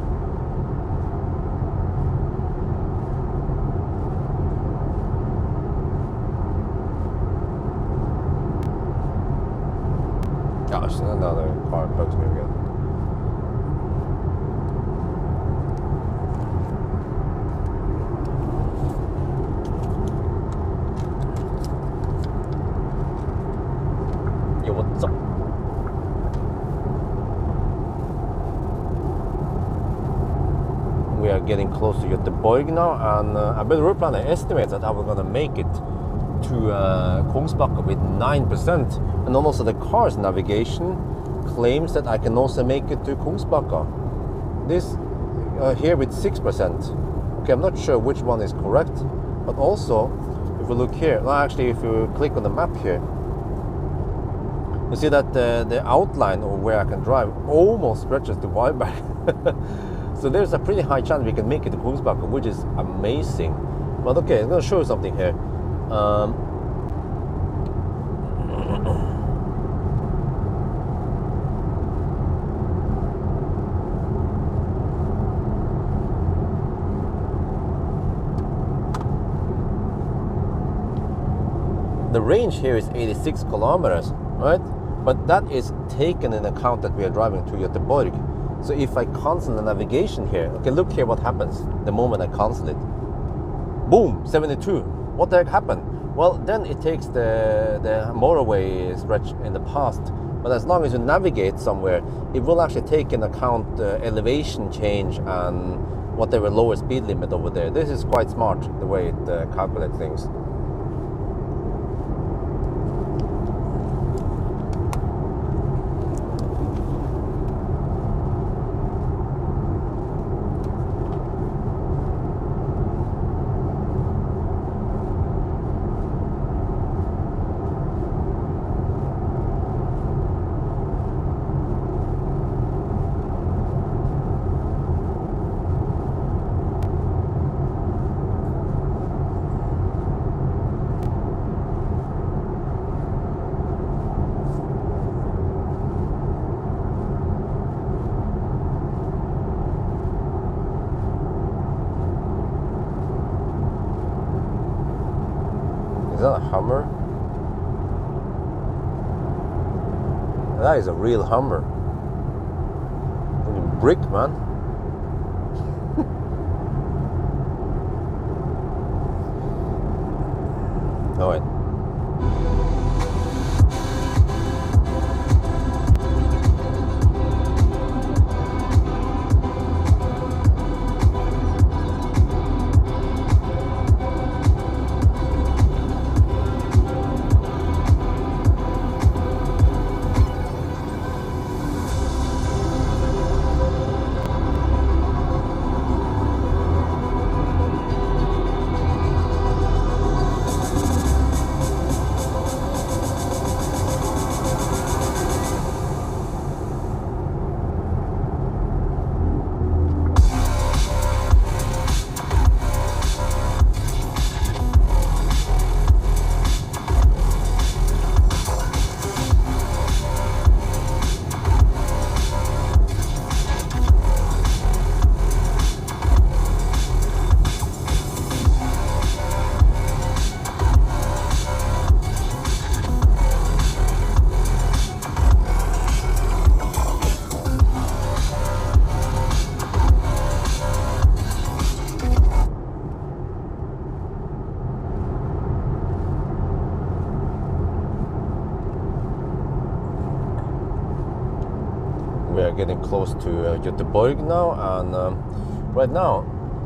Gosh, another car bugs me again. Yo, what's up? We are getting close to Göteborg now, and I bet Ruplan estimates that I was gonna make it to Kungsbakka with 9%, and then also the car's navigation claims that I can also make it to Kungsbakka. This here with 6%. Okay, I'm not sure which one is correct, but also if we look here, well, actually if you click on the map here, you see that the outline of where I can drive almost stretches to Varberg. So there's a pretty high chance we can make it to Kungsbakka, which is amazing. But okay, I'm going to show you something here. The range here is 86 kilometers, right? But that is taken in account that we are driving to Göteborg. So if I cancel the navigation here, okay, look here what happens the moment I cancel it. Boom, 72. What the heck happened? Well, then it takes the motorway stretch in the past. But as long as you navigate somewhere, it will actually take in account the elevation change and whatever lower speed limit over there. This is quite smart, the way it calculates things. Is that a Hummer? That is a real Hummer. Fucking brick, man. Oh wait. getting close to Göteborg now, and right now,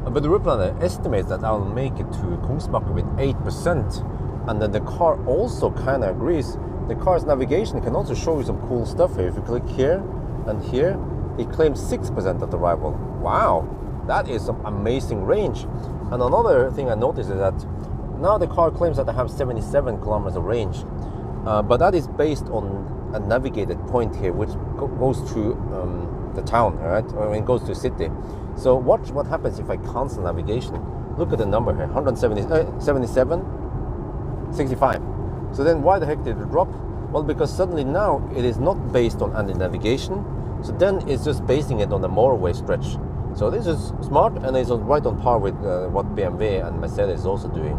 but the route planner estimates that I'll make it to Kungsbacka with 8%, and then the car also kind of agrees. The car's navigation can also show you some cool stuff here. If you click here and here, it claims 6% at arrival. Wow, that is some amazing range. And another thing I noticed is that now the car claims that I have 77 kilometers of range, but that is based on a navigated point here, which goes through the town, right? Or it goes to the city. So watch what happens if I cancel navigation. Look at the number here, 77, 65. So then why the heck did it drop? Well, because suddenly now it is not based on any navigation. So then it's just basing it on the motorway stretch. So this is smart, and it's right on par with what BMW and Mercedes is also doing.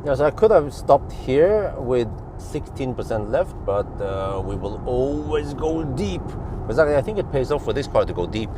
Yeah, so I could have stopped here with 16% left, but we will always go deep. Because I think it pays off for this car to go deep.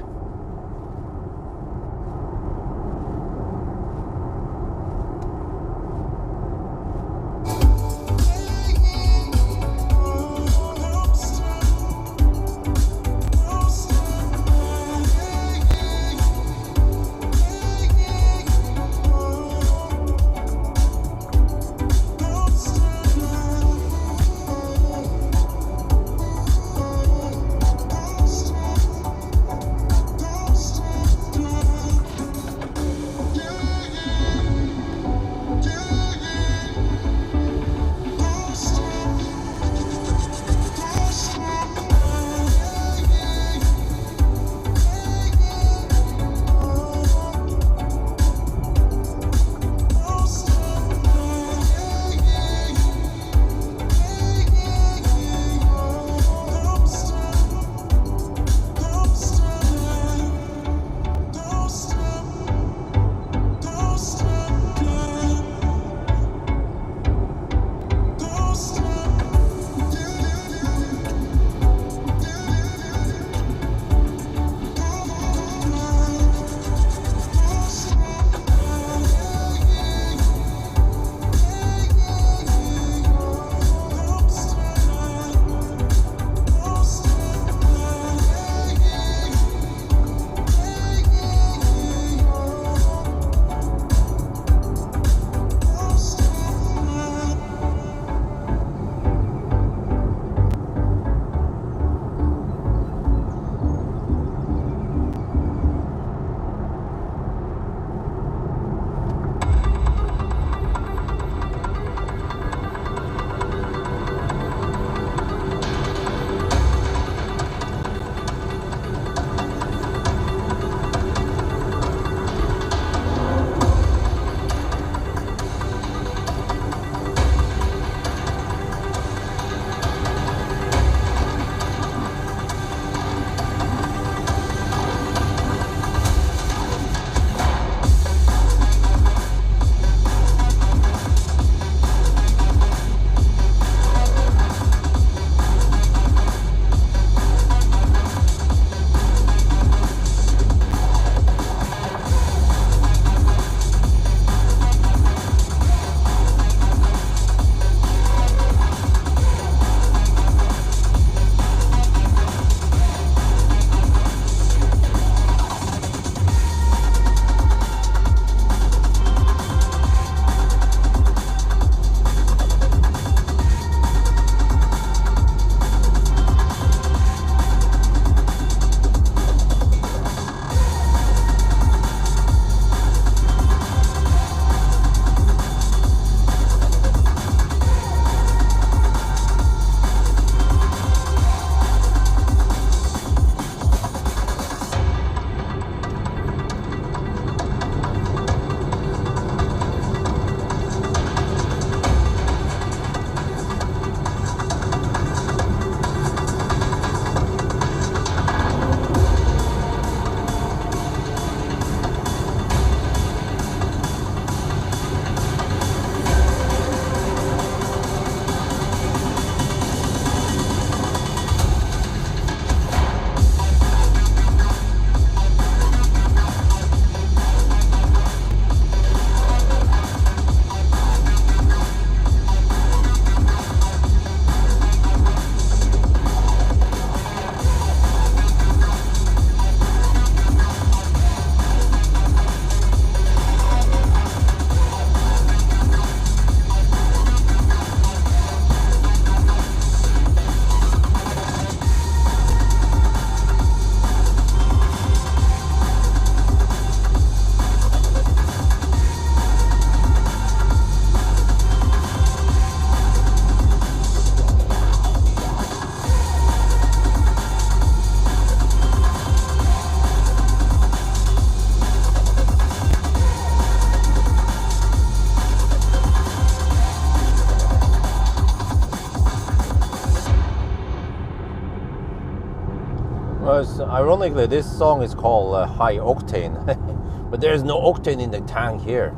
Because ironically, this song is called High Octane, but there's no octane in the tank here.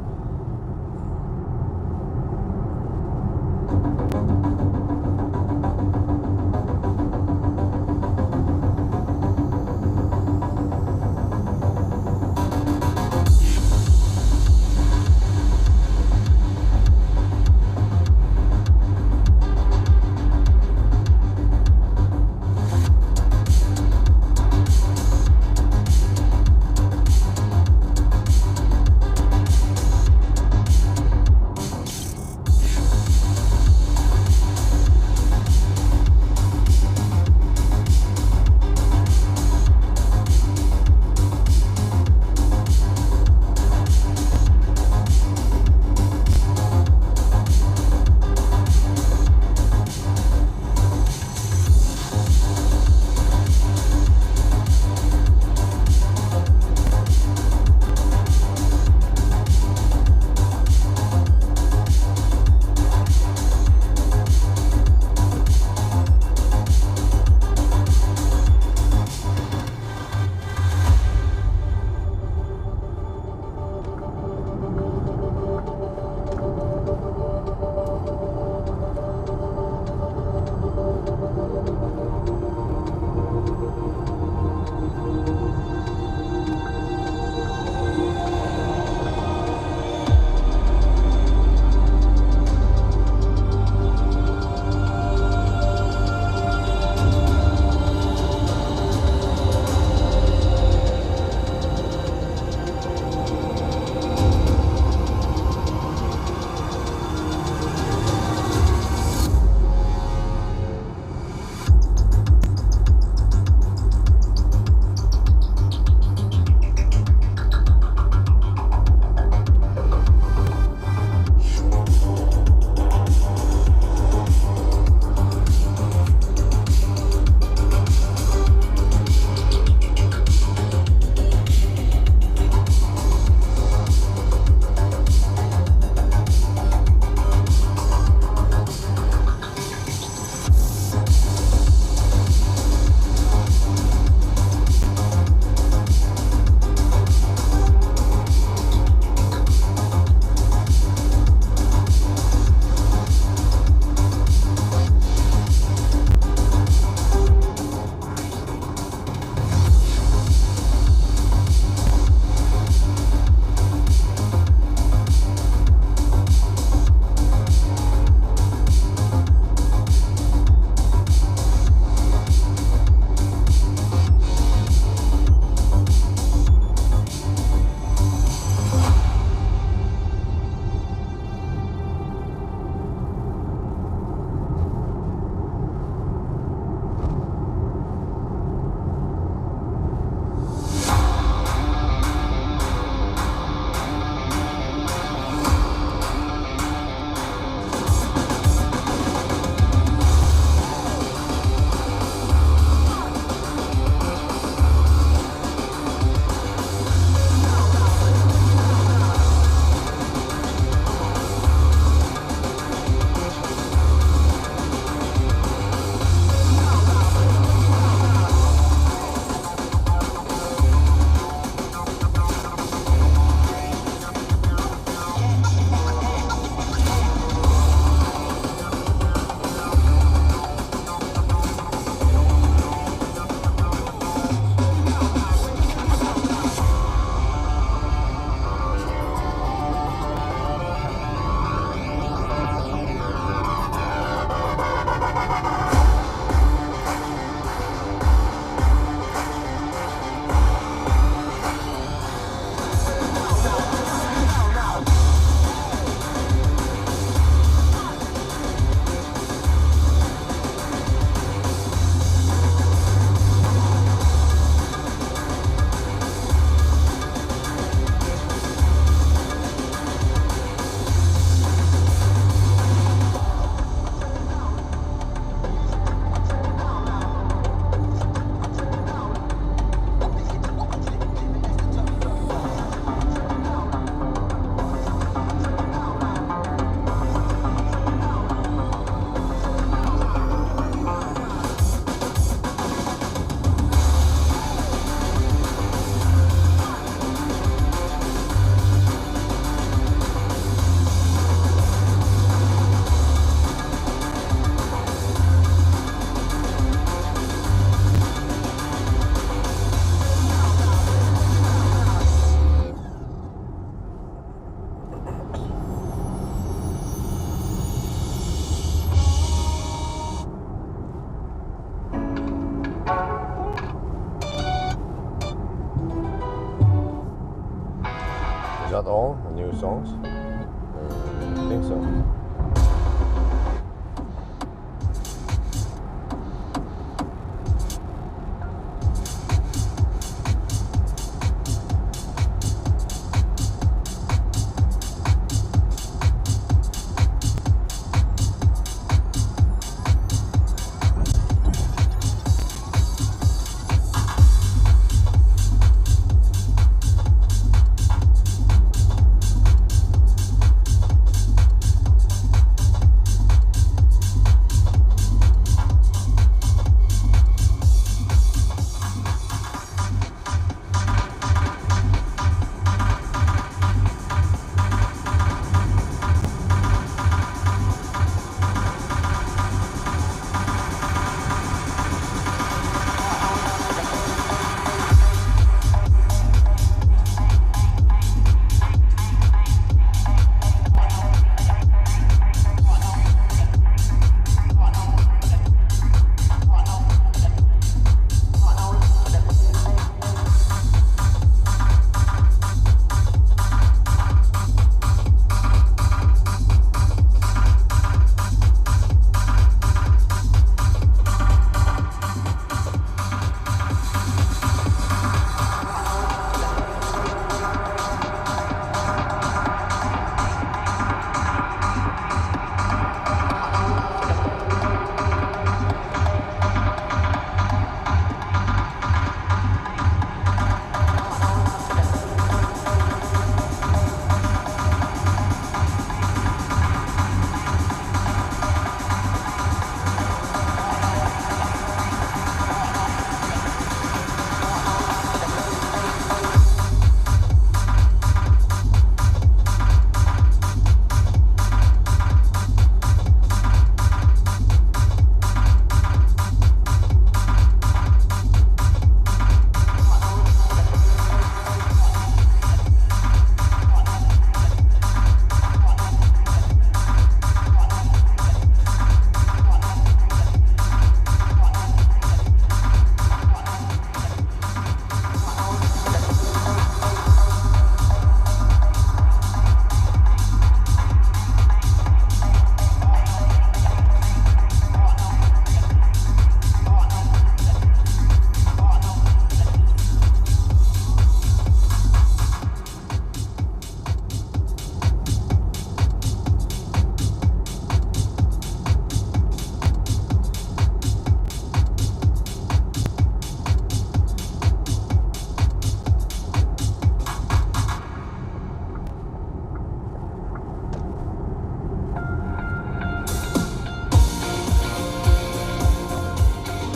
songs? I think so.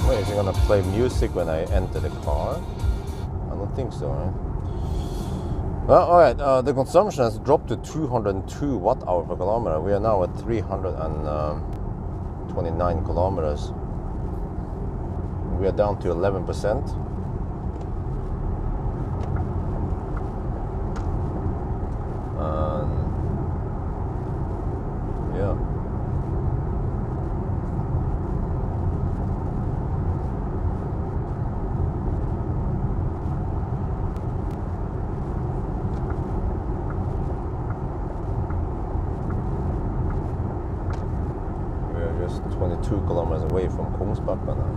Is it gonna play music when I enter the car? I don't think so, right? Well, alright, the consumption has dropped to 202 watt-hour per kilometer. We are now at 329 kilometers. We are down to 11%. Yeah. We are just 22 kilometers away from Kongsbacka now.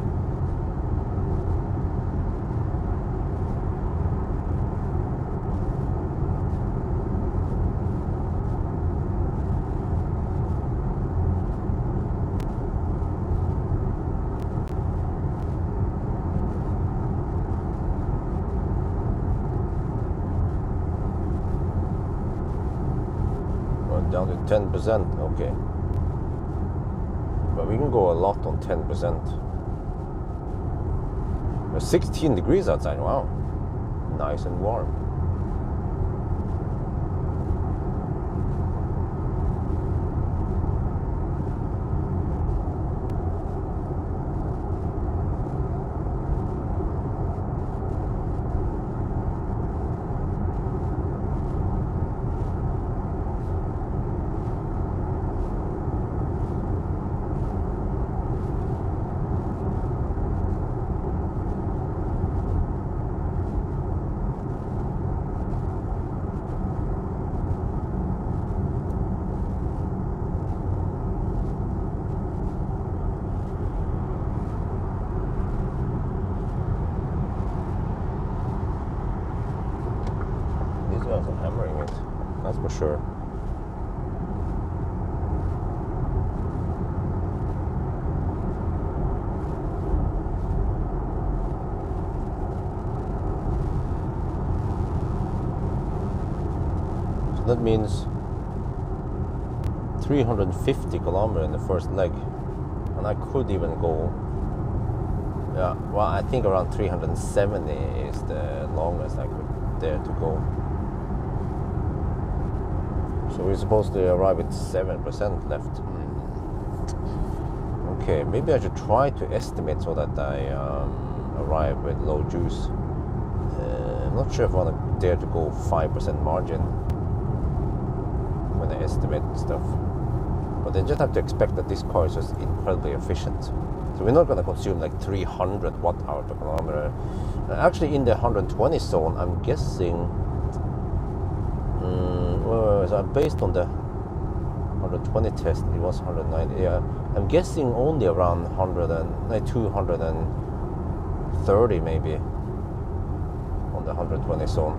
Down to 10%, okay. But we can go a lot on 10%. There's 16 degrees outside, wow. Nice and warm. sure. So that means 350 kilometers in the first leg, and I could even go, yeah, well, I think around 370 is the longest I could dare to go. So we're supposed to arrive at 7% left. Okay, maybe I should try to estimate so that I arrive with low juice. I'm not sure if I want to dare to go 5% margin when I estimate stuff. But they just have to expect that this car is just incredibly efficient. So we're not going to consume like 300 watt-hour per kilometer. Actually, in the 120 zone, I'm guessing, so based on the 120 test, it was 190. Yeah, I'm guessing only around 230 maybe on the 120 zone.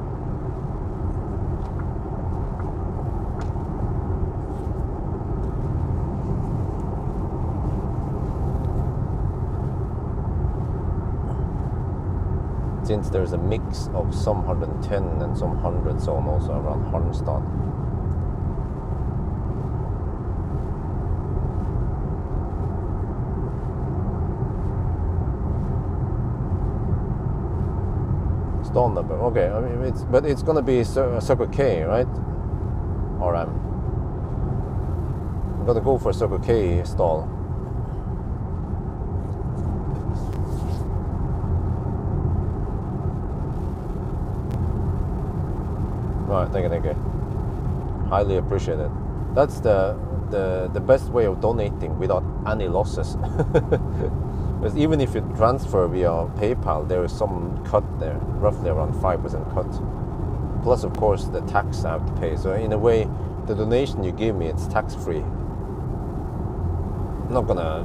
Since there's a mix of some 110 and some 100 zone also around Halmstad. Stall number, okay. I mean, it's gonna be Circle K, right? Or I'm gonna go for Circle K stall. Right, thank you. Highly appreciate it. That's the best way of donating without any losses. Because even if you transfer via PayPal, there is some cut there, roughly around 5% cut. Plus, of course, the tax I have to pay. So in a way, the donation you give me, it's tax-free. I'm not gonna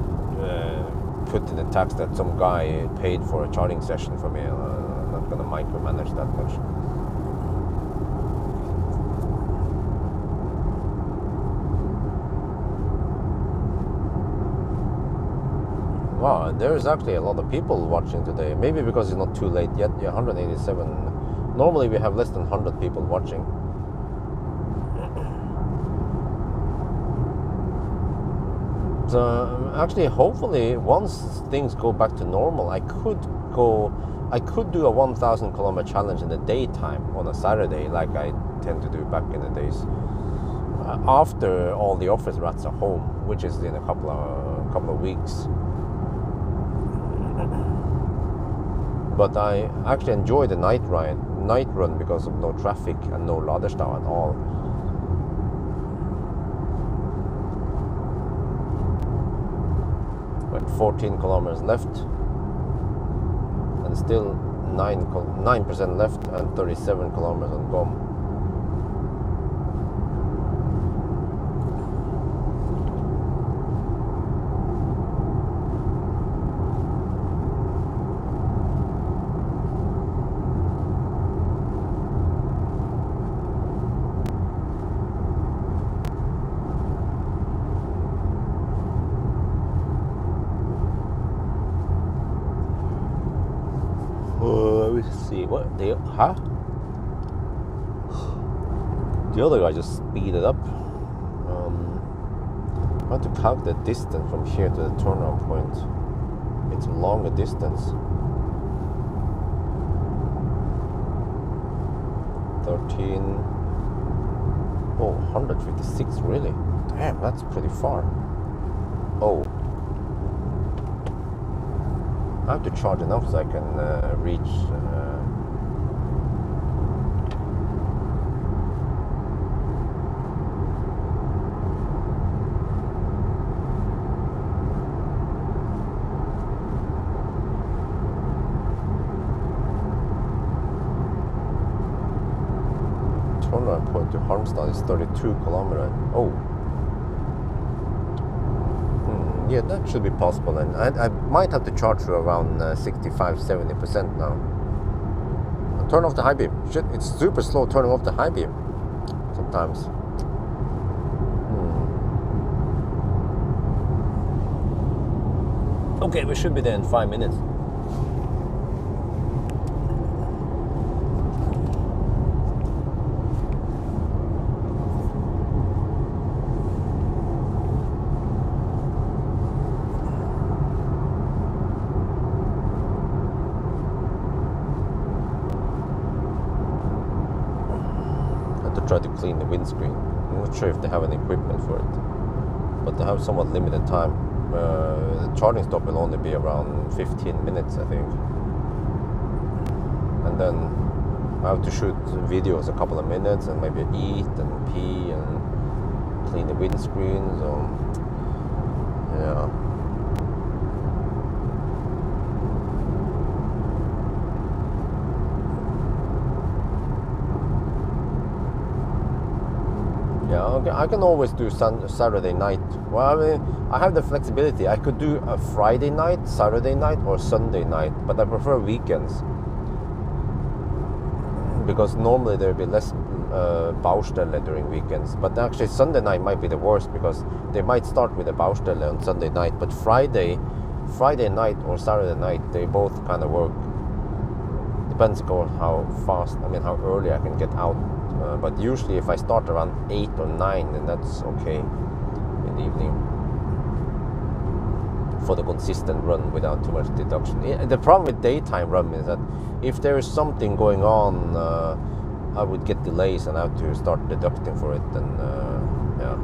put in the tax that some guy paid for a charging session for me. I'm not gonna micromanage that much. Wow, there is actually a lot of people watching today. Maybe because it's not too late yet. Yeah, 187. Normally we have less than 100 people watching. So actually, hopefully, once things go back to normal, I could do a 1,000 kilometer challenge in the daytime on a Saturday, like I tend to do back in the days. After all the office rats are home, which is in a couple of weeks. But I actually enjoy the night run because of no traffic and no Laderstad at all. Like 14 kilometers left, and still 9% left, and 37 kilometers on GOM. See what the other guy just speeded up. I have to calculate the distance from here to the turnaround point. It's a longer distance. 13. Oh, 156 really? Damn, that's pretty far. Oh, I have to charge enough so I can reach. Turnaround point to Halmstad is 32 kilometers. Oh. Yeah, that should be possible, and I might have to charge for around 65-70% now. Turn off the high beam. Shit, it's super slow turning off the high beam sometimes. Okay, we should be there in 5 minutes. Try to clean the windscreen. I'm not sure if they have any equipment for it, but they have somewhat limited time. The charging stop will only be around 15 minutes, I think, and then I have to shoot videos a couple of minutes and maybe eat and pee and clean the windscreen. So yeah. Yeah, okay. I can always do Saturday night. Well, I mean, I have the flexibility. I could do a Friday night, Saturday night, or Sunday night, but I prefer weekends because normally there will be less Baustelle during weekends. But actually, Sunday night might be the worst because they might start with a Baustelle on Sunday night, but Friday night or Saturday night, they both kind of work. Depends on how fast, I mean, how early I can get out. But usually if I start around 8 or 9, then that's okay in the evening for the consistent run without too much deduction. The problem with daytime run is that if there is something going on, I would get delays and I have to start deducting for it, and yeah,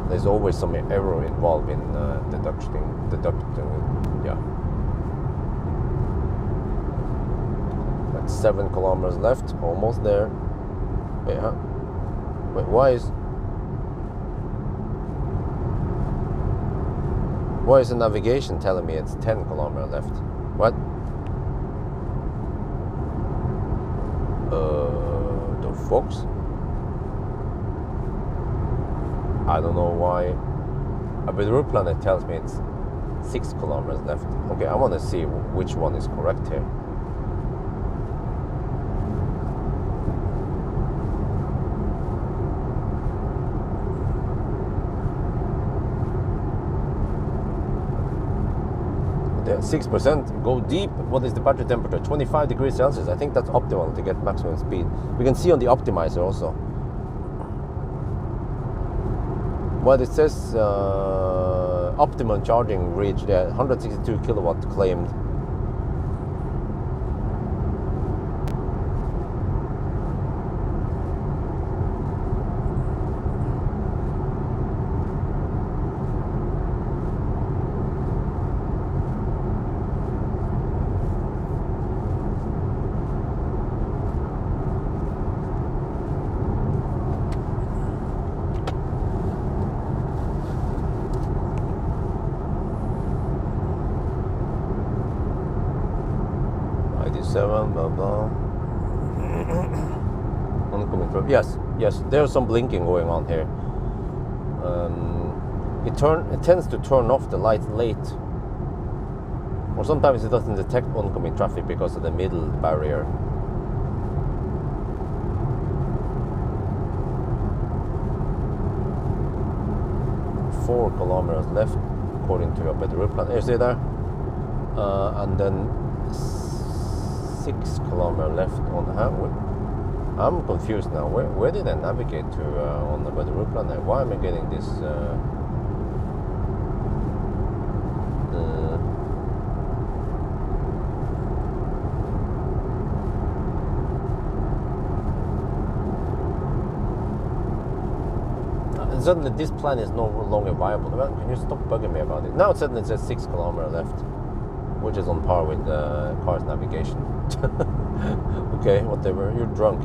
there's always some error involved in deducting, yeah. 7 kilometers left, almost there. Wait, huh? Wait, why is the navigation telling me it's 10 kilometers left? What? The Fox? I don't know why. But the route planner tells me it's 6 kilometers left. Okay, I want to see which one is correct here. Yeah, 6%. Go deep. What is the battery temperature? 25 degrees Celsius. I think that's optimal to get maximum speed. We can see on the optimizer also. Well, it says optimum charging reached 162 kilowatt claimed. ID7, blah blah. Oncoming traffic. Yes, there's some blinking going on here. It tends to turn off the lights late, or sometimes it doesn't detect oncoming traffic because of the middle barrier. Four kilometers left, according to a better route plan. You see there, and then 6 kilometers left on the highway. I'm confused now. Where did I navigate to on the better route plan? Why am I getting this? Suddenly this plan is no longer viable. Can you stop bugging me about it? Now suddenly it says 6 kilometers left, which is on par with the car's navigation. Okay, whatever. You're drunk.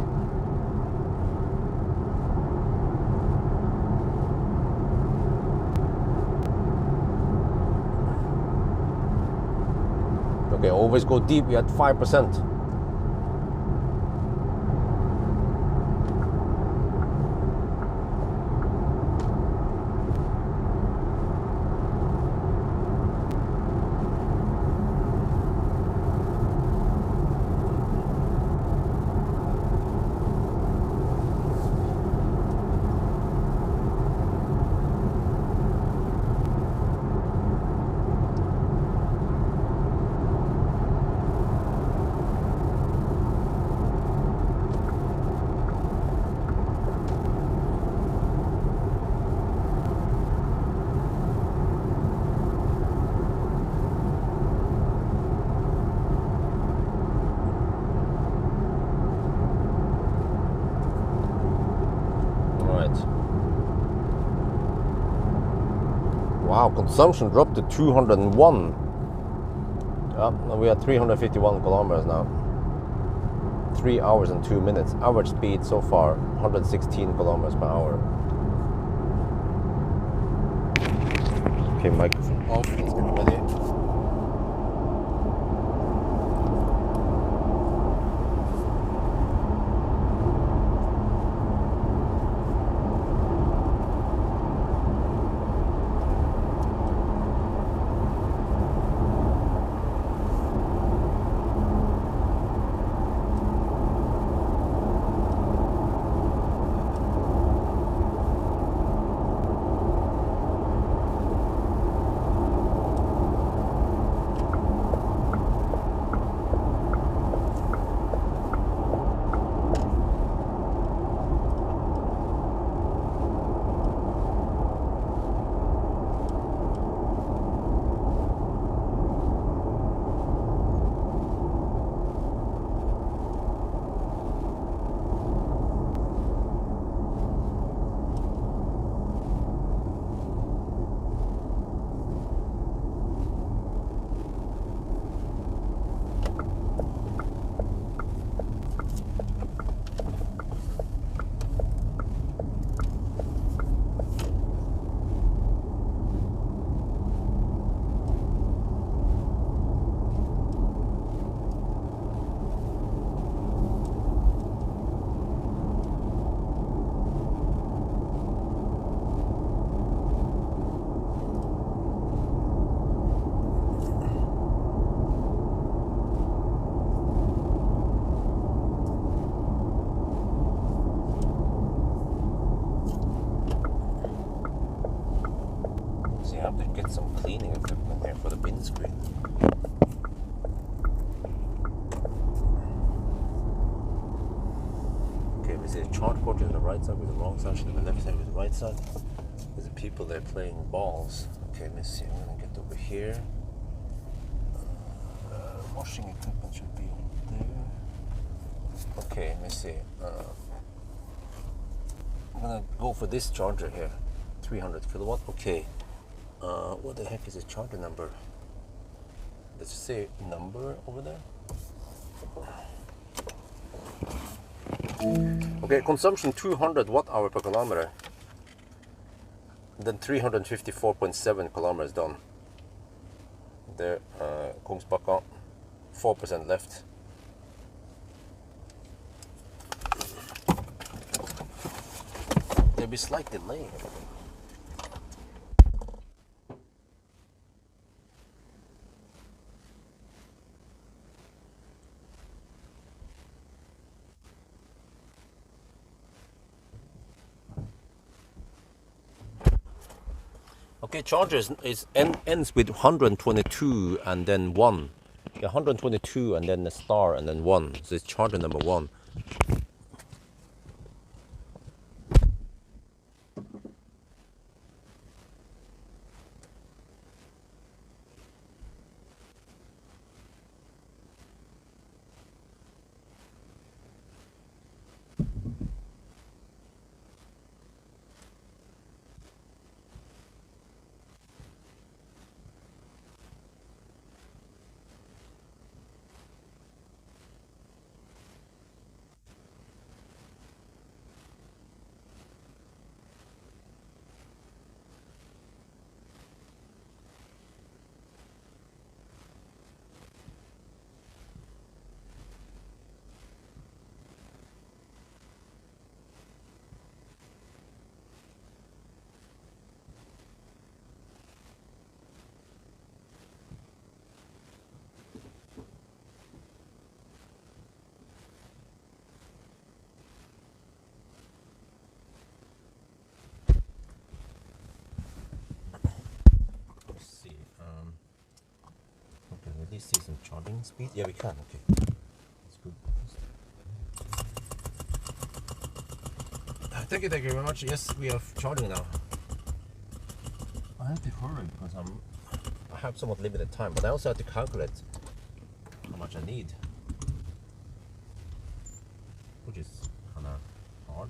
Okay, always go deep. We had 5%. Wow, consumption dropped to 201. We are 351 kilometers now. 3 hours and 2 minutes. Average speed so far 116 kilometers per hour. Okay, microphone off. Let's get ready. I have to get some cleaning equipment here for the windscreen. Okay, we see the charge port on the right side with the wrong side, the left side with the right side. There's the people there playing balls. Okay, let me see. I'm gonna get over here. Washing equipment should be over there. Okay, let me see. I'm gonna go for this charger here, 300 kilowatt. Okay. What the heck is the charger number? Does it say number over there? Okay, consumption 200 watt-hour per kilometer. Then 354.7 kilometers done. There, Kungsbacka, 4% left. There'll be slight delay. Okay, chargers ends with 122 and then 1. Yeah, 122 and then a star and then 1. So it's charger number 1. See some charging speed? Yeah, we can. Okay, that's good. Thank you very much. Yes, we are charging now. I have to hurry because I have somewhat limited time, but I also have to calculate how much I need, which is kind of hard.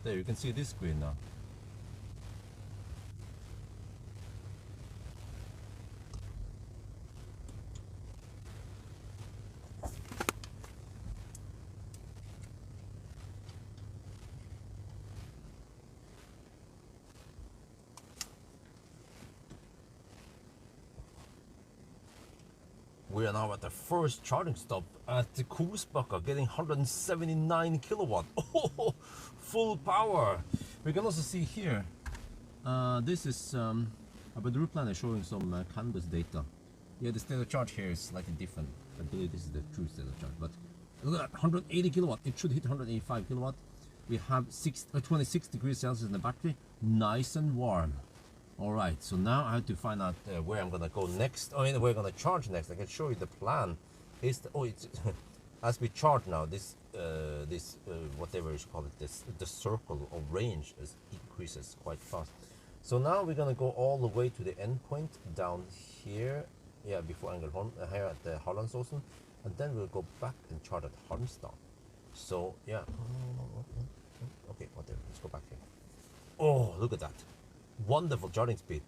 There, you can see this screen now. We are now at the first charging stop at the Kosbacka, getting 179 kilowatt. Oh, full power. We can also see here, this is about the route planner showing some canvas data. Yeah, the state of charge here is slightly different. I believe this is the true state of charge, but look at that, 180 kilowatt. It should hit 185 kilowatt. We have 26 degrees Celsius in the battery, nice and warm. All right, so now I have to find out where I'm gonna go next. Oh, where I'm gonna charge next. I can show you the plan. Is the, oh, it's as we charge now, this whatever you call it, the circle of range increases quite fast. So now we're gonna go all the way to the end point down here. Yeah, before Angelholm, here at the Hallandsåsen, and then we'll go back and charge at Halmstad. So yeah, okay, whatever. Let's go back here. Oh, look at that. Wonderful charging speed.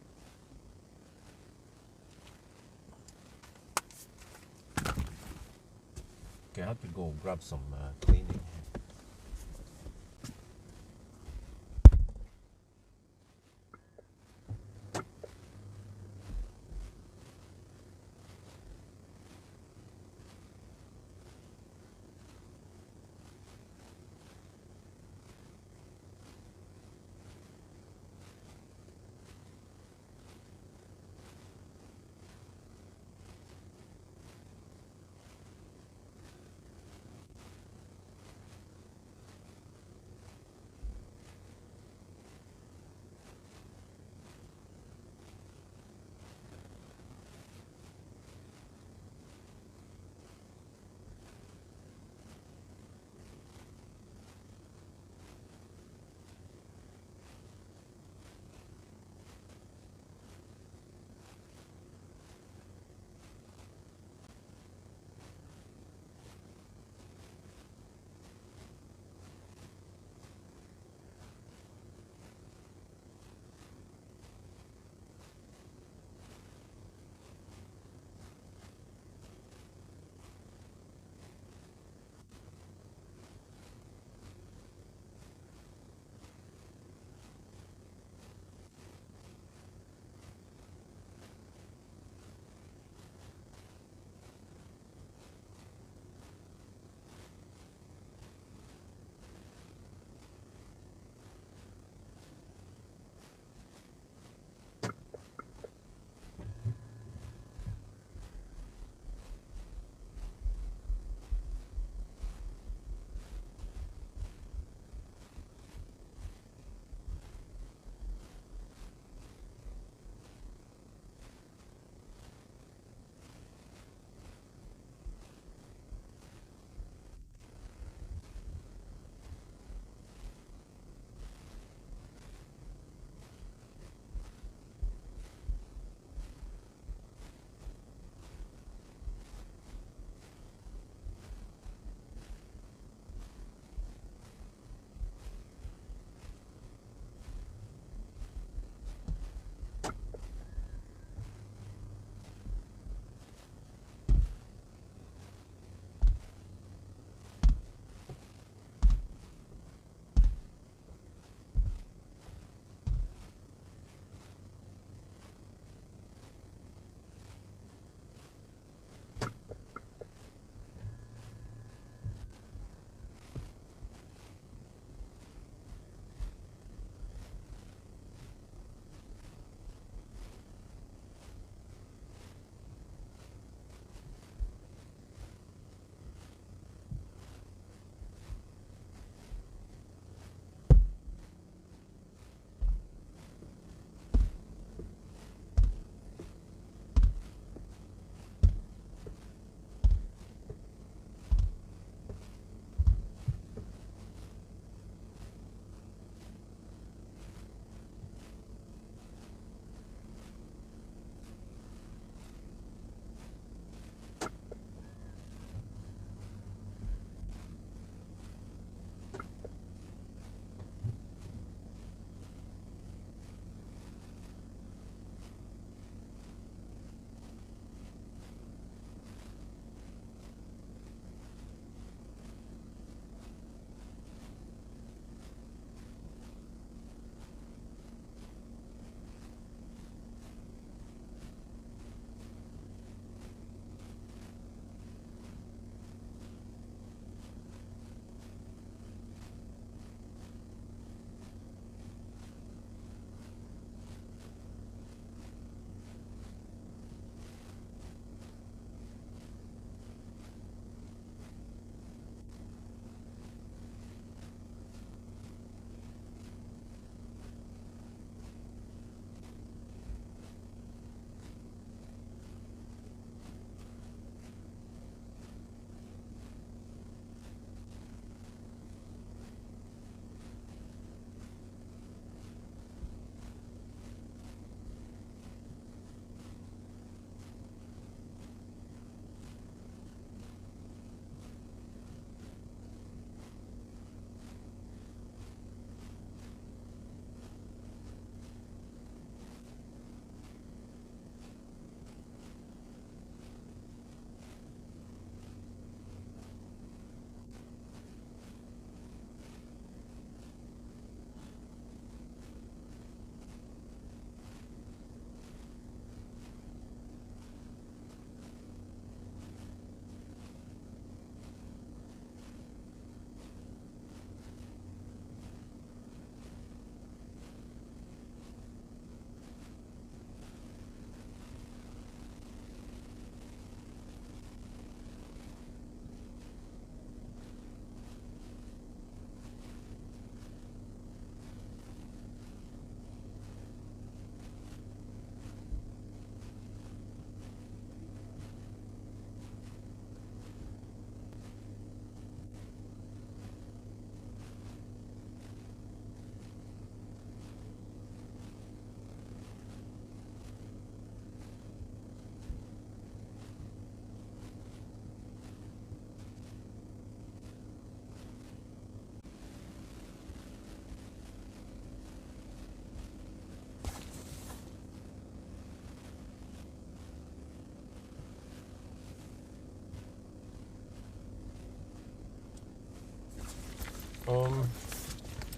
Okay, I have to go grab some cleaning.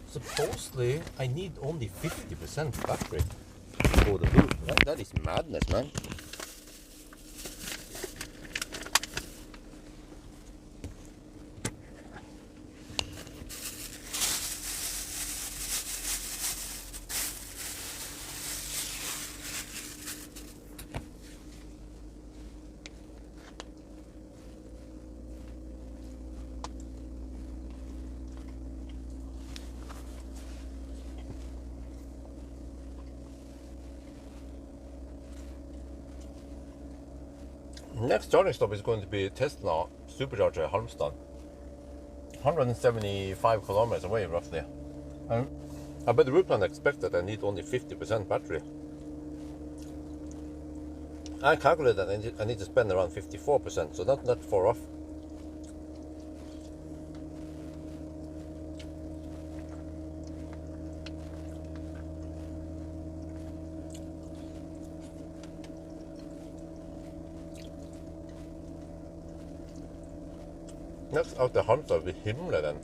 Supposedly I need only 50% battery for the loop. That is madness, man. Next charging stop is going to be Tesla supercharger Halmstad, 175 kilometers away roughly. And I bet the route plan expects that I need only 50% battery. I calculated that I need to spend around 54%, so not that far off. Next out til Halmstad ved himmelen.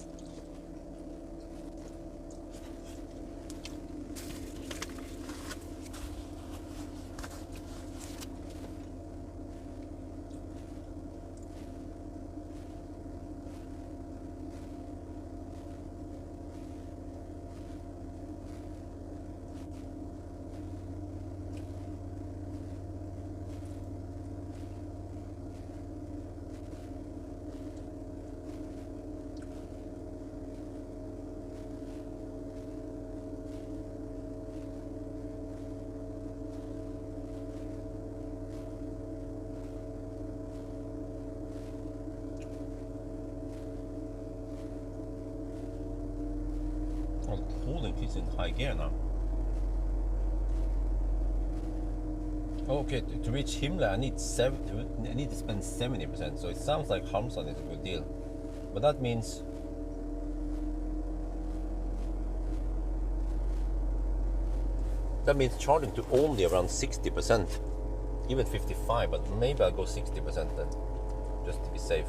Holding is in high gear now. Okay, to reach Himmler I need to spend 70%, so it sounds like Halmstad is a good deal. But that means charging to only around 60%, even 55%, but maybe I'll go 60% then, just to be safe.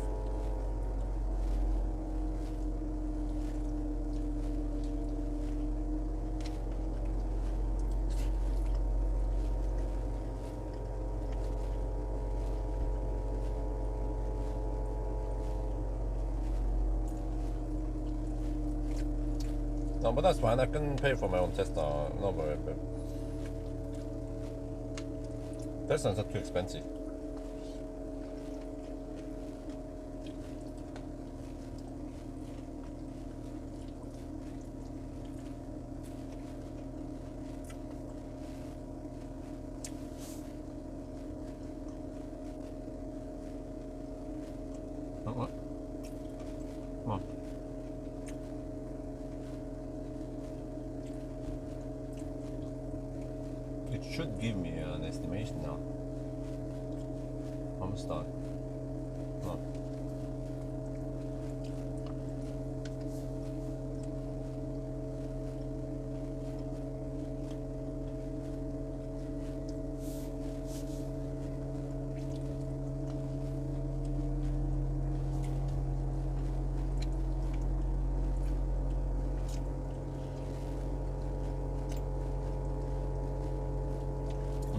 No, but that's fine. I can pay for my own Tesla. No worry. Tesla's not too expensive. Oh, what? Come on. It should give me an estimation now. Halmstad. No.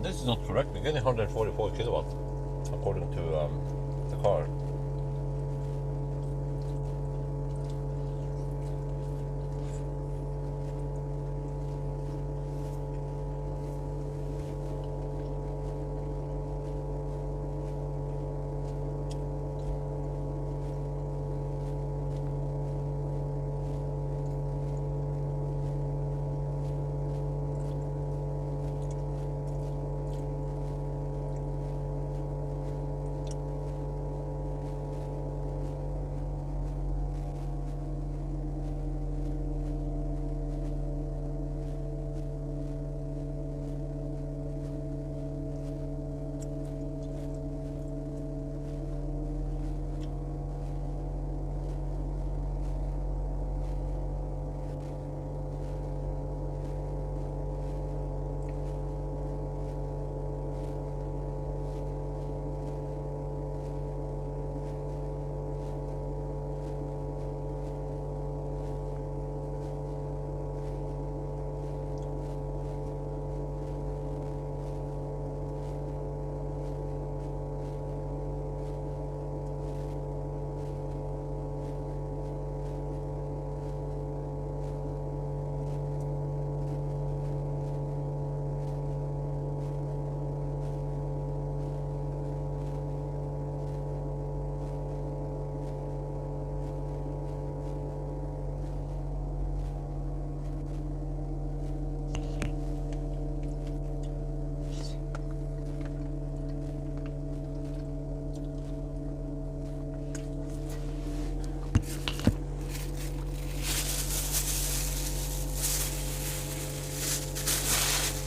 This is not correct. We're getting 144 kilowatt according to the car.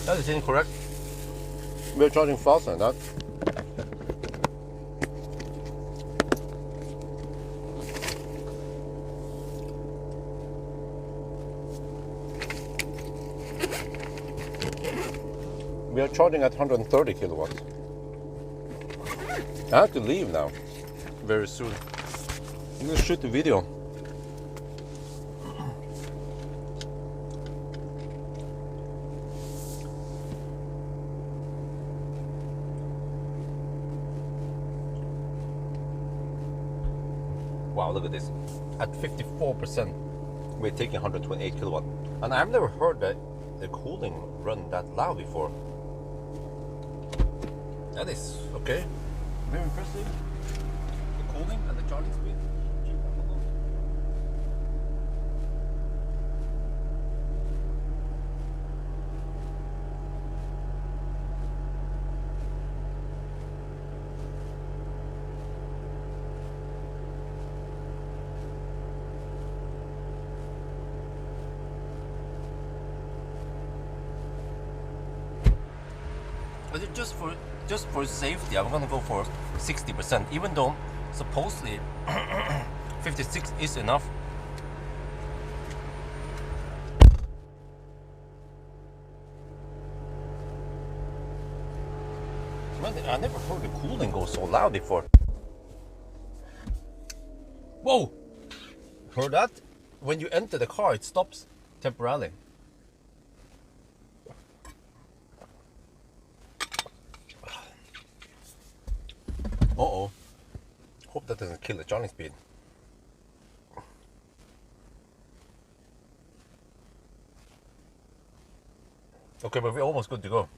That is incorrect. We're charging faster than that. We are charging at 130 kilowatts. I have to leave now, very soon. I'm gonna shoot the video. Wow, look at this. At 54%, we're taking 128 kilowatt. And I've never heard that the cooling run that loud before. That is okay. Very impressive. The cooling and the charging speed. But just for safety, I'm gonna go for 60%, even though supposedly 56 is enough. Man, I never heard the cooling go so loud before. Whoa! Heard that? When you enter the car, it stops temporarily. Uh-oh. Hope that doesn't kill the charging speed. Okay, but we're almost good to go.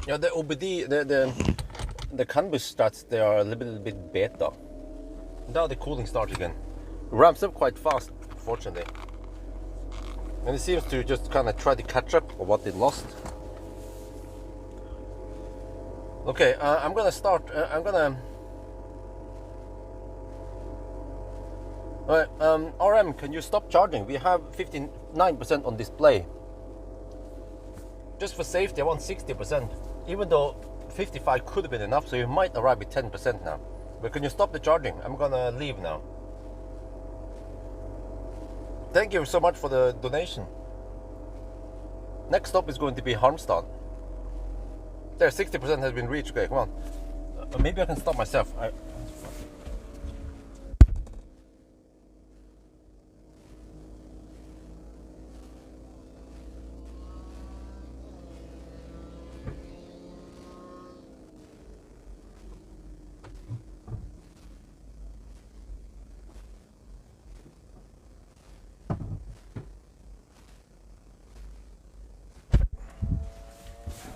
Yeah, the OBD, the CAN bus stats, they are a little bit beta. Now the cooling starts again. It ramps up quite fast, fortunately. And it seems to just kind of try to catch up on what it lost. Okay, I'm gonna start. RM, can you stop charging? We have 59% on display. Just for safety, I want 60%. Even though 55 could have been enough, so you might arrive at 10% now. But can you stop the charging? I'm gonna leave now. Thank you so much for the donation. Next stop is going to be Halmstad. There, 60% has been reached. Okay, come on. Maybe I can stop myself.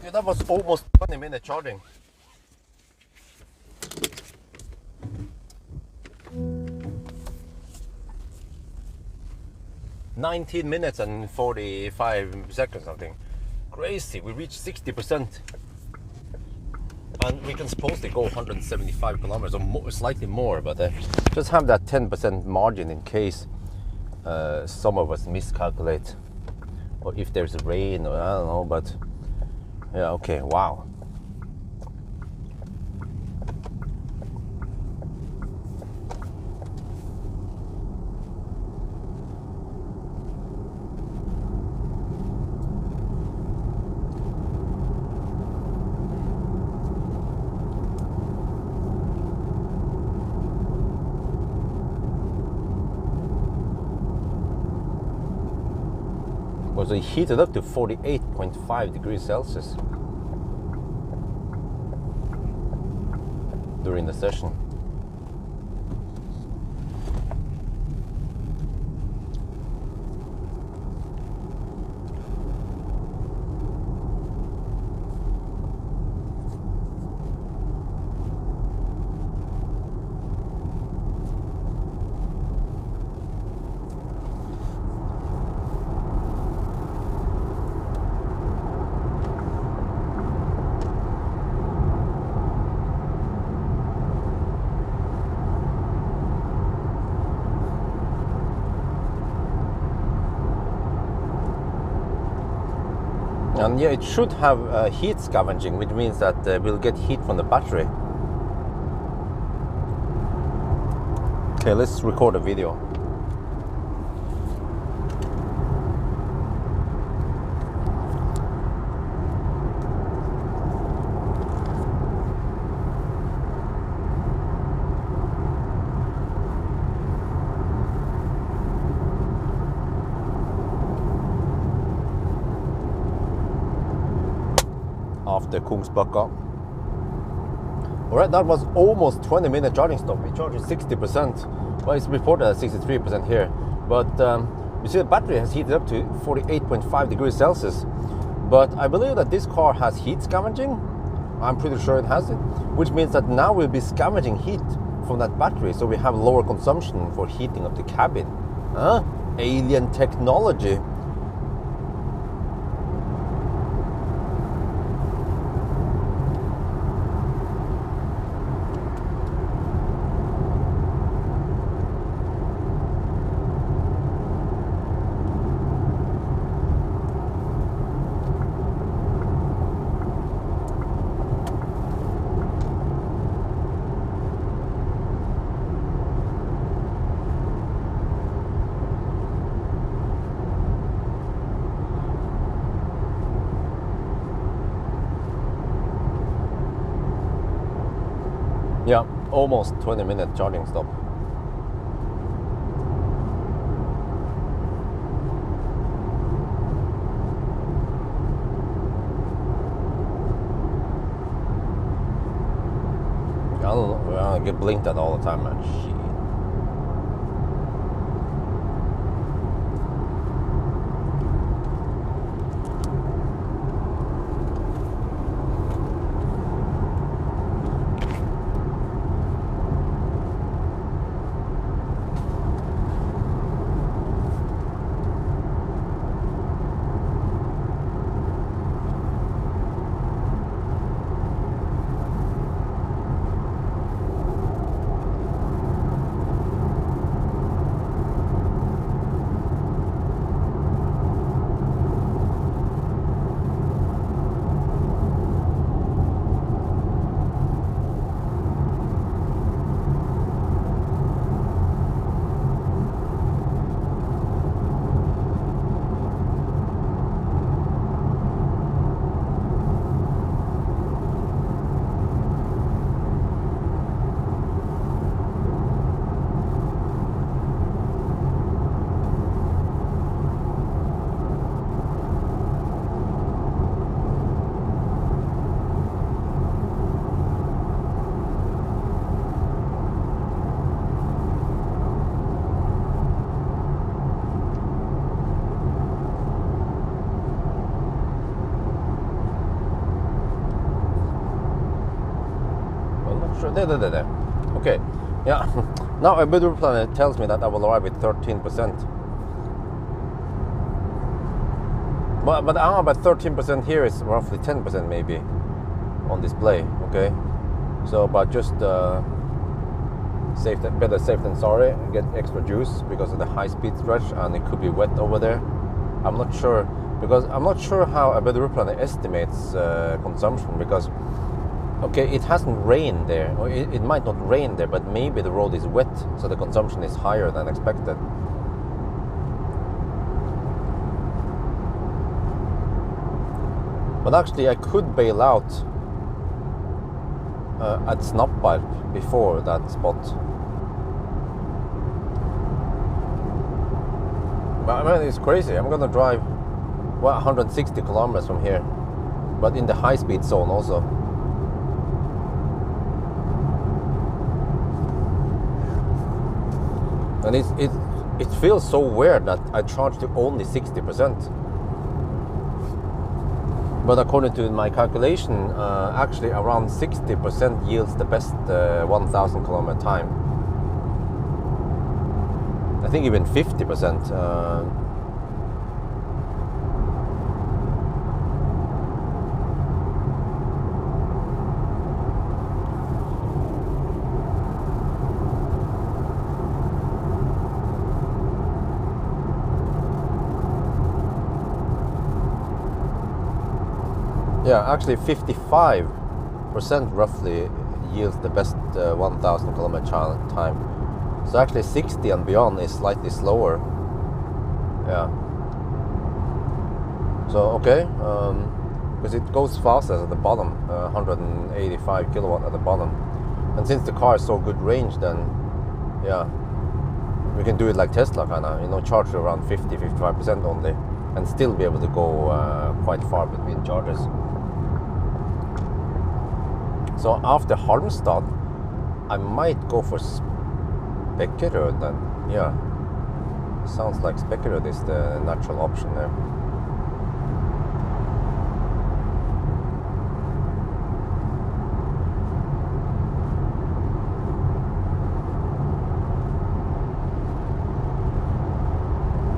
Yeah, that was almost 20-minute charging. "19 minutes and 45 seconds, something. Crazy. We reached 60%. And we can supposedly go 175 kilometers or more, slightly more, but just have that 10% margin in case some of us miscalculate. Or if there's rain, or I don't know, but yeah, okay, wow. So it heated up to 48.5 degrees Celsius during the session. And yeah, it should have heat scavenging, which means that we'll get heat from the battery. Okay, let's record a video. After Kungsbacka. Alright, that was almost 20-minute charging stop. We charged 60%. Well, it's reported at 63% here. But you see the battery has heated up to 48.5 degrees Celsius. But I believe that this car has heat scavenging. I'm pretty sure it has it. Which means that now we'll be scavenging heat from that battery. So we have lower consumption for heating up the cabin. Alien technology. Yeah, almost 20-minute charging stop. I get blinked at all the time, man. Shit. There. Okay, yeah. Now a weather planner tells me that I will arrive with 13%. But 13% here is roughly 10% maybe on display. Okay, so but just better safe than sorry. Get extra juice because of the high-speed stretch, and it could be wet over there. I'm not sure how a weather planner estimates consumption because. Okay, it hasn't rained there, or it might not rain there, but maybe the road is wet, so the consumption is higher than expected. But actually, I could bail out at Snappbarp before that spot. But I mean, it's crazy. I'm gonna drive 160 kilometers from here, but in the high-speed zone also. And it feels so weird that I charged to only 60%. But according to my calculation, actually around 60% yields the best 1,000 kilometer time. I think even 50%. Yeah, actually 55% roughly yields the best 1000 kilometer time. So actually 60 and beyond is slightly slower. Yeah. So okay, because it goes fastest at the bottom, 185 kilowatt at the bottom. And since the car is so good range, then yeah, we can do it like Tesla kind of, you know, charge it around 50-55% only, and still be able to go quite far between charges. So after Halmstad, I might go for Spekerød then. Yeah, sounds like Spekerød is the natural option there.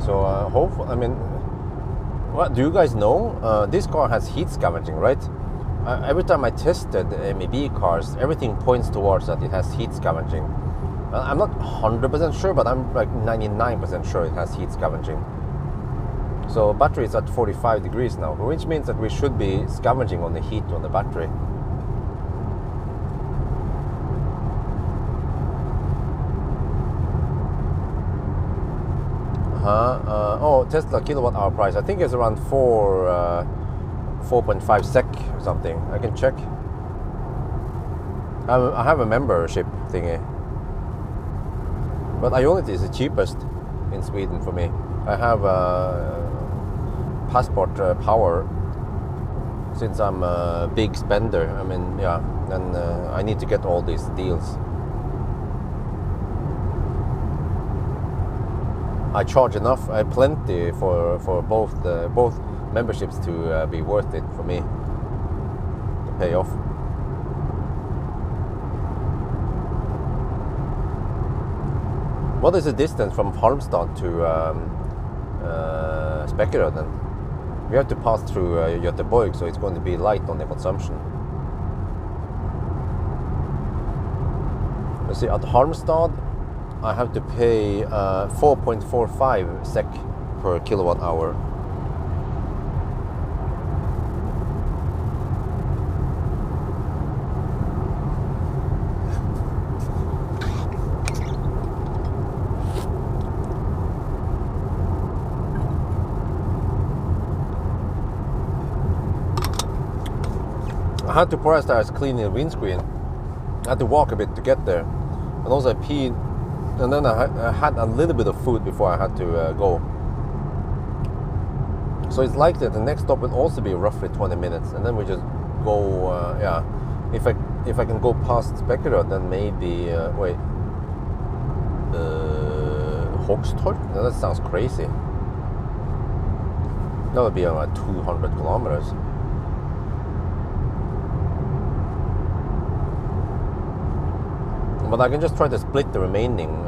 So hopefully, I mean, what do you guys know? This car has heat scavenging, right? Every time I tested MEB cars, everything points towards that it has heat scavenging. I'm not 100% sure, but I'm like 99% sure it has heat scavenging. So battery is at 45 degrees now, which means that we should be scavenging on the heat on the battery. Oh, Tesla kilowatt hour price. I think it's around 4.5 SEK or something. I can check. I have a membership thingy, but Ionity is the cheapest in Sweden for me. I have passport Power since I'm a big spender. I mean, yeah, and I need to get all these deals. I charge enough, I have plenty for both memberships to be worth it for me to pay off. What is the distance from Halmstad to Spekerød then? We have to pass through Göteborg, so it's going to be light on the consumption. Let's see, at Halmstad I have to pay 4.45 SEK per kilowatt hour. I had to prioritize cleaning the windscreen. I had to walk a bit to get there, and also I peed. And then I had a little bit of food before I had to go. So it's likely that the next stop will also be roughly 20 minutes, and then we just go. Yeah, if I can go past Spekerød, then maybe wait. Hogstorp? No, that sounds crazy. That would be about 200 kilometers. But I can just try to split the remaining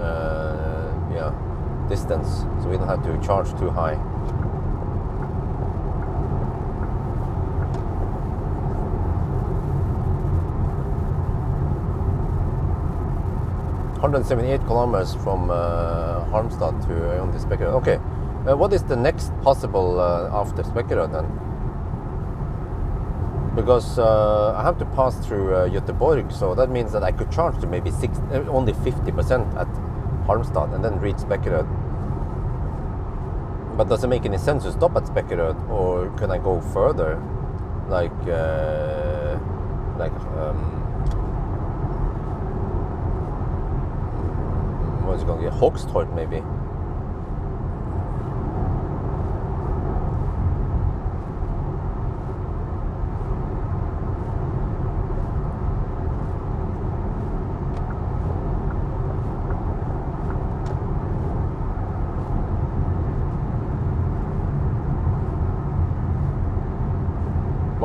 distance, so we don't have to charge too high. $178 kilometers from Halmstad to Spekerød. Okay, what is the next possible after Spekerød then? Because I have to pass through Göteborg, so that means that I could charge to maybe only 50% at Halmstad and then reach Spekerød. But does it make any sense to stop at Spekerød, or can I go further, like what is it going to get? Hogstorp maybe.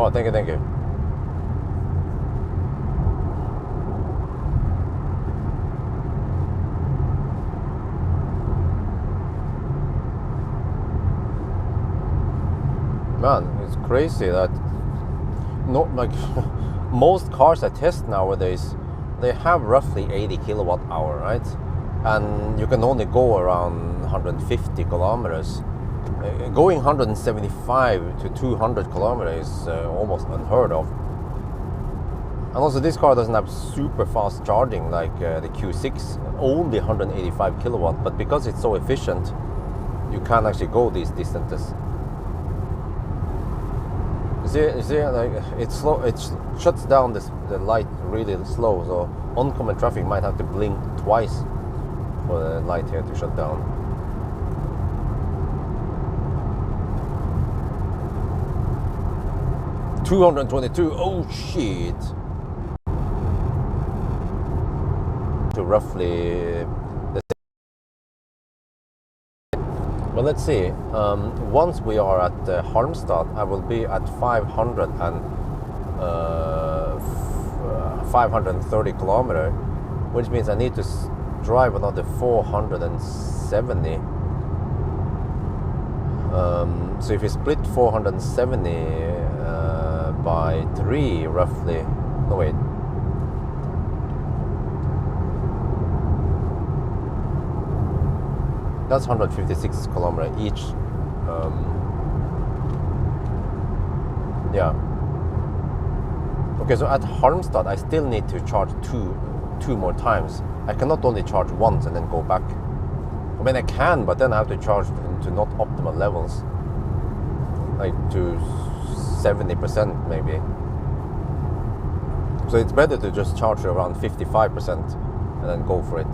Oh, thank you. Man, it's crazy that most cars I test nowadays, they have roughly 80 kilowatt hour, right? And you can only go around 150 kilometers. going 175 to 200 kilometers is almost unheard of. And also this car doesn't have super fast charging like the Q6, only 185 kilowatt, but because it's so efficient, you can actually go these distances. You see, like it's slow. It shuts down the light really slow. So oncoming traffic might have to blink twice for the light here to shut down. $222. Oh shit! To roughly. Well, let's see. Once we are at Halmstad, I will be at 530 kilometers, which means I need to drive another 470. So if you split 470 by 3, roughly. No wait. That's 156 kilometers each. Yeah. Okay, so at Halmstad, I still need to charge two more times. I cannot only charge once and then go back. I mean, I can, but then I have to charge to not optimal levels, like to 70% maybe. So it's better to just charge around 55% and then go for it.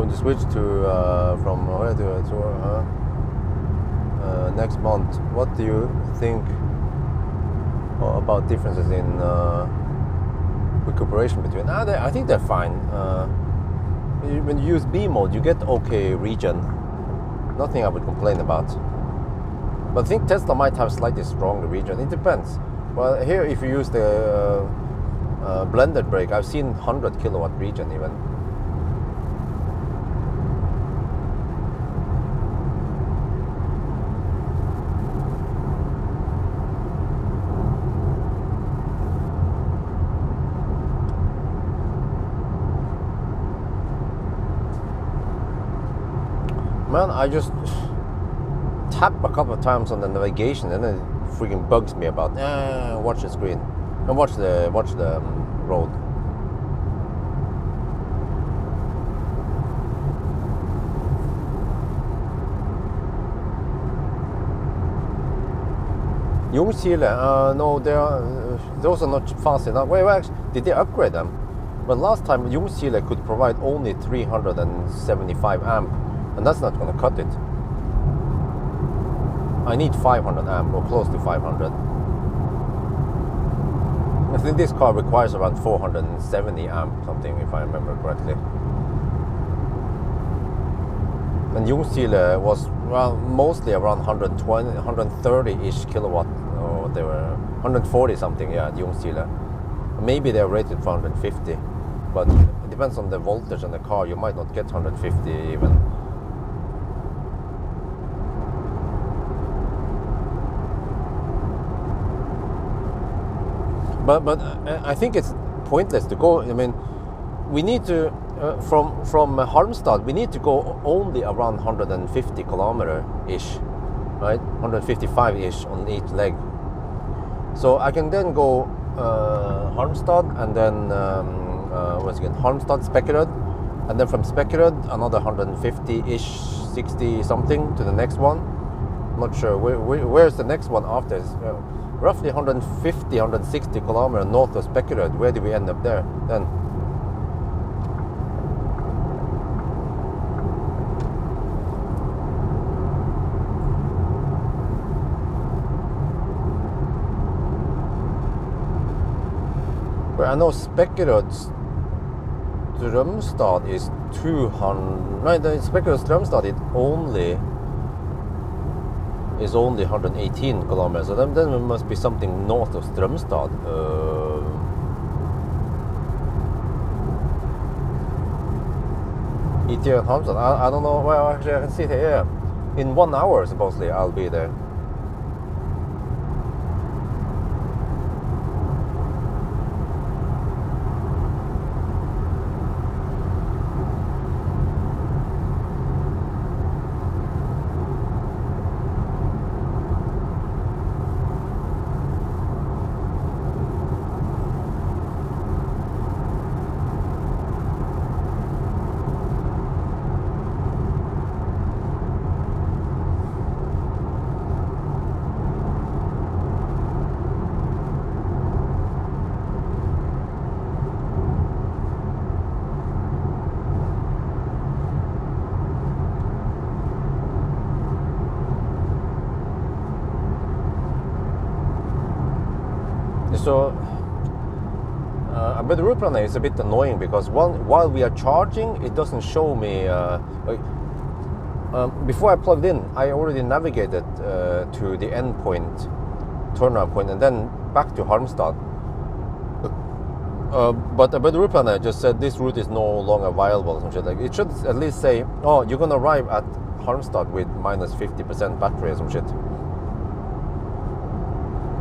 To switch to from where to next month. What do you think about differences in recuperation between? I think they're fine. When you use B mode, you get okay regen. Nothing I would complain about. But I think Tesla might have slightly stronger regen. It depends. Well, here if you use the blended brake, I've seen 100 kilowatt regen even. Man, I just tap a couple of times on the navigation and then it freaking bugs me about watch the screen and watch the road. Ljungskile, no, those are not fast enough. Wait, actually, did they upgrade them? But last time Ljungskile could provide only 375 amp. And that's not going to cut it. I need 500 amp or close to 500. I think this car requires around 470 amp something, if I remember correctly. And Ljungskile was mostly around 120, 130-ish kilowatt, or they were 140 something. Yeah, Ljungskile. Maybe they're rated for 150, but it depends on the voltage on the car. You might not get 150 even. But I think it's pointless to go. I mean, we need to from Halmstad. We need to go only around 150 kilometer ish, right? 155 ish on each leg. So I can then go Halmstad and then what's again Halmstad Spekerud, and then from Spekerud another 150 ish, 60 something to the next one. I'm not sure where's the next one after. Roughly 150, 160 kilometers north of Spekerud. Where do we end up there then? But I know Spekerud Strømstad is 200. Right, the Spekerud Strømstad is only 118 kilometers. So then there must be something north of Strømstad. ETA and Halmstad. I don't know. Well, actually, I can see it here. In 1 hour, supposedly, I'll be there. So but the route planner is a bit annoying because while we are charging, it doesn't show me. Before I plugged in, I already navigated to the end point, turnaround point, and then back to Halmstad. But the route planner just said this route is no longer viable. Or some shit. Like, it should at least say, oh, you're gonna arrive at Halmstad with minus 50% battery or some shit.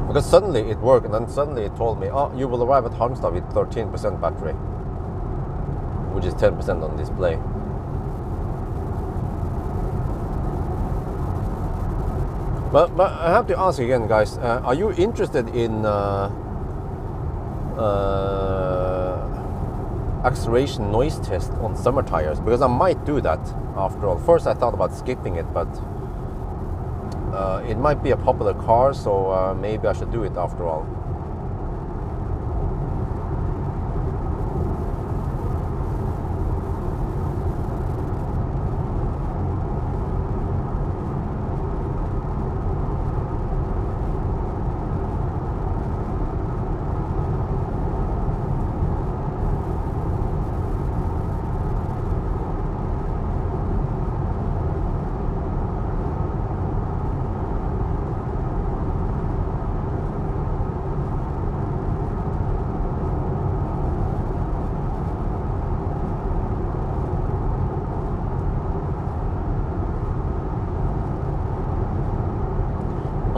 Because suddenly it worked, and then suddenly it told me, oh, you will arrive at Halmstad with 13% battery, which is 10% on display. But I have to ask again, guys, are you interested in acceleration noise test on summer tires? Because I might do that after all. First I thought about skipping it, but it might be a popular car, so maybe I should do it after all.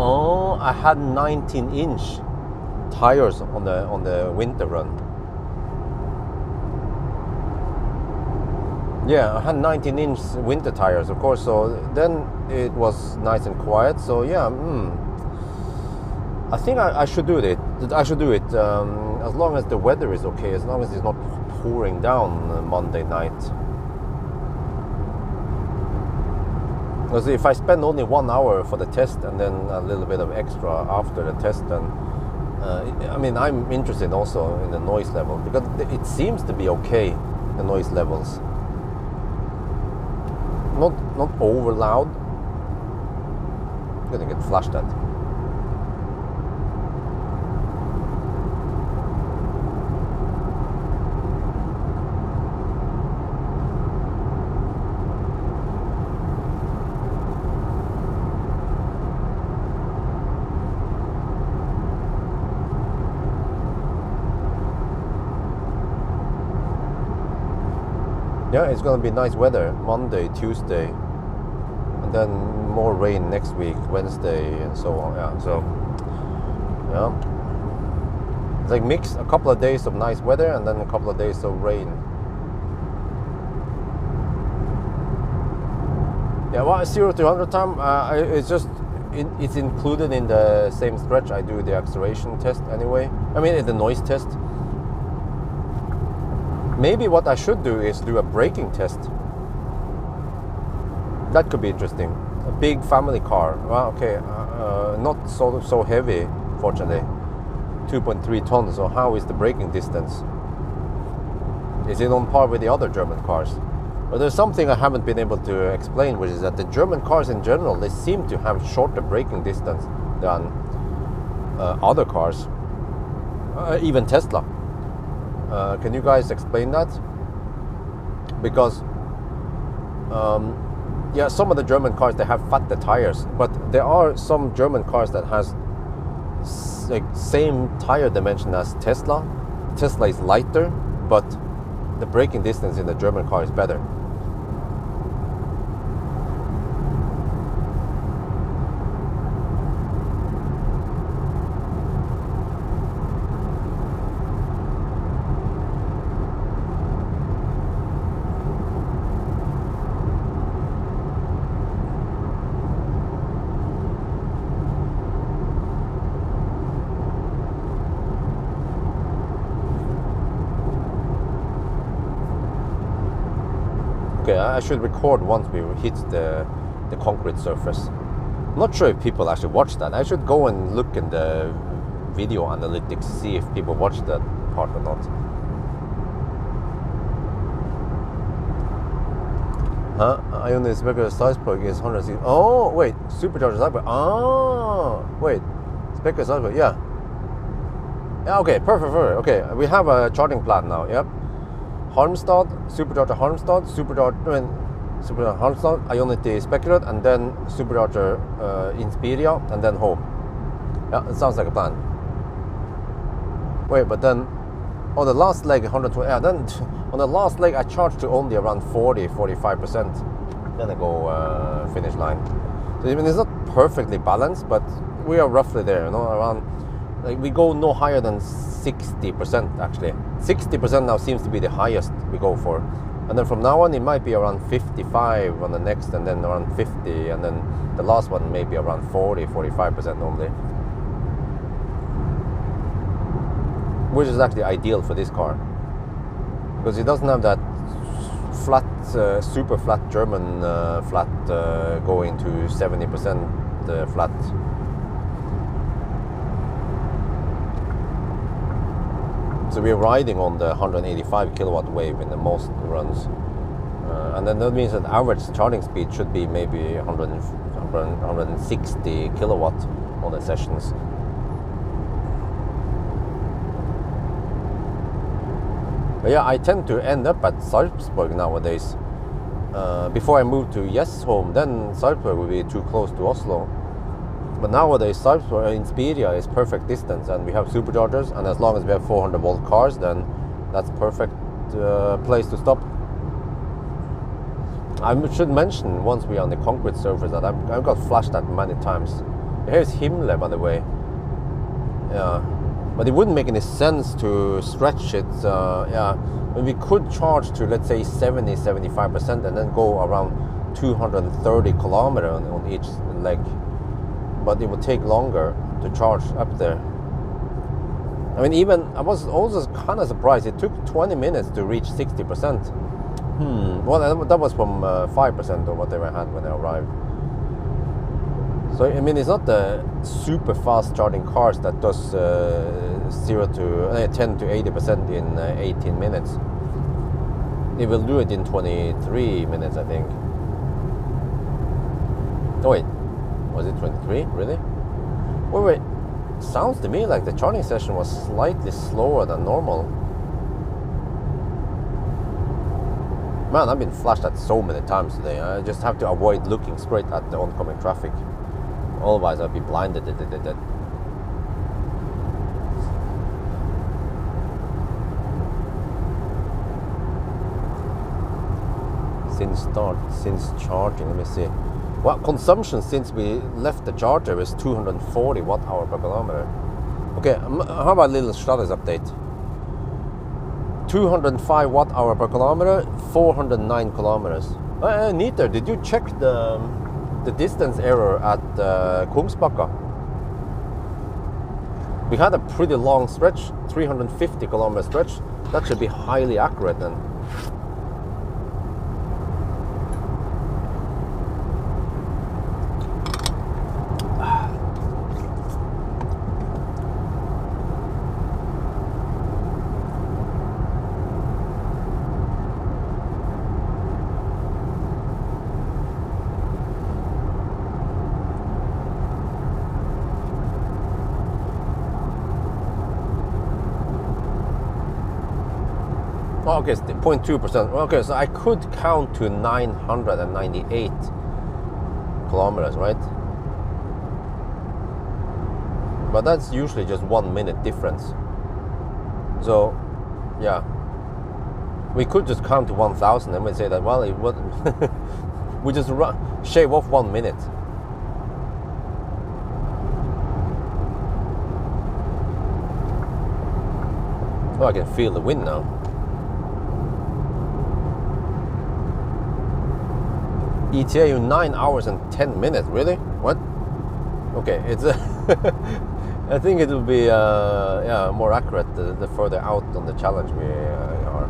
Oh, I had 19-inch tires on the winter run. Yeah, I had 19-inch winter tires, of course. So then it was nice and quiet. So yeah, I think I should do it. I should do it as long as the weather is okay. As long as it's not pouring down Monday night. Because if I spend only 1 hour for the test and then a little bit of extra after the test, then I mean, I'm interested also in the noise level, because it seems to be okay, the noise levels. Not over loud. I'm gonna get flashed at. Yeah, it's gonna be nice weather Monday, Tuesday, and then more rain next week, Wednesday, and so on. Yeah, so yeah, it's like mix a couple of days of nice weather and then a couple of days of rain. Yeah, well, 0 to 100 time, it's just it's included in the same stretch I do the acceleration test anyway. I mean, the noise test. Maybe what I should do is do a braking test. That could be interesting. A big family car. Well, okay, not so heavy, fortunately. 2.3 tons. So how is the braking distance? Is it on par with the other German cars? But there's something I haven't been able to explain, which is that the German cars in general, they seem to have shorter braking distance than other cars, even Tesla. Can you guys explain that? Because yeah, some of the German cars, they have fatter tires, but there are some German cars that has like same tire dimension as Tesla. Tesla is lighter, but the braking distance in the German car is better. Okay, I should record once we hit the concrete surface. I'm not sure if people actually watch that. I should go and look in the video analytics, see if people watch that part or not. Huh? Ion's regular size plug is 160. Oh, wait, supercharger size plug. Oh, wait, speaker size plug. Yeah. Yeah, okay, perfect. Okay, we have a charging plan now. Yep. Halmstad, supercharger Halmstad, supercharger Halmstad, Ionity Speculate, and then supercharger Inspiria, and then home. Yeah, it sounds like a plan. Wait, but then on the last leg, 120. Yeah, then on the last leg, I charged to only around 40-45%. Then I go finish line. So I mean, it's not perfectly balanced, but we are roughly there. You know, around. Like we go no higher than 60% actually. 60% now seems to be the highest we go for. And then from now on it might be around 55 on the next, and then around 50, and then the last one maybe around 40-45% normally. Which is actually ideal for this car. Because it doesn't have that flat, super flat German flat going to 70% flat. So we're riding on the 185 kilowatt wave in the most runs. And then that means that average charging speed should be maybe 160 kilowatt on the sessions. But yeah, I tend to end up at Sarpsborg nowadays. Before I moved to Home, then Sarpsborg would be too close to Oslo. But nowadays, Sarpsborg Inspiria is perfect distance, and we have superchargers, and as long as we have 400 volt cars, then that's perfect place to stop. I should mention, once we are on the concrete surface, that I've got flashed at many times. Here's Himmler, by the way. Yeah, but it wouldn't make any sense to stretch it. Yeah, when we could charge to, let's say, 70-75%, and then go around 230 kilometers on each leg. But it would take longer to charge up there. I mean, even I was also kind of surprised. It took 20 minutes to reach 60%. Well, that was from 5% of what they had when I arrived. So I mean, it's not the super fast charging cars that does 10 to 80% in 18 minutes. It will do it in 23 minutes, I think. Oh wait. Was it 23? Really? Wait. Sounds to me like the charging session was slightly slower than normal. Man, I've been flashed at so many times today. I just have to avoid looking straight at the oncoming traffic. Otherwise, I'll be blinded. Since charging, let me see. Well, consumption since we left the charger is 240 watt-hour per kilometer. Okay, how about a little status update? 205 watt-hour per kilometer, 409 kilometers. Neater, did you check the distance error at Kungsbacka? We had a pretty long stretch, 350 kilometer stretch. That should be highly accurate then. Okay, 0.2%. Okay, so I could count to 998 kilometers, right? But that's usually just 1 minute difference. So, yeah. We could just count to 1,000 and we say that, well, it would we just shave off 1 minute. Oh, I can feel the wind now. ETA 9 hours and 10 minutes. Really? What? Okay, it's I think it will be more accurate the further out on the challenge we are.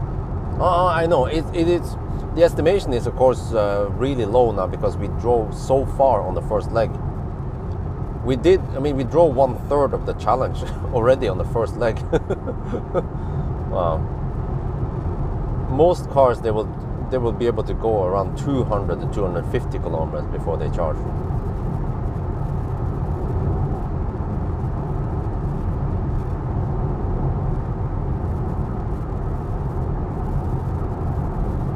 Oh, I know. It is. The estimation is of course really low now because we drove so far on the first leg. We drove 1/3 of the challenge already on the first leg. Wow. Most cars they will be able to go around 200 to 250 kilometers before they charge.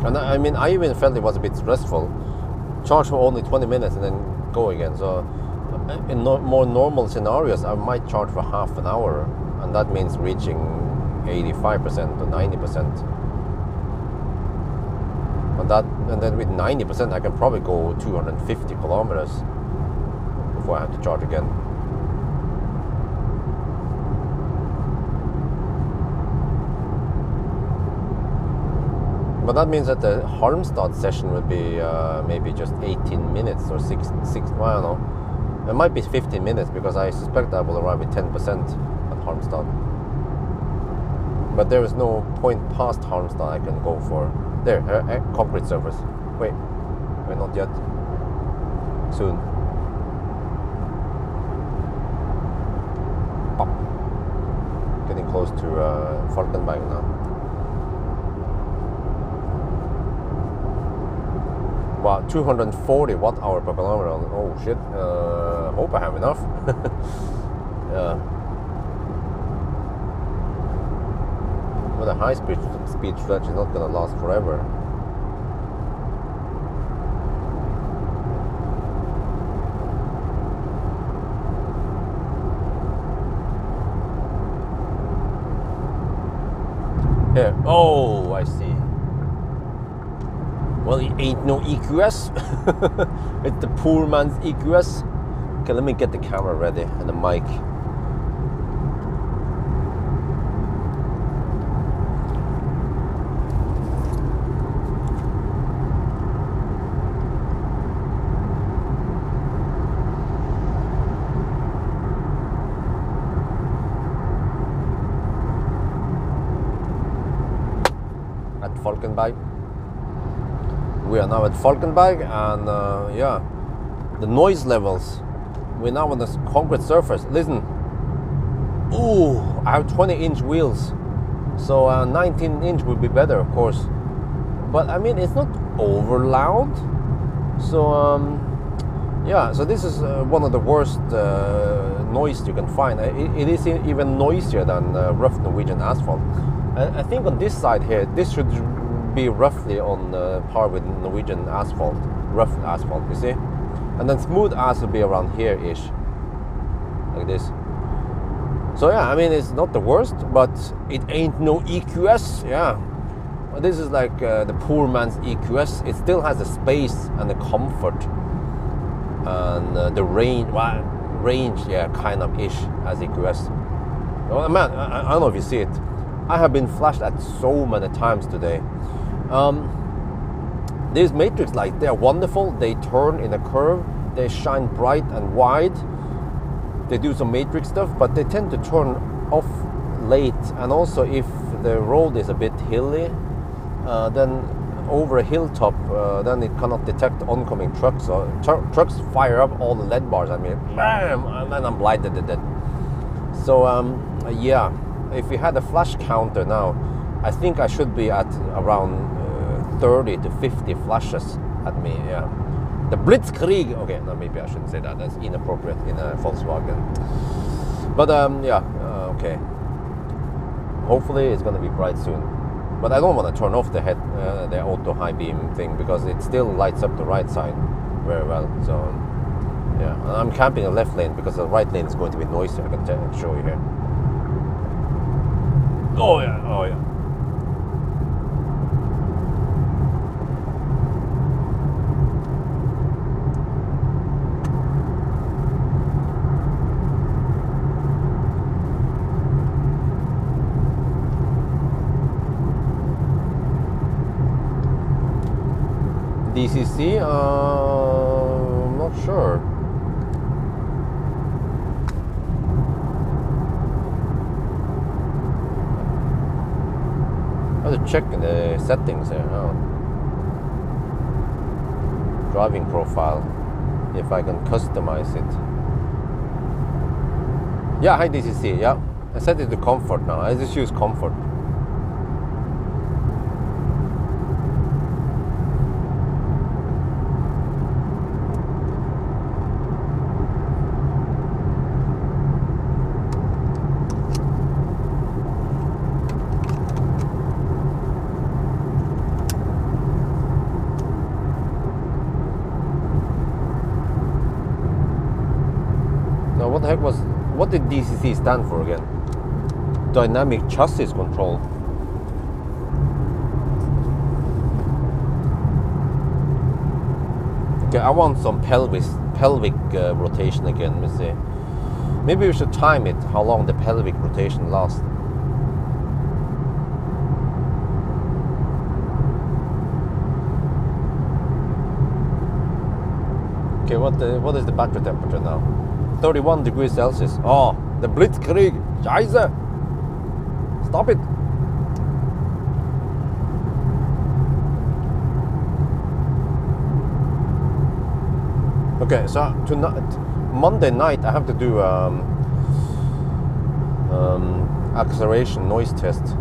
And I mean, I even felt it was a bit stressful. Charge for only 20 minutes and then go again. So in more normal scenarios, I might charge for half an hour, and that means reaching 85% or 90%. And then with 90%, I can probably go 250 kilometers before I have to charge again. But that means that the Halmstad session would be maybe just 18 minutes or 6, I don't know. It might be 15 minutes because I suspect I will arrive with 10% at Halmstad. But there is no point past Halmstad I can go for. There, concrete surface. Wait, not yet. Soon. Pop. Getting close to Falkenberg now. Wow, 240 watt-hour per kilometer. Oh shit, hope I have enough. Yeah. But a high-speed stretch is not gonna last forever. Here, oh, I see. Well, it ain't no EQS. It's the poor man's EQS. Okay, let me get the camera ready and the mic. At Falkenberg. We are now at Falkenberg, and yeah, the noise levels. We're now on this concrete surface. Listen, ooh, I have 20-inch wheels, so 19-inch would be better, of course. But I mean, it's not over loud. So yeah, so this is one of the worst noise you can find. It is even noisier than rough Norwegian asphalt. I think on this side here, this should be roughly on par with Norwegian asphalt, rough asphalt, you see? And then smooth as will be around here-ish, like this. So yeah, I mean, it's not the worst, but it ain't no EQS, yeah. This is like the poor man's EQS. It still has the space and the comfort and the range, well, yeah, kind of ish as EQS. Oh, man, I don't know if you see it. I have been flashed at so many times today. These matrix lights, they are wonderful. They turn in a curve. They shine bright and wide. They do some matrix stuff, but they tend to turn off late. And also, if the road is a bit hilly, then over a hilltop, then it cannot detect oncoming trucks. So trucks fire up all the LED bars at me, bam, and then I'm blinded at it. So yeah, if we had a flash counter now, I think I should be at around 30 to 50 flashes at me, yeah. The Blitzkrieg, okay, no, maybe I shouldn't say that, that's inappropriate in a Volkswagen. But yeah, okay. Hopefully it's gonna be bright soon. But I don't want to turn off the the auto high beam thing, because it still lights up the right side very well. So yeah, and I'm camping the left lane because the right lane is going to be noisy. I can show you here. Oh yeah, oh yeah. DCC, I'm not sure. I have to check the settings here. Oh. Driving profile, if I can customize it. Yeah, hi DCC, yeah. I set it to comfort now. I just use comfort. heck was, what did DCC stand for again? Dynamic chassis control. Okay, I want some pelvic rotation again. Let me see. Maybe we should time it, how long the pelvic rotation lasts. Okay, what is the battery temperature now? 31 degrees Celsius. Oh, the Blitzkrieg. Scheiße. Stop it. Okay, so tonight, Monday night, I have to do acceleration noise test,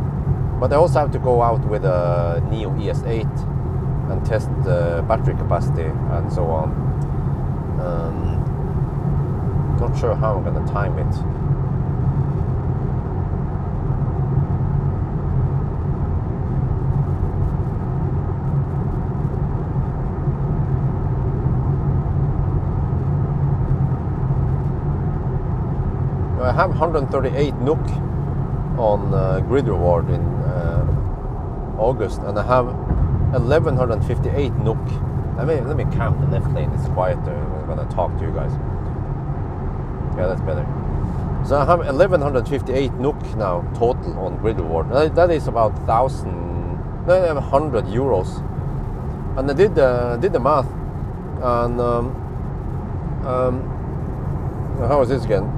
but I also have to go out with a Neo ES8 and test the battery capacity and so on. Not sure how I'm gonna time it. I have 138 NOK on grid reward in August, and I have 1158 NOK. Let me count the left lane. It's quieter. I'm gonna talk to you guys. Yeah, that's better. So I have 1158 NOK now total on grid reward. That is about 100 euros. And I did the math, and how is this again?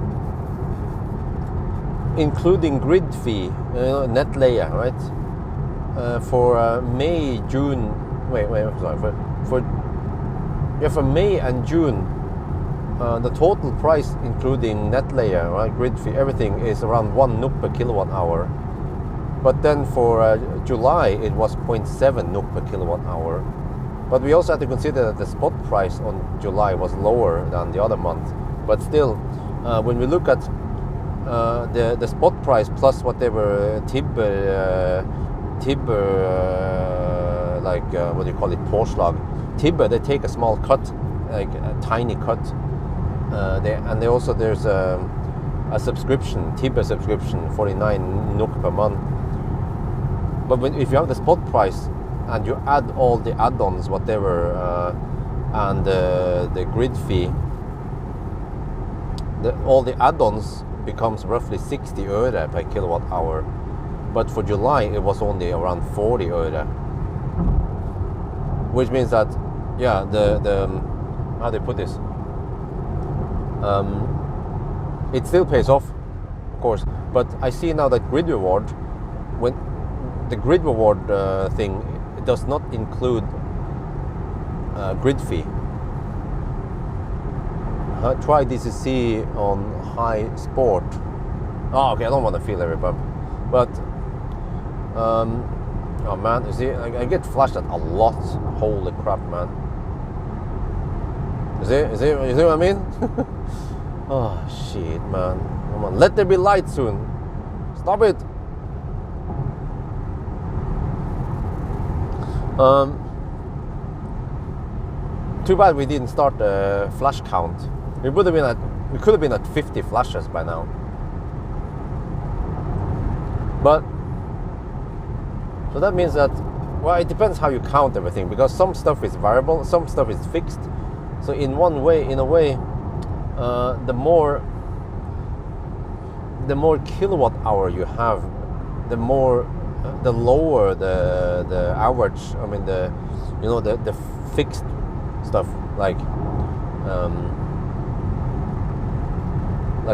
Including grid fee, net layer, right? For May, June. Wait. Sorry. For May and June, the total price, including net layer, right, grid fee, everything, is around 1 NOK per kilowatt hour. But then for July, it was 0.7 NOK per kilowatt hour. But we also have to consider that the spot price on July was lower than the other month. But still, when we look at the spot price plus whatever Tibber, like what do you call it, påslag. Tibber, they take a small cut, like a tiny cut. They also, there's a subscription, Tibber subscription, 49 NOK per month. But if you have the spot price and you add all the add-ons, whatever, and the grid fee, all the add-ons becomes roughly 60 øre per kilowatt hour. But for July, it was only around 40 øre. Which means that, yeah, the how do they put this? It still pays off, of course. But I see now that grid reward, when the grid reward thing, it does not include grid fee. Try DCC on high sport. Oh, okay, I don't want to feel every bump. But, oh man, you see, I get flashed at a lot. Holy crap, man. You see what I mean? Oh, shit, man. Come on, let there be light soon. Stop it. Too bad we didn't start a flash count. We could have been at 50 flashes by now. But so that means that, well, it depends how you count everything, because some stuff is variable, some stuff is fixed. So in a way, the more kilowatt hour you have, the lower the average. I mean, the fixed stuff, like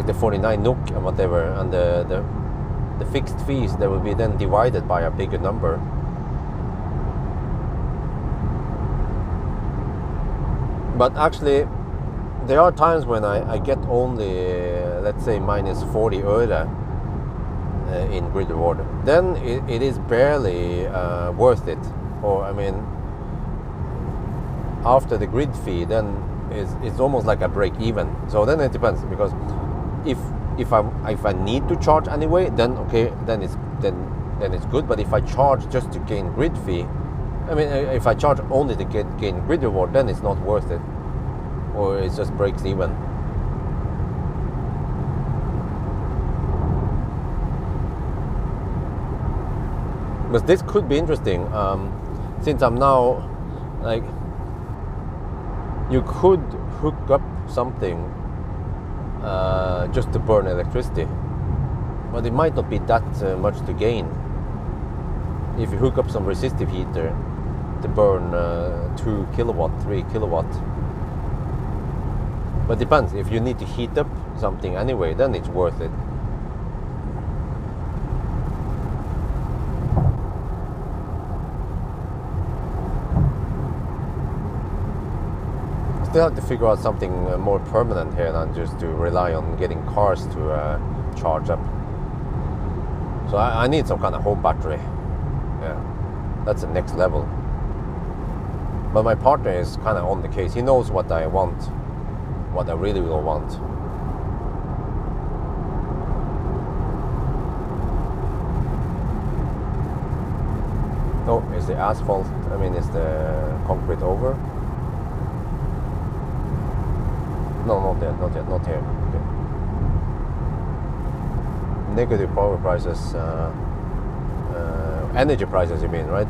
the 49 NOK and whatever, and the fixed fees, they will be then divided by a bigger number. But actually, there are times when I get only, let's say, minus 40 øre in grid reward. Then it is barely worth it. Or, I mean, after the grid fee, then it's almost like a break even. So then it depends, because if I need to charge anyway, then okay, then it's good. But if I charge just to gain grid fee, I mean, if I charge only to gain grid reward, then it's not worth it, or it just breaks even. Because this could be interesting, since I'm now, like, you could hook up something just to burn electricity, but it might not be that much to gain. If you hook up some resistive heater to burn 2 kilowatt, 3 kilowatt. But depends, if you need to heat up something anyway, then it's worth it. Still have to figure out something more permanent here than just to rely on getting cars to charge up. So I need some kind of home battery. Yeah, that's the next level. But my partner is kind of on the case. He knows what I want, what I really will want. Oh, is the asphalt, I mean, is the concrete over? No, not yet, not here. Okay. Negative power prices, energy prices, you mean, right?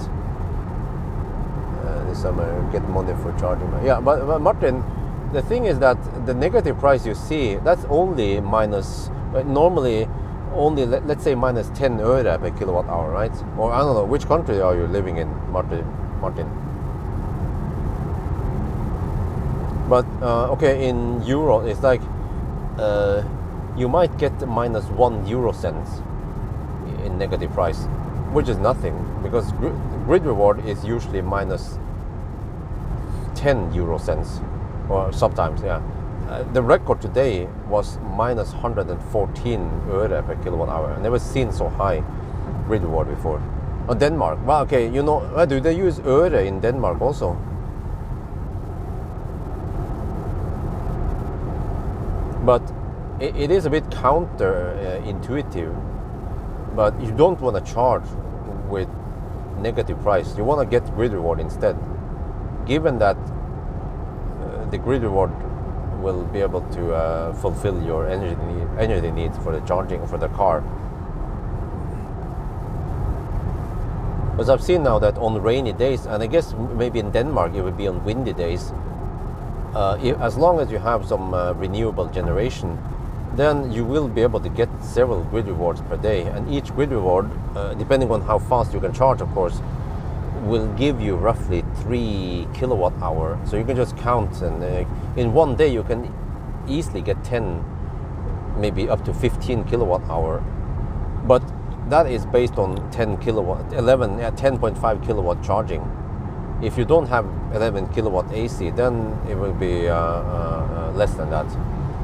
This summer, get money for charging. Yeah, but Martin, the thing is that the negative price you see, that's only minus, normally only, let's say minus 10 öre per kilowatt hour, right? Or I don't know, which country are you living in, Martin? But okay, in euro, it's like you might get minus 1 euro cents in negative price, which is nothing, because grid reward is usually minus 10 euro cents, or sometimes, yeah. The record today was minus 114 öre per kilowatt hour. I never seen so high grid reward before. Oh, Denmark, well, okay, you know, do they use öre in Denmark also? But it is a bit counter-intuitive, but you don't want to charge with negative price. You want to get grid reward instead, given that the grid reward will be able to fulfill your energy needs for the charging for the car. Because I've seen now that on rainy days, and I guess maybe in Denmark it would be on windy days, as long as you have some renewable generation, then you will be able to get several grid rewards per day, and each grid reward, depending on how fast you can charge, of course, will give you roughly 3 kilowatt hour. So you can just count, and in one day you can easily get 10, maybe up to 15 kilowatt hour. But that is based on 10.5 kilowatt charging. If you don't have 11 kilowatt AC, then it will be less than that.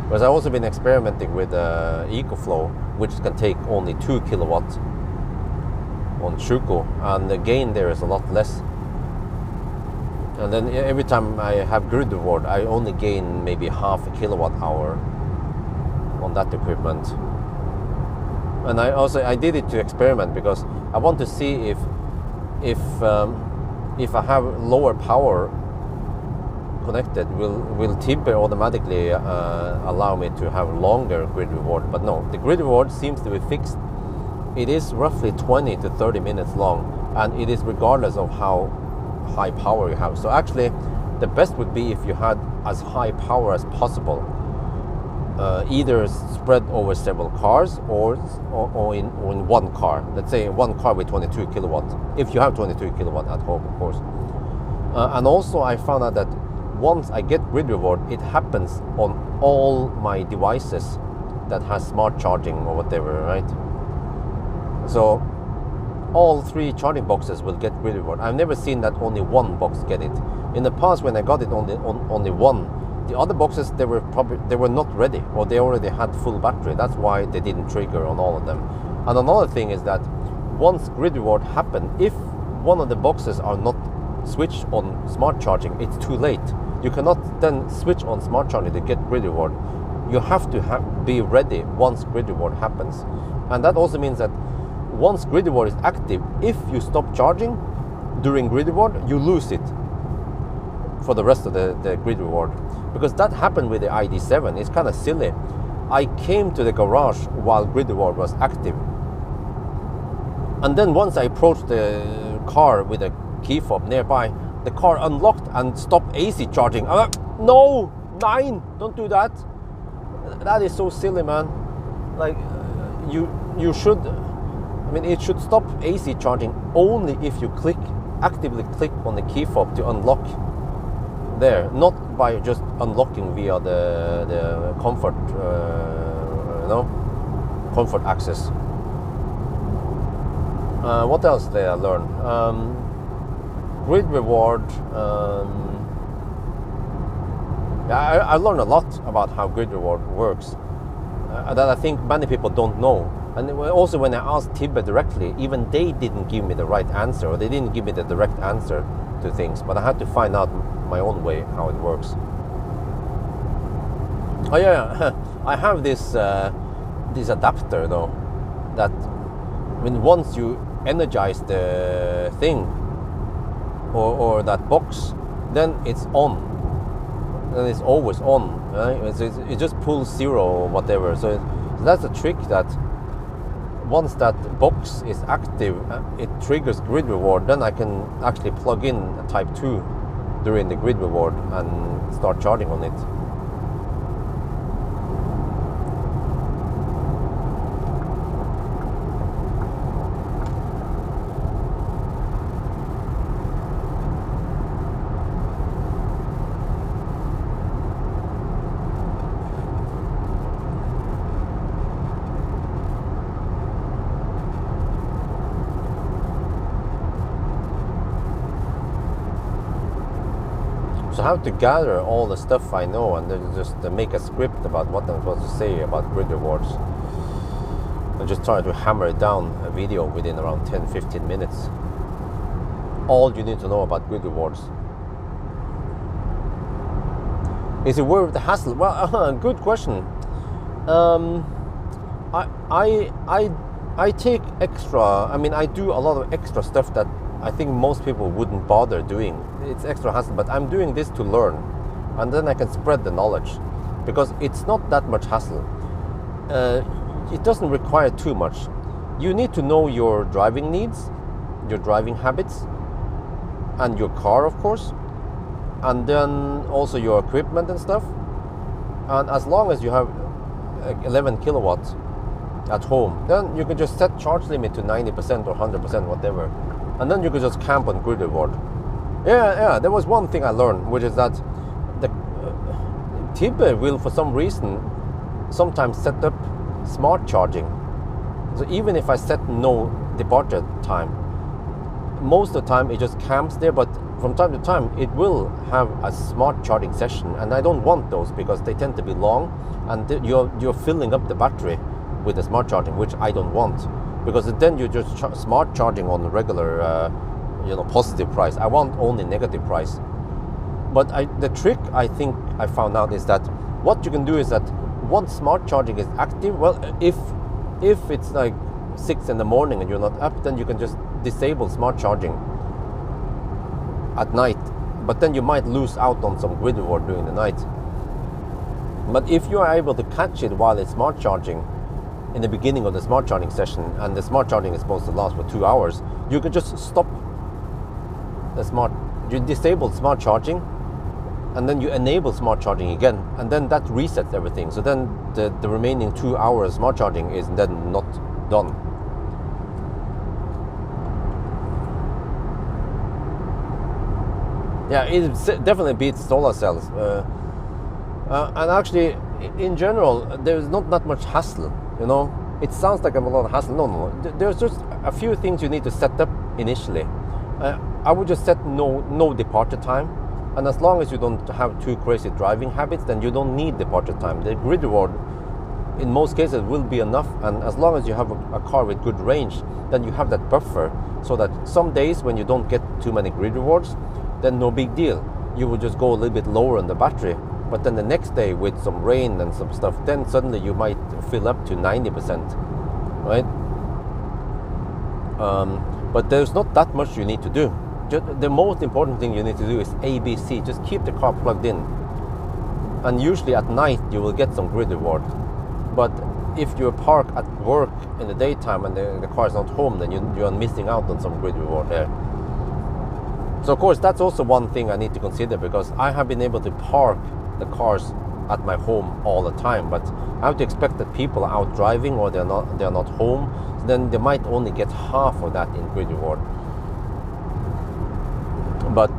Because I've also been experimenting with EcoFlow, which can take only 2 kilowatt on Shuko, and the gain there is a lot less. And then every time I have grid reward, I only gain maybe half a kilowatt hour on that equipment. And I did it to experiment, because I want to see if I have lower power connected, will Timber automatically allow me to have longer grid reward. But no, the grid reward seems to be fixed. It is roughly 20 to 30 minutes long, and it is regardless of how high power you have. So actually, the best would be if you had as high power as possible, either spread over several cars or in one car. Let's say one car with 22 kilowatt, if you have 22 kilowatt at home, of course. And also I found out that once I get grid reward, it happens on all my devices that has smart charging or whatever, right? So all 3 charging boxes will get grid reward. I've never seen that only one box get it. In the past, when I got it only one, the other boxes, they were not ready, or they already had full battery. That's why they didn't trigger on all of them. And another thing is that once grid reward happen, if one of the boxes are not switched on smart charging, it's too late. You cannot then switch on smart charging to get grid reward. You have to be ready once grid reward happens. And that also means that once grid reward is active, if you stop charging during grid reward, you lose it for the rest of the grid reward. Because that happened with the ID7. It's kind of silly. I came to the garage while grid reward was active, And then once I approached the car with a key fob nearby, the car unlocked and stopped AC charging. I'm like, no, 9, don't do that. That is so silly, man. Like, you should, I mean, it should stop AC charging only if you actively click on the key fob to unlock there, not by just unlocking via the comfort, comfort access. What else did I learn? Grid reward. I learned a lot about how grid reward works that I think many people don't know. And also when I asked Tibbe directly, even they didn't give me the right answer, or they didn't give me the direct answer to things, but I had to find out my own way how it works. Oh yeah, I have this adapter though, that when once you energize the thing or that box, then it's on. And it's always on, right? It just pulls 0 or whatever. So that's a trick, that once that box is active, it triggers grid reward. Then I can actually plug in a type 2 during the grid reward and start charging on it. So I have to gather all the stuff I know and then just make a script about what I'm supposed to say about grid rewards. I just try to hammer it down a video within around 10-15 minutes. All you need to know about grid rewards. Is it worth the hassle? Well, good question. I take extra. I mean, I do a lot of extra stuff that I think most people wouldn't bother doing. It's extra hassle, but I'm doing this to learn, and then I can spread the knowledge, because it's not that much hassle. It doesn't require too much. You need to know your driving needs, your driving habits, and your car, of course, and then also your equipment and stuff. And as long as you have 11 kilowatts at home, then you can just set charge limit to 90% or 100%, whatever. And then you can just camp on grid reward. Yeah, there was one thing I learned, which is that the Tibbe will, for some reason, sometimes set up smart charging. So even if I set no departure time, most of the time it just camps there, but from time to time it will have a smart charging session, and I don't want those because they tend to be long, and you're filling up the battery with the smart charging, which I don't want, because then you're just smart charging on the regular positive price. I want only negative price. But the trick I think I found out is that what you can do is that once smart charging is active, well, if it's like 6 in the morning and you're not up, then you can just disable smart charging at night, but then you might lose out on some grid reward during the night. But if you are able to catch it while it's smart charging in the beginning of the smart charging session, and the smart charging is supposed to last for 2 hours, you can just stop you disable smart charging, and then you enable smart charging again, and then that resets everything. So then the remaining 2 hours smart charging is then not done. Yeah, it definitely beats solar cells. And actually, in general, there's not that much hassle, It sounds like a lot of hassle. No. There's just a few things you need to set up initially. I would just set no departure time. And as long as you don't have too crazy driving habits, then you don't need departure time. The grid reward, in most cases, will be enough. And as long as you have a car with good range, then you have that buffer, so that some days when you don't get too many grid rewards, then no big deal. You will just go a little bit lower on the battery. But then the next day with some rain and some stuff, then suddenly you might fill up to 90%, right? But there's not that much you need to do. The most important thing you need to do is ABC. Just keep the car plugged in. And usually at night you will get some grid reward. But if you park at work in the daytime and the car is not home, then you are missing out on some grid reward there. So of course that's also one thing I need to consider, because I have been able to park the cars at my home all the time, but I have to expect that people are out driving or they're not home, so then they might only get half of that in grid reward. But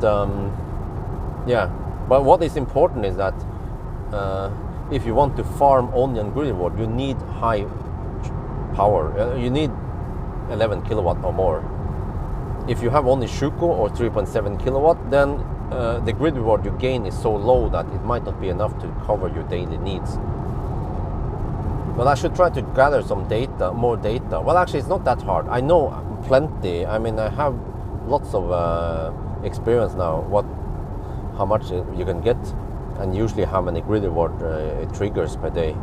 yeah, but what is important is that if you want to farm only on grid reward, you need high power. You need 11 kilowatt or more. If you have only Shuko or 3.7 kilowatt, then the grid reward you gain is so low that it might not be enough to cover your daily needs. But I should try to gather some data, more data. Well, actually, it's not that hard. I know plenty. I mean, I have lots of experience now. How much you can get, and usually how many grid reward it triggers per day.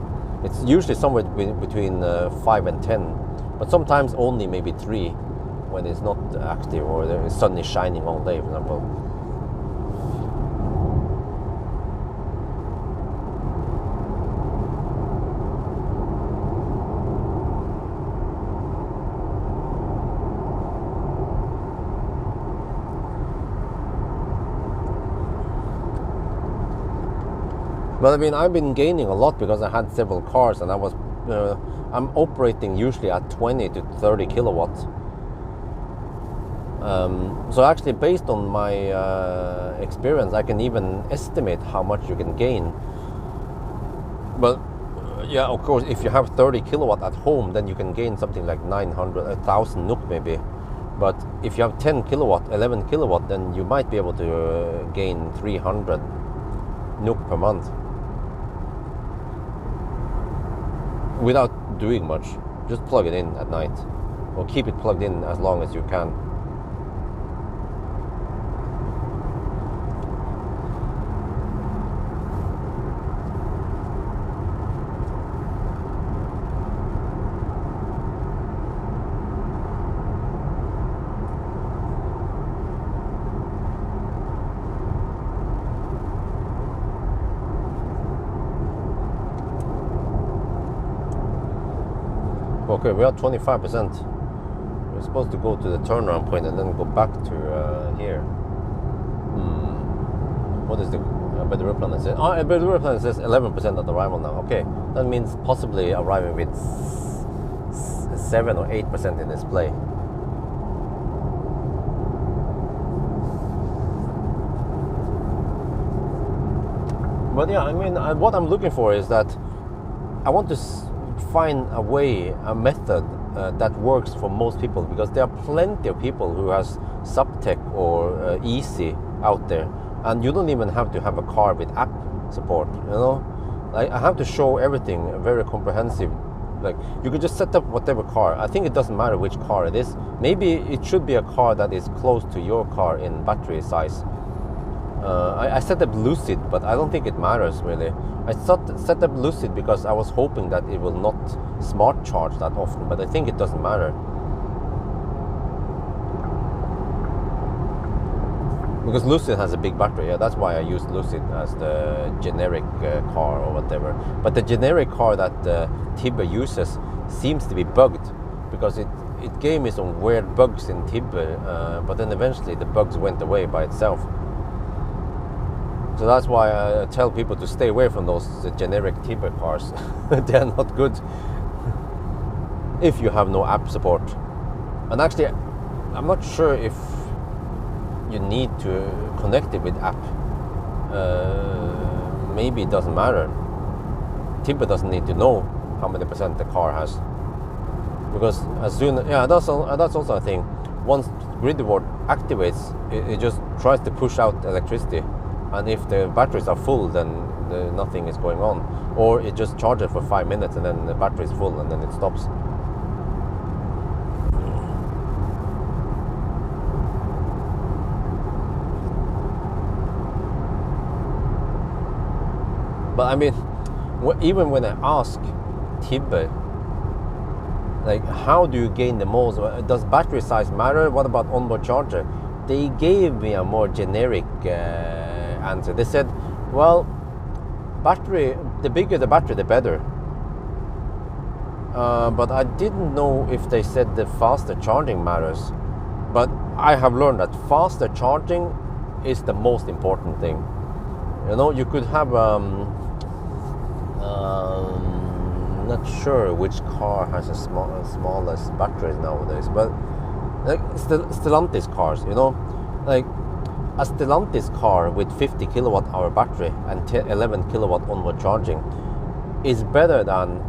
It's usually somewhere between 5 and 10, but sometimes only maybe 3 when it's not active or the sun is shining all day, for example. But I mean, I've been gaining a lot because I had several cars, and I'm operating usually at 20 to 30 kilowatts. So actually, based on my experience, I can even estimate how much you can gain. But yeah, of course, if you have 30 kilowatt at home, then you can gain something like 1,000 NOK maybe. But if you have 10 kilowatt, 11 kilowatt, then you might be able to gain 300 NOK per month without doing much. Just plug it in at night, or keep it plugged in as long as you can. Okay, we are 25%. We're supposed to go to the turnaround point and then go back to here. What is the better plan? It says, better plan says 11% at arrival now. Okay, that means possibly arriving with 7 or 8% in display. But yeah, I mean, what I'm looking for is that I want to find a method that works for most people, because there are plenty of people who has Subtech or Easy out there, and you don't even have to have a car with app support, you know. I have to show everything very comprehensive. Like, you could just set up whatever car. I think it doesn't matter which car it is. Maybe it should be a car that is close to your car in battery size. I set up Lucid, but I don't think it matters really. I set up Lucid because I was hoping that it will not smart charge that often, but I think it doesn't matter. Because Lucid has a big battery, yeah, that's why I used Lucid as the generic car or whatever. But the generic car that Tibbe uses seems to be bugged, because it gave me some weird bugs in Tibbe, but then eventually the bugs went away by itself. So that's why I tell people to stay away from those generic Tibbe cars. They're not good if you have no app support. And actually, I'm not sure if you need to connect it with app. Maybe it doesn't matter. Tibbe doesn't need to know how many percent the car has, because as soon, yeah, that's also a thing. Once grid reward activates, it just tries to push out electricity. And if the batteries are full, then nothing is going on. Or it just charges for 5 minutes and then the battery is full and then it stops. But I mean, even when I ask Tibbe, like, how do you gain the most? Does battery size matter? What about onboard charger? They gave me a more generic answer. They said, well, battery, the bigger the battery, the better. but I didn't know if they said the faster charging matters. But I have learned that faster charging is the most important thing. You know, you could have not sure which car has the smallest batteries nowadays, but like Stellantis cars, you know, like a Stellantis car with 50 kilowatt hour battery and 11 kilowatt onboard charging is better than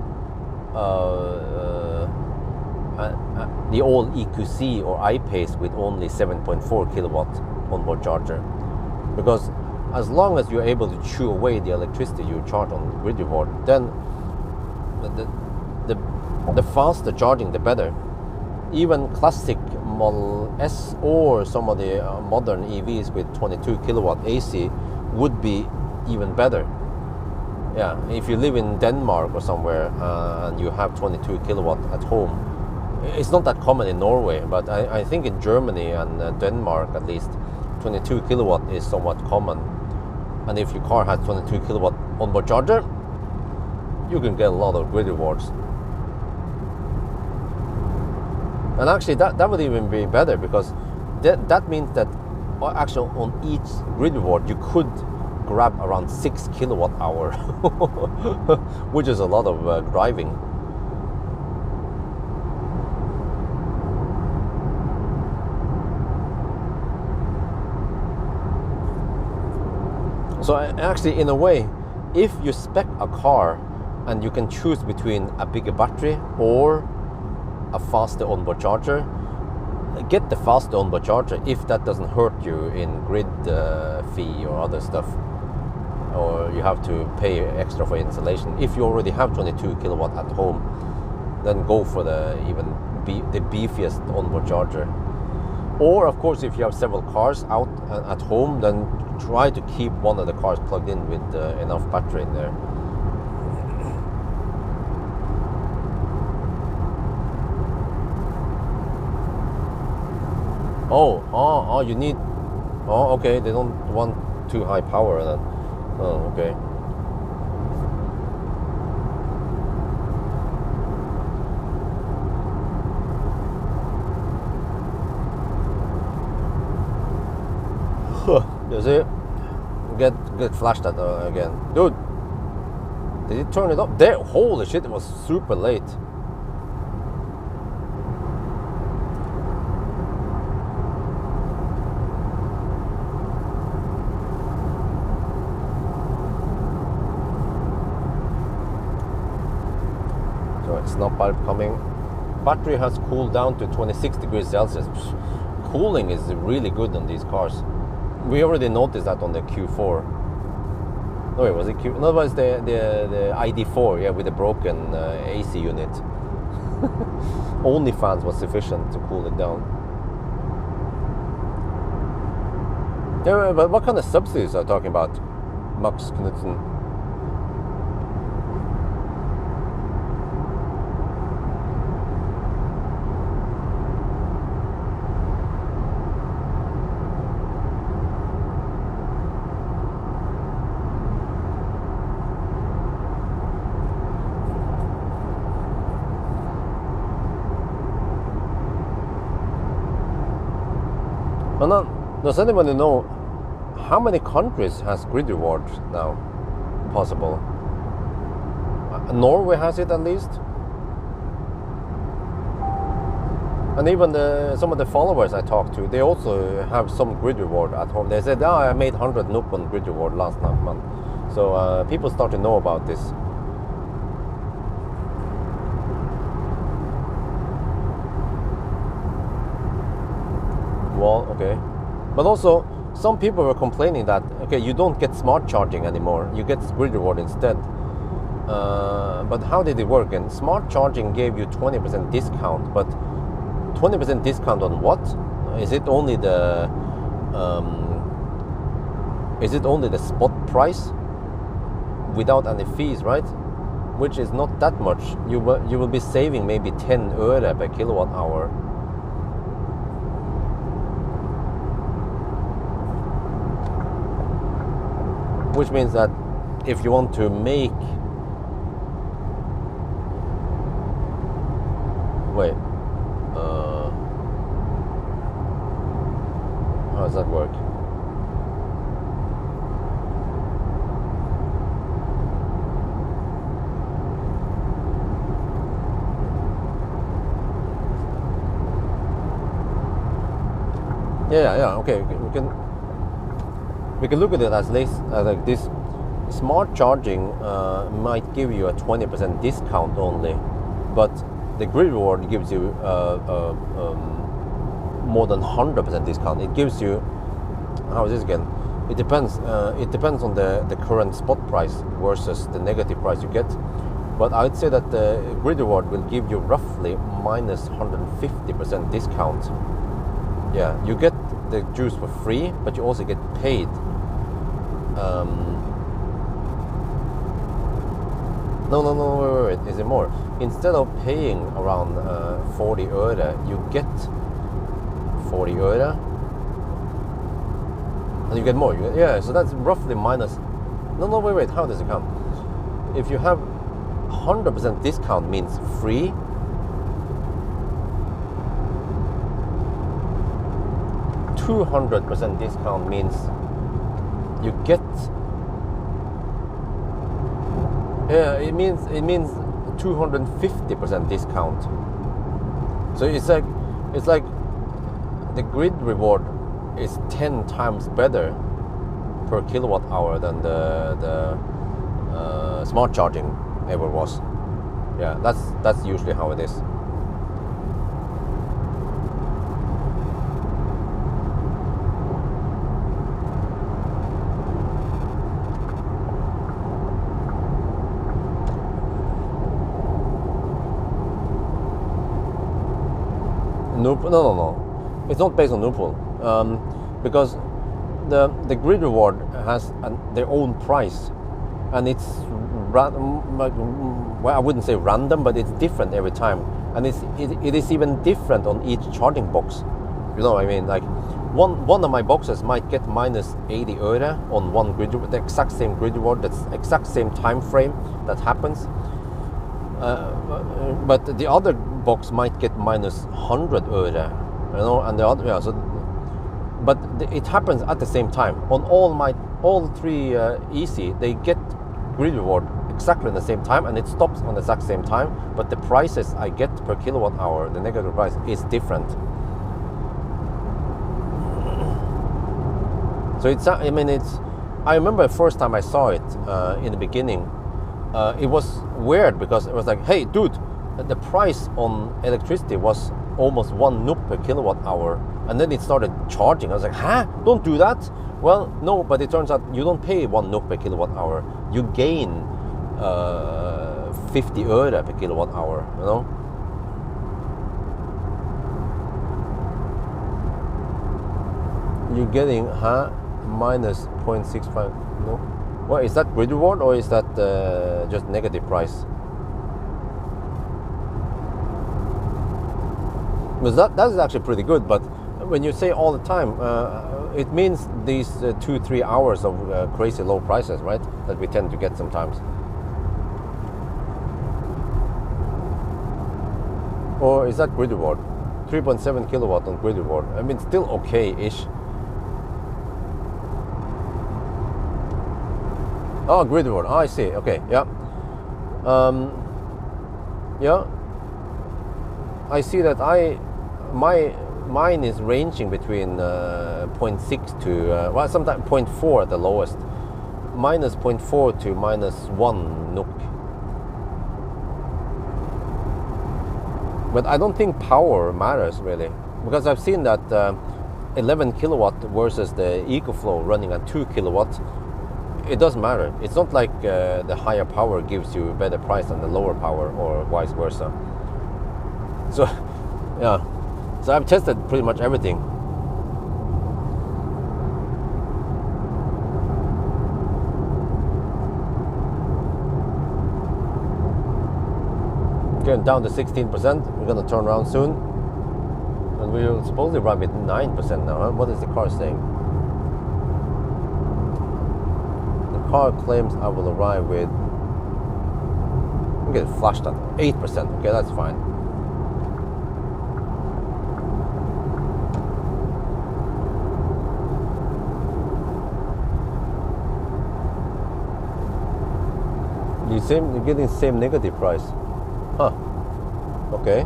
the old EQC or I-Pace with only 7.4 kilowatt onboard charger, because as long as you're able to chew away the electricity you charge on grid reward, then the faster charging the better. Even classic Model S or some of the modern EVs with 22 kilowatt AC would be even better. Yeah, if you live in Denmark or somewhere and you have 22 kilowatt at home, it's not that common in Norway, but I think in Germany and Denmark at least, 22 kilowatt is somewhat common. And if your car has 22 kilowatt onboard charger, you can get a lot of grid rewards. And actually that would even be better, because that means that actually on each grid reward you could grab around 6 kilowatt hour, which is a lot of driving. So actually, in a way, if you spec a car and you can choose between a bigger battery or a faster onboard charger, get the faster onboard charger if that doesn't hurt you in grid fee or other stuff, or you have to pay extra for installation. If you already have 22 kilowatt at home, then go for the beefiest onboard charger. Or of course, if you have several cars out at home, then try to keep one of the cars plugged in with enough battery in there. Oh, you need. Oh, okay. They don't want too high power then. Oh, okay. You see? Get flashed at again, dude. Did he turn it up? There, holy shit! It was super late. Snow bulb coming. Battery has cooled down to 26 degrees Celsius. Cooling is really good on these cars. We already noticed that on the Q4. No, wait, was it Q? No, it was the ID4, yeah, with the broken AC unit. Only fans was sufficient to cool it down. Yeah, but what kind of subsidies are you talking about, Max Knudsen? Does anybody know how many countries has grid reward now possible? Norway has it at least. And even some of the followers I talked to, they also have some grid reward at home. They said, I made 100 NOK on grid reward last month. So people start to know about this. Well, okay. But also, some people were complaining that, okay, you don't get smart charging anymore. You get grid reward instead. But how did it work? And smart charging gave you 20% discount, but 20% discount on what? Is it only the spot price without any fees, right? Which is not that much. You will be saving maybe 10 øre per kilowatt hour. Which means that if you want to make does that work? Yeah, okay. We can look at it as this, like this. Smart charging might give you a 20% discount only, but the grid reward gives you more than 100% discount. It gives you, how is this again? It depends. It depends on the current spot price versus the negative price you get. But I'd say that the grid reward will give you roughly minus 150% discount. Yeah, you get the juice for free, but you also get paid. No, wait. Is it more? Instead of paying around 40 öre, you get 40 öre, and you get more. Yeah, so that's roughly minus. No, wait. How does it come? If you have 100% discount means free. 200% discount means you get. Yeah, it means 250% discount. So it's like the grid reward is 10 times better per kilowatt hour than the smart charging ever was. Yeah, that's usually how it is. No. It's not based on Nupol, because the grid reward has their own price, and it's well, I wouldn't say random, but it's different every time, and it is even different on each charging box. You know what I mean? Like one of my boxes might get minus 80 öre on one grid reward, the exact same grid reward, that's exact same time frame that happens. But the other box might get minus 100 öre, you know, and the other, yeah. So, but it happens at the same time on all three easy. They get grid reward exactly in the same time, and it stops on the exact same time. But the prices I get per kilowatt hour, the negative price, is different. So it's. I mean, it's. I remember the first time I saw it in the beginning. It was weird because it was like, hey, dude, the price on electricity was almost 1 NOK per kilowatt hour, and then it started charging. I was like, huh? Don't do that. Well, no, but it turns out you don't pay 1 NOK per kilowatt hour. You gain 50 öre per kilowatt hour, you know? You're getting, minus 0.65, no? Well, is that grid reward or is that just negative price? Because that is actually pretty good, but when you say all the time, it means these 2-3 hours of crazy low prices, right? That we tend to get sometimes. Or is that grid reward? 3.7 kilowatt on grid reward. I mean, still okay-ish. Oh, grid reward. Oh, I see. Okay, yeah. Yeah. I see that mine is ranging between 0.6 to well, sometimes 0.4 at the lowest, minus 0.4 to minus 1 NOK. But I don't think power matters really, because I've seen that 11 kilowatt versus the EcoFlow running at 2 kilowatt. It doesn't matter. It's not like the higher power gives you a better price than the lower power, or vice versa. So, yeah. So I've tested pretty much everything. Getting down to 16%. We're gonna turn around soon, and we'll supposedly run with 9% now. Huh? What is the car saying? Car claims I will arrive with. I'm getting flashed at 8%. Okay, that's fine. you're getting same negative price. Huh. Okay.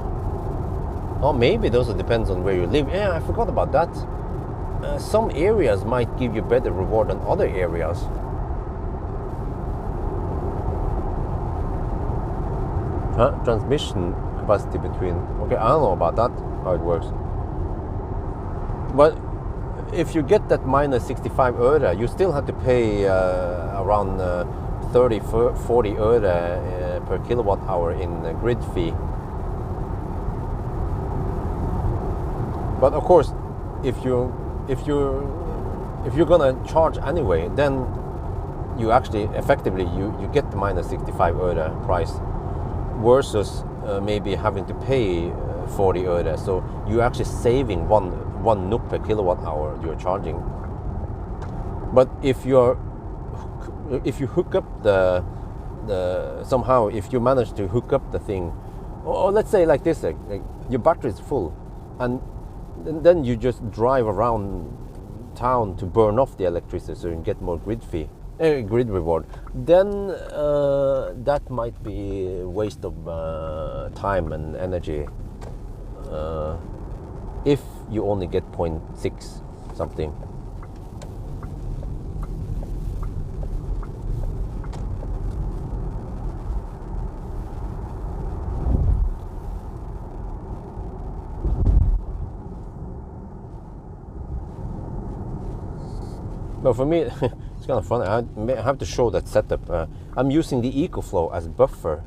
Oh, maybe it also depends on where you live. Yeah, I forgot about that. Some areas might give you better reward than other areas. Huh? Transmission capacity between. Okay, I don't know about that, how it works. But if you get that minus 65 öre, you still have to pay around 30, 40 öre per kilowatt hour in grid fee. But of course, if you're gonna charge anyway, then you actually effectively you get the minus 65 öre price versus maybe having to pay 40 öre. So you're actually saving one NOK per kilowatt hour you're charging. But if you hook up the somehow, if you manage to hook up the thing, or let's say like this, like your battery is full, and then you just drive around town to burn off the electricity so you can get more grid reward, then that might be a waste of time and energy if you only get 0.6 something. But for me, it's kind of funny. I have to show that setup. I'm using the EcoFlow as buffer,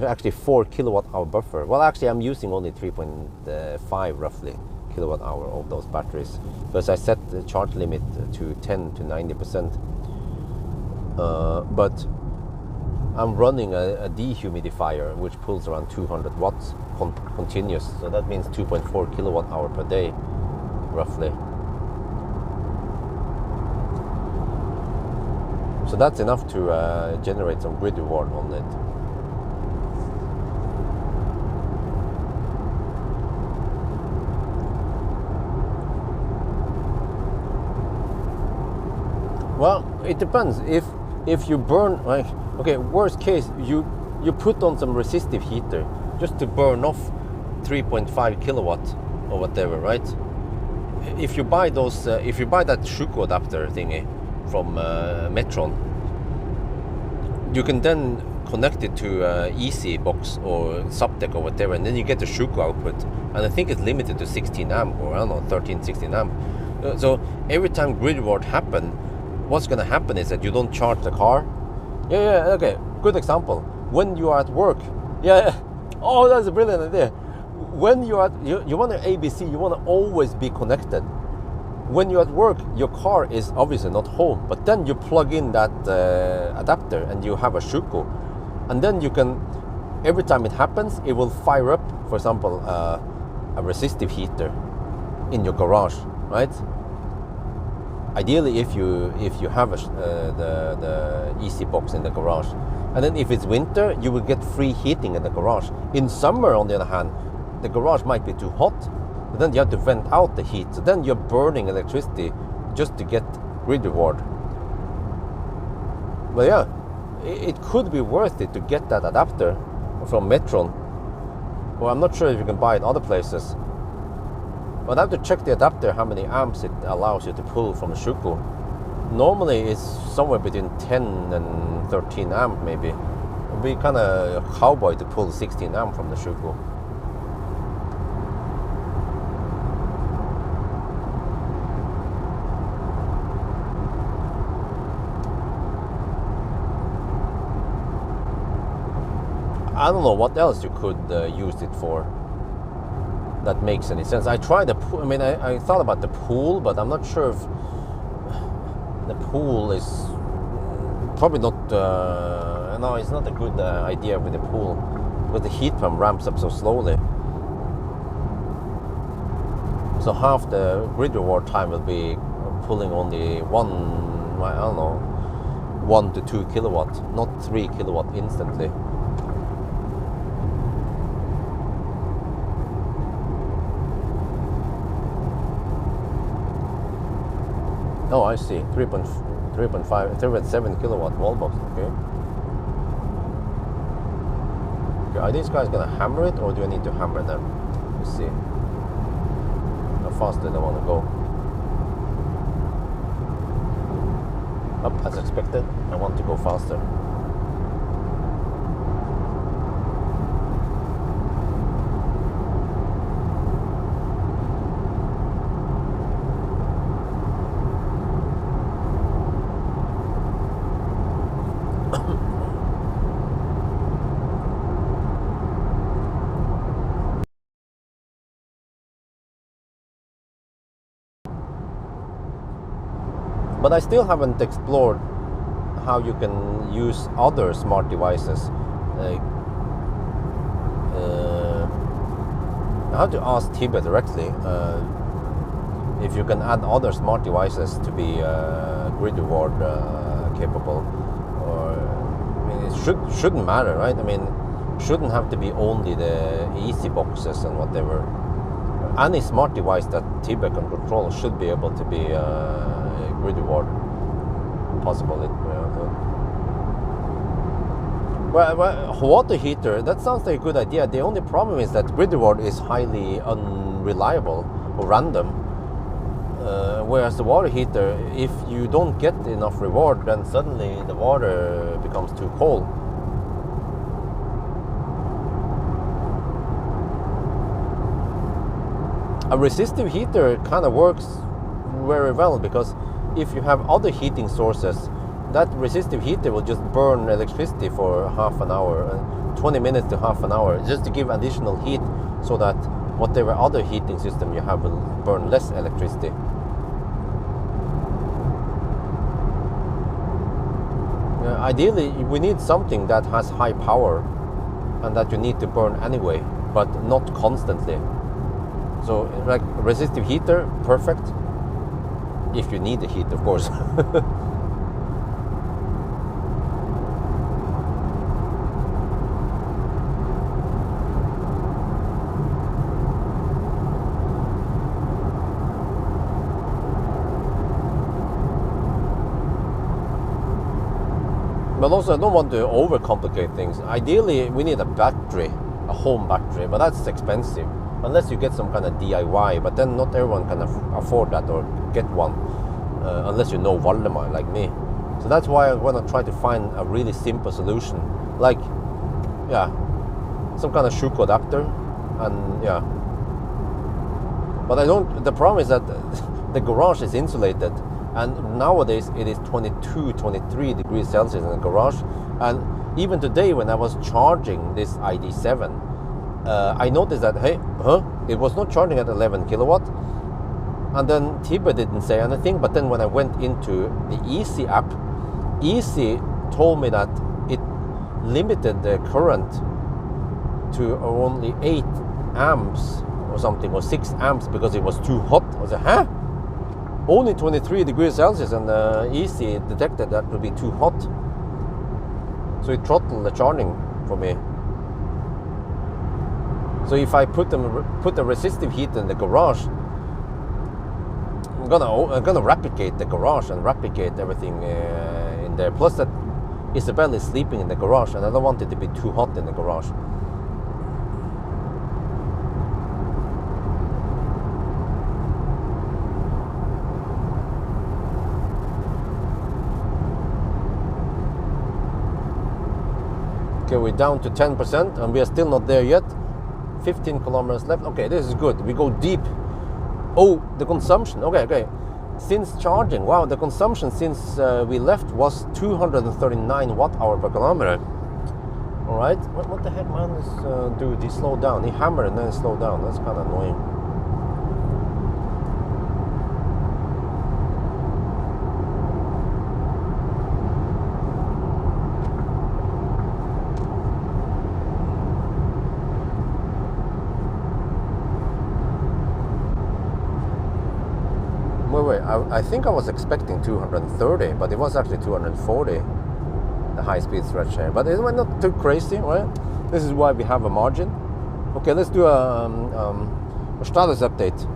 actually 4 kilowatt hour buffer. Well, actually, I'm using only 3.5 roughly kilowatt hour of those batteries, because I set the charge limit to 10 to 90%. But I'm running a dehumidifier which pulls around 200 watts continuous. So that means 2.4 kilowatt hour per day, roughly. So that's enough to generate some grid reward on it. Well, it depends. If you burn, like, okay, worst case, you put on some resistive heater just to burn off 3.5 kilowatt or whatever, right? If you buy those, if you buy that Shuko adapter thingy from Metron, you can then connect it to Easy box or Subtech or whatever, and then you get the Shuko output, and I think it's limited to 16 amp, or I don't know, 13, 16 amp. So every time grid reward happen, what's going to happen is that you don't charge the car. Yeah, okay, good example. When you are at work, oh, that's a brilliant idea. When you are you want an ABC, you want to always be connected. When you're at work, your car is obviously not home, but then you plug in that adapter and you have a Shuko, and then you can, every time it happens, it will fire up, for example, a resistive heater in your garage, right? Ideally, if you have the EC box in the garage, and then if it's winter, you will get free heating in the garage. In summer, on the other hand, the garage might be too hot, but then you have to vent out the heat. So then you're burning electricity just to get grid reward. But yeah, it could be worth it to get that adapter from Metron. Well, I'm not sure if you can buy it other places. But I have to check the adapter, how many amps it allows you to pull from the Shuko. Normally it's somewhere between 10 and 13 amp maybe. It would be kind of a cowboy to pull 16 amp from the Shuko. I don't know what else you could use it for that makes any sense. I tried the pool. I mean, I thought about the pool, but I'm not sure if the pool is probably not. No, it's not a good idea with the pool, because the heat pump ramps up so slowly. So half the grid reward time will be pulling only I don't know, 1 to 2 kilowatt, not 3 kilowatt instantly. Oh, I see. 3.7 kilowatt wall box. Okay. Are these guys gonna hammer it, or do I need to hammer them? Let's see. How fast do they want to go? Up as expected. I want to go faster. But I still haven't explored how you can use other smart devices. Like, I have to ask Tiba directly if you can add other smart devices to be grid reward capable. Or I mean, it shouldn't matter, right? I mean, shouldn't have to be only the easy boxes and whatever. Any smart device that Tiba can control should be able to be grid reward possible. Well, water heater, that sounds like a good idea. The only problem is that grid reward is highly unreliable or random, whereas the water heater, if you don't get enough reward, then suddenly the water becomes too cold. A resistive heater kind of works very well, because if you have other heating sources, that resistive heater will just burn electricity for half an hour, 20 minutes to half an hour, just to give additional heat, so that whatever other heating system you have will burn less electricity. Ideally, we need something that has high power and that you need to burn anyway, but not constantly. So, like resistive heater, perfect. If you need the heat, of course. But also, I don't want to overcomplicate things. Ideally, we need a battery, a home battery, but that's expensive. Unless you get some kind of DIY, but then not everyone can afford that or get one, unless you know Valdemar like me. So that's why I want to try to find a really simple solution, like, yeah, some kind of Shuko adapter, and yeah. But I don't. The problem is that the garage is insulated, and nowadays it is 22, 23 degrees Celsius in the garage. And even today, when I was charging this ID7. I noticed that, it was not charging at 11 kilowatt, and then Tiba didn't say anything. But then when I went into the Easy app, Easy told me that it limited the current to only 8 amps or something, or 6 amps, because it was too hot. I was like, only 23 degrees Celsius, and Easy detected that would be too hot, so it throttled the charging for me. So if I put a resistive heat in the garage, I'm gonna replicate the garage and replicate everything in there. Plus that Isabel is sleeping in the garage, and I don't want it to be too hot in the garage. Okay, we're down to 10%, and we are still not there yet. 15 kilometers left. Okay, this is good. We go deep. Oh, the consumption. Okay. Since charging, wow, the consumption since we left was 239 watt-hour per kilometer. All right. What the heck, man? This dude, he slowed down. He hammered and then slowed down. That's kind of annoying. Wait, I think I was expecting 230, but it was actually 240, the high-speed stretch here. But it was not too crazy, right? This is why we have a margin. Okay, let's do a status update.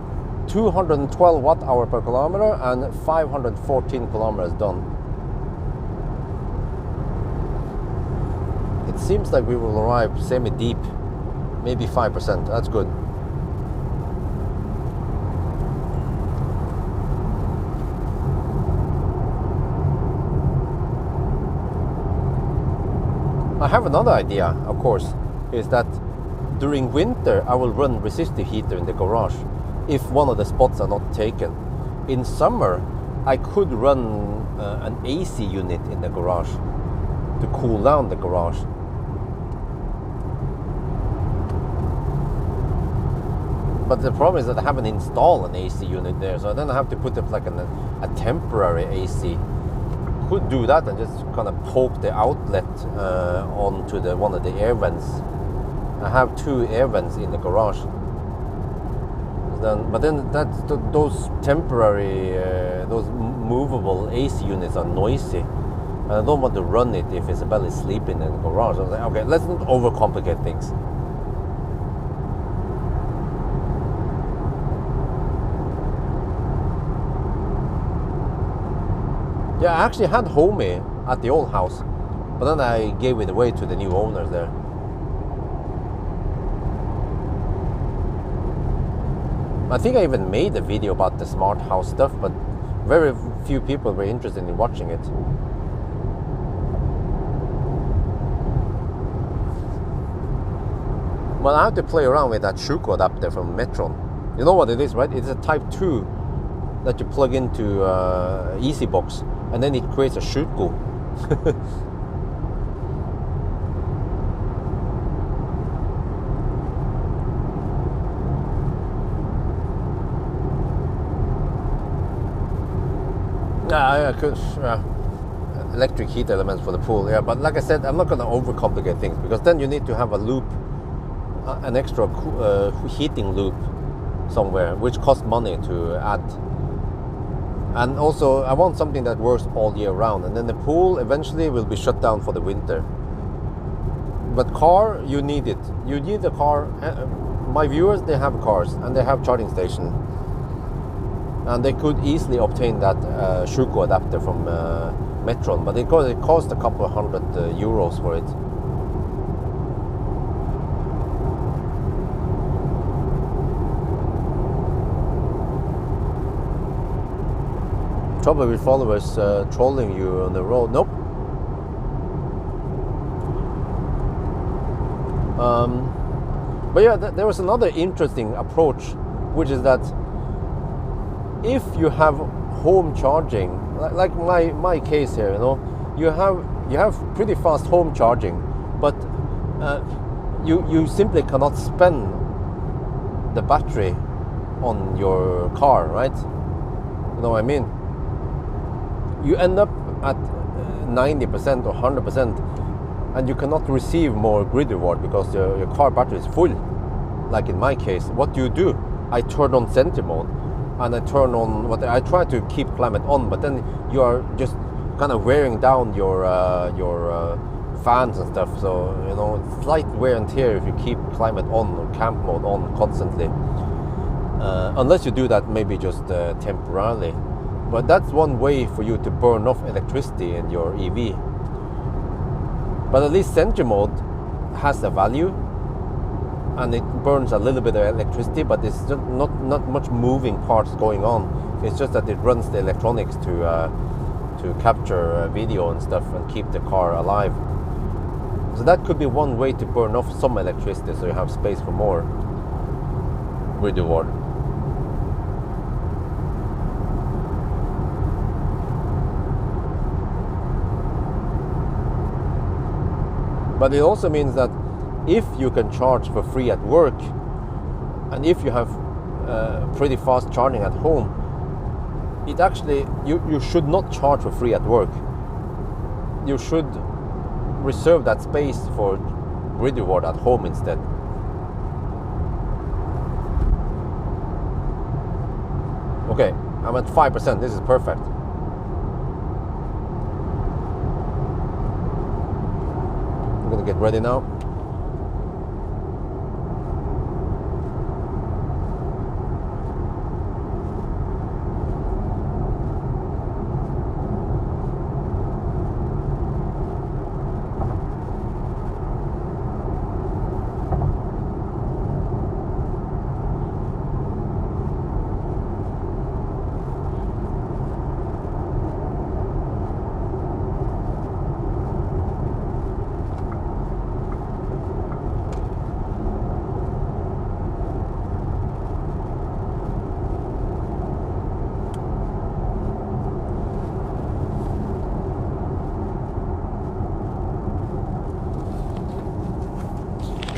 212 watt-hour per kilometer and 514 kilometers done. seems like we will arrive semi-deep, maybe 5%. That's good. I have another idea, of course, is that during winter I will run resistive heater in the garage if one of the spots are not taken. In summer I could run an AC unit in the garage to cool down the garage. But the problem is that I haven't installed an AC unit there, so then I have to put up like a temporary AC. Could do that and just kind of poke the outlet onto one of the air vents. I have 2 air vents in the garage. But then those temporary, those movable AC units are noisy. And I don't want to run it if Isabel is sleeping in the garage. I was like, okay, let's not overcomplicate things. Yeah, I actually had Homey at the old house, but then I gave it away to the new owners there. I think I even made a video about the smart house stuff, but very few people were interested in watching it. Well, I have to play around with that Shuko adapter from Metron. You know what it is, right? It's a Type 2 that you plug into EasyBox, and then it creates a Shuko. Electric heat elements for the pool, yeah. But like I said, I'm not going to overcomplicate things, because then you need to have a loop, an extra heating loop somewhere, which costs money to add. And also, I want something that works all year round, and then the pool eventually will be shut down for the winter. But car, you need it. You need a car. My viewers, they have cars and they have charging station, and they could easily obtain that Shuko adapter from Metron, but it cost a couple of hundred euros for it. Trouble with followers trolling you on the road. Nope. But yeah, there was another interesting approach, which is that if you have home charging, like my case here, you know, you have pretty fast home charging, but you simply cannot spend the battery on your car, right? You know what I mean? You end up at 90% or 100%, and you cannot receive more grid reward because your car battery is full. Like in my case, what do? I turn on Sentry mode, and I turn on I try to keep climate on, but then you are just kind of wearing down your fans and stuff. So you know, slight wear and tear if you keep climate on or camp mode on constantly. Unless you do that maybe just temporarily. But that's one way for you to burn off electricity in your EV. But at least Sentry mode has a value, and it burns a little bit of electricity, but it's just not much moving parts going on. It's just that it runs the electronics to capture video and stuff and keep the car alive. So that could be one way to burn off some electricity, so you have space for more grid reward. But it also means that if you can charge for free at work, and if you have pretty fast charging at home, it actually, you should not charge for free at work. You should reserve that space for grid reward at home instead. Okay, I'm at 5%, this is perfect. I'm gonna get ready now.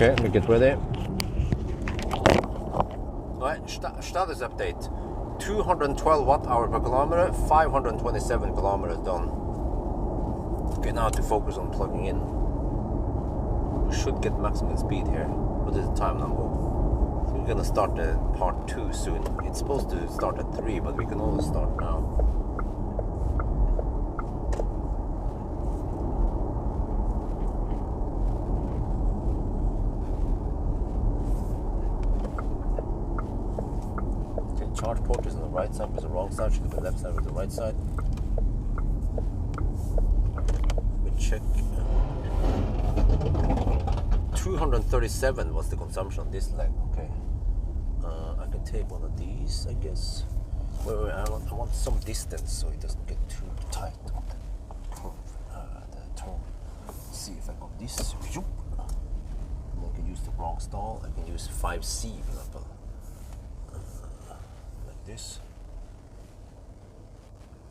Okay, let me get ready. Alright, status update. 212 watt-hour per kilometer, 527 kilometers done. Okay, now to focus on plugging in. We should get maximum speed here. What is the time now? So we're gonna start the part 2 soon. It's supposed to start at 3, but we can always start now. Charge port is on the right side, with the wrong side, should be the left side with the right side. We check. 237 was the consumption on this leg. Okay. I can take one of these, I guess. Wait, I want some distance so it doesn't get too tight on the tone. Let's see if I got this. And I can use the wrong stall. I can use 5C, for example. This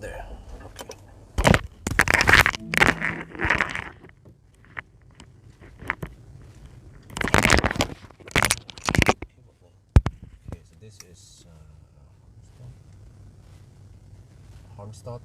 there, okay. Okay, so this is Harmstad.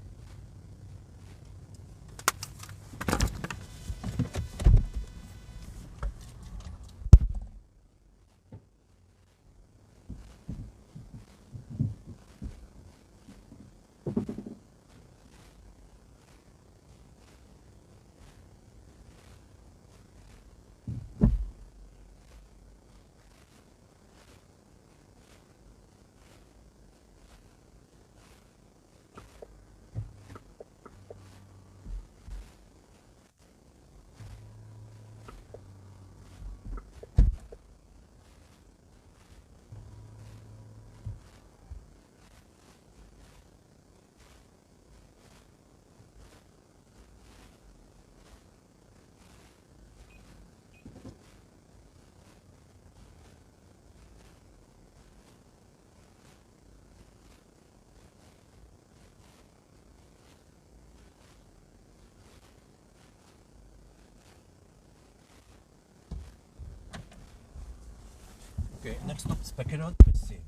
Okay, next up, Spekerod. Let's see.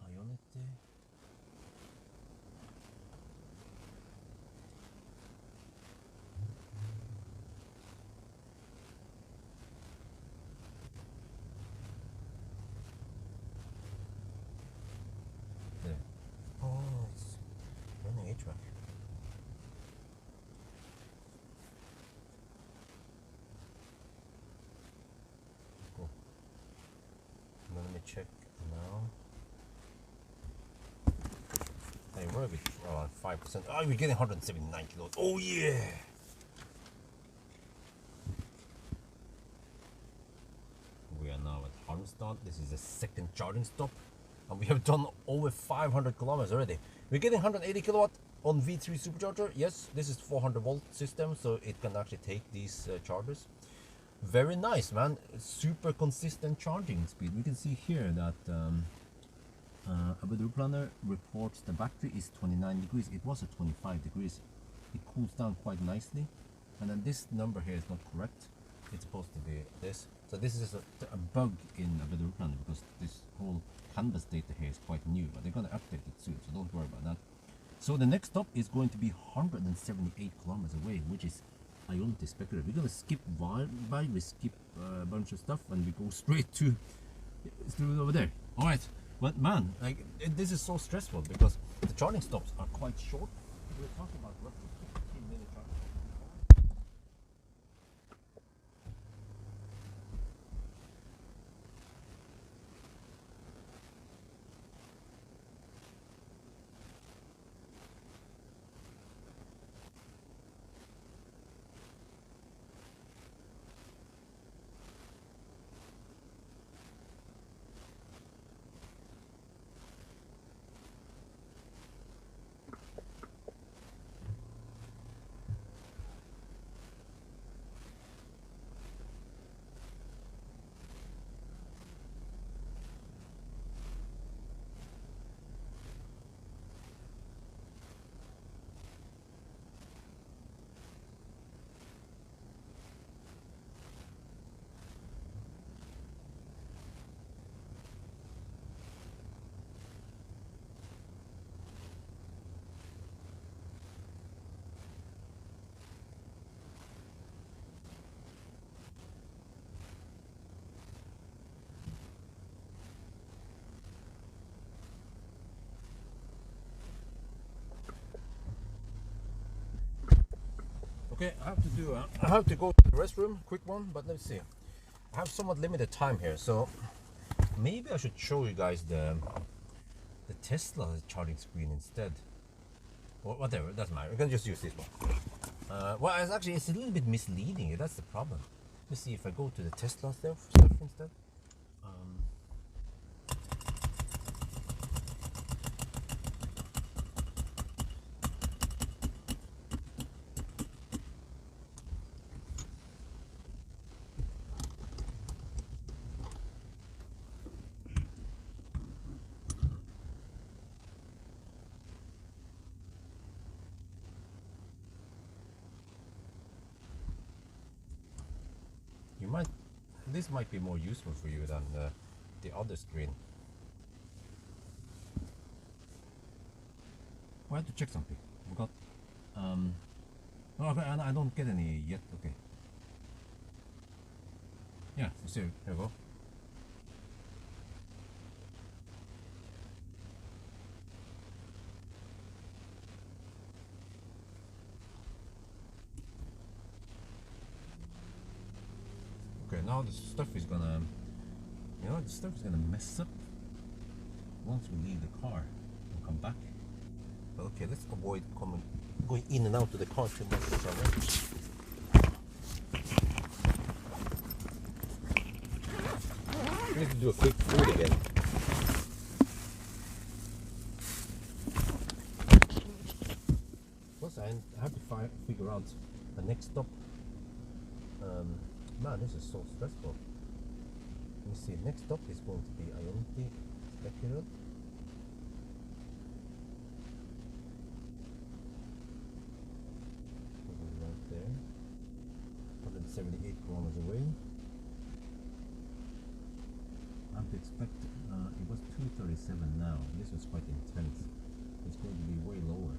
Ionity. There. Oh, it's running HVAC. Cool. Let me check now. Hey, we're a bit around 5%. Oh, we're getting 179 kilos. Oh yeah! We are now at Harmstad. This is the second charging stop. And we have done over 500 kilometers already. We're getting 180 kilowatt on V3 supercharger. Yes, this is 400 volt system, so it can actually take these chargers. Very nice, man. Super consistent charging speed. We can see here that the planner reports the battery is 29 degrees. It was at 25 degrees. It cools down quite nicely. And then this number here is not correct. It's supposed to be this. So this is a bug in the planner because this whole canvas data here is quite new, but they're going to update it soon, so don't worry about that. So the next stop is going to be 178 kilometers away, which is Ionity Spekerod. We're going to skip by, we skip a bunch of stuff, and we go straight to over there. All right, but man, like this is so stressful because the charging stops are quite short. We're talking about roughly 15-minute charging. Okay, I have to go to the restroom, quick one, but let's see. I have somewhat limited time here, so maybe I should show you guys the Tesla charging screen instead. Or whatever, it doesn't matter. We can just use this one. Well, it's a little bit misleading. That's the problem. Let's see if I go to the Tesla stuff instead. This might be more useful for you than the other screen. I have to check something. I got oh, okay, I don't get any yet. Okay. Yeah, so here we go. Okay, now the stuff is gonna, the stuff is gonna mess up once we leave the car and come back. But okay, let's avoid going in and out of the car too much. We need to do a quick food again. Plus, I have to figure out the next stop. Man, this is so stressful. Let me see. Next stop is going to be Ionity Spectral. Right there. 178 kilometers away. I have to expect. It was 237 now. This was quite intense. It's going to be way lower.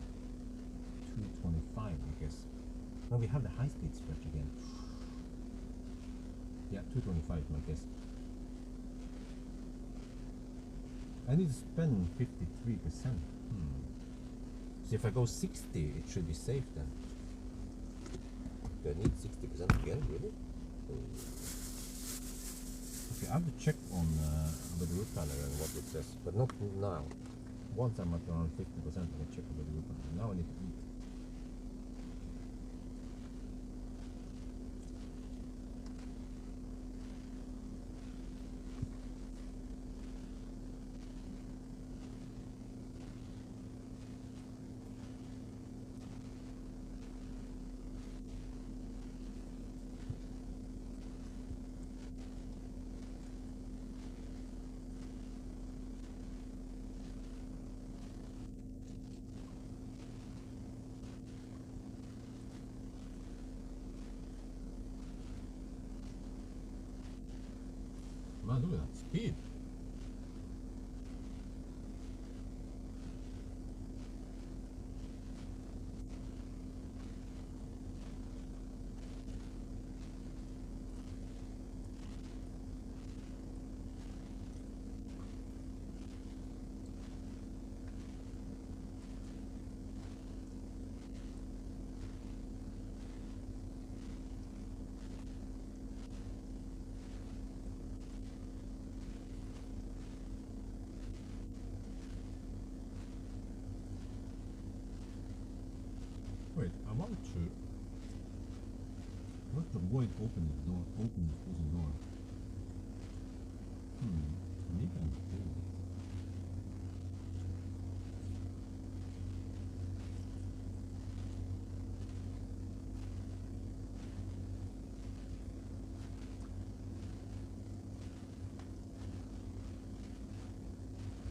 225, I guess. Now we have the high-speed stretch again. Yeah, 225 my guess. I need to spend 53%. So if I go 60, it should be safe then. Do I need 60% again, really? Okay, I have to check on the route planner and what it says, but not now. Once I'm at around 50%, I can check on the route planner. Now I need to eat. Man, look at that speed. Wait, I want to avoid opening the door, open the closing door. Maybe I'm doing it.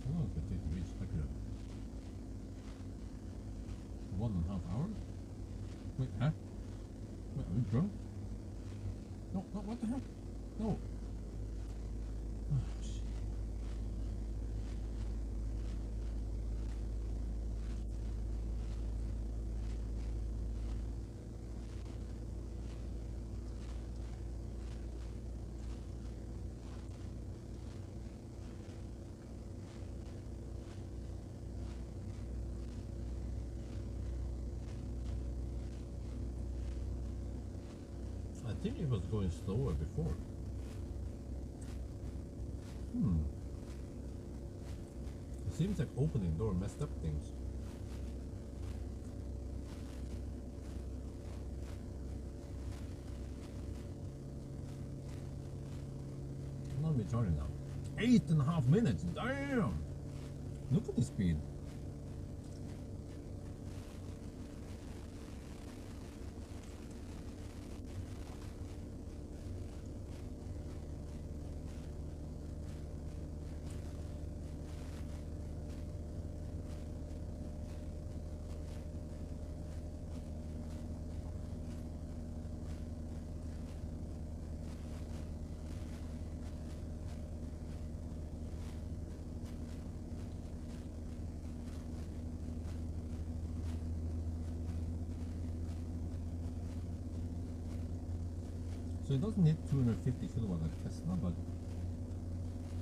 How long does it take to reach Spectrum? 1.5 hours? Wait, huh? Wait, are we drunk? No, what the heck? No. Oh, shit. think it was going slower before. It seems like opening door messed up things. I'm not recharging now. 8.5 minutes. Damn! Look at the speed. So it doesn't need 250 kilowatt like Tesla, but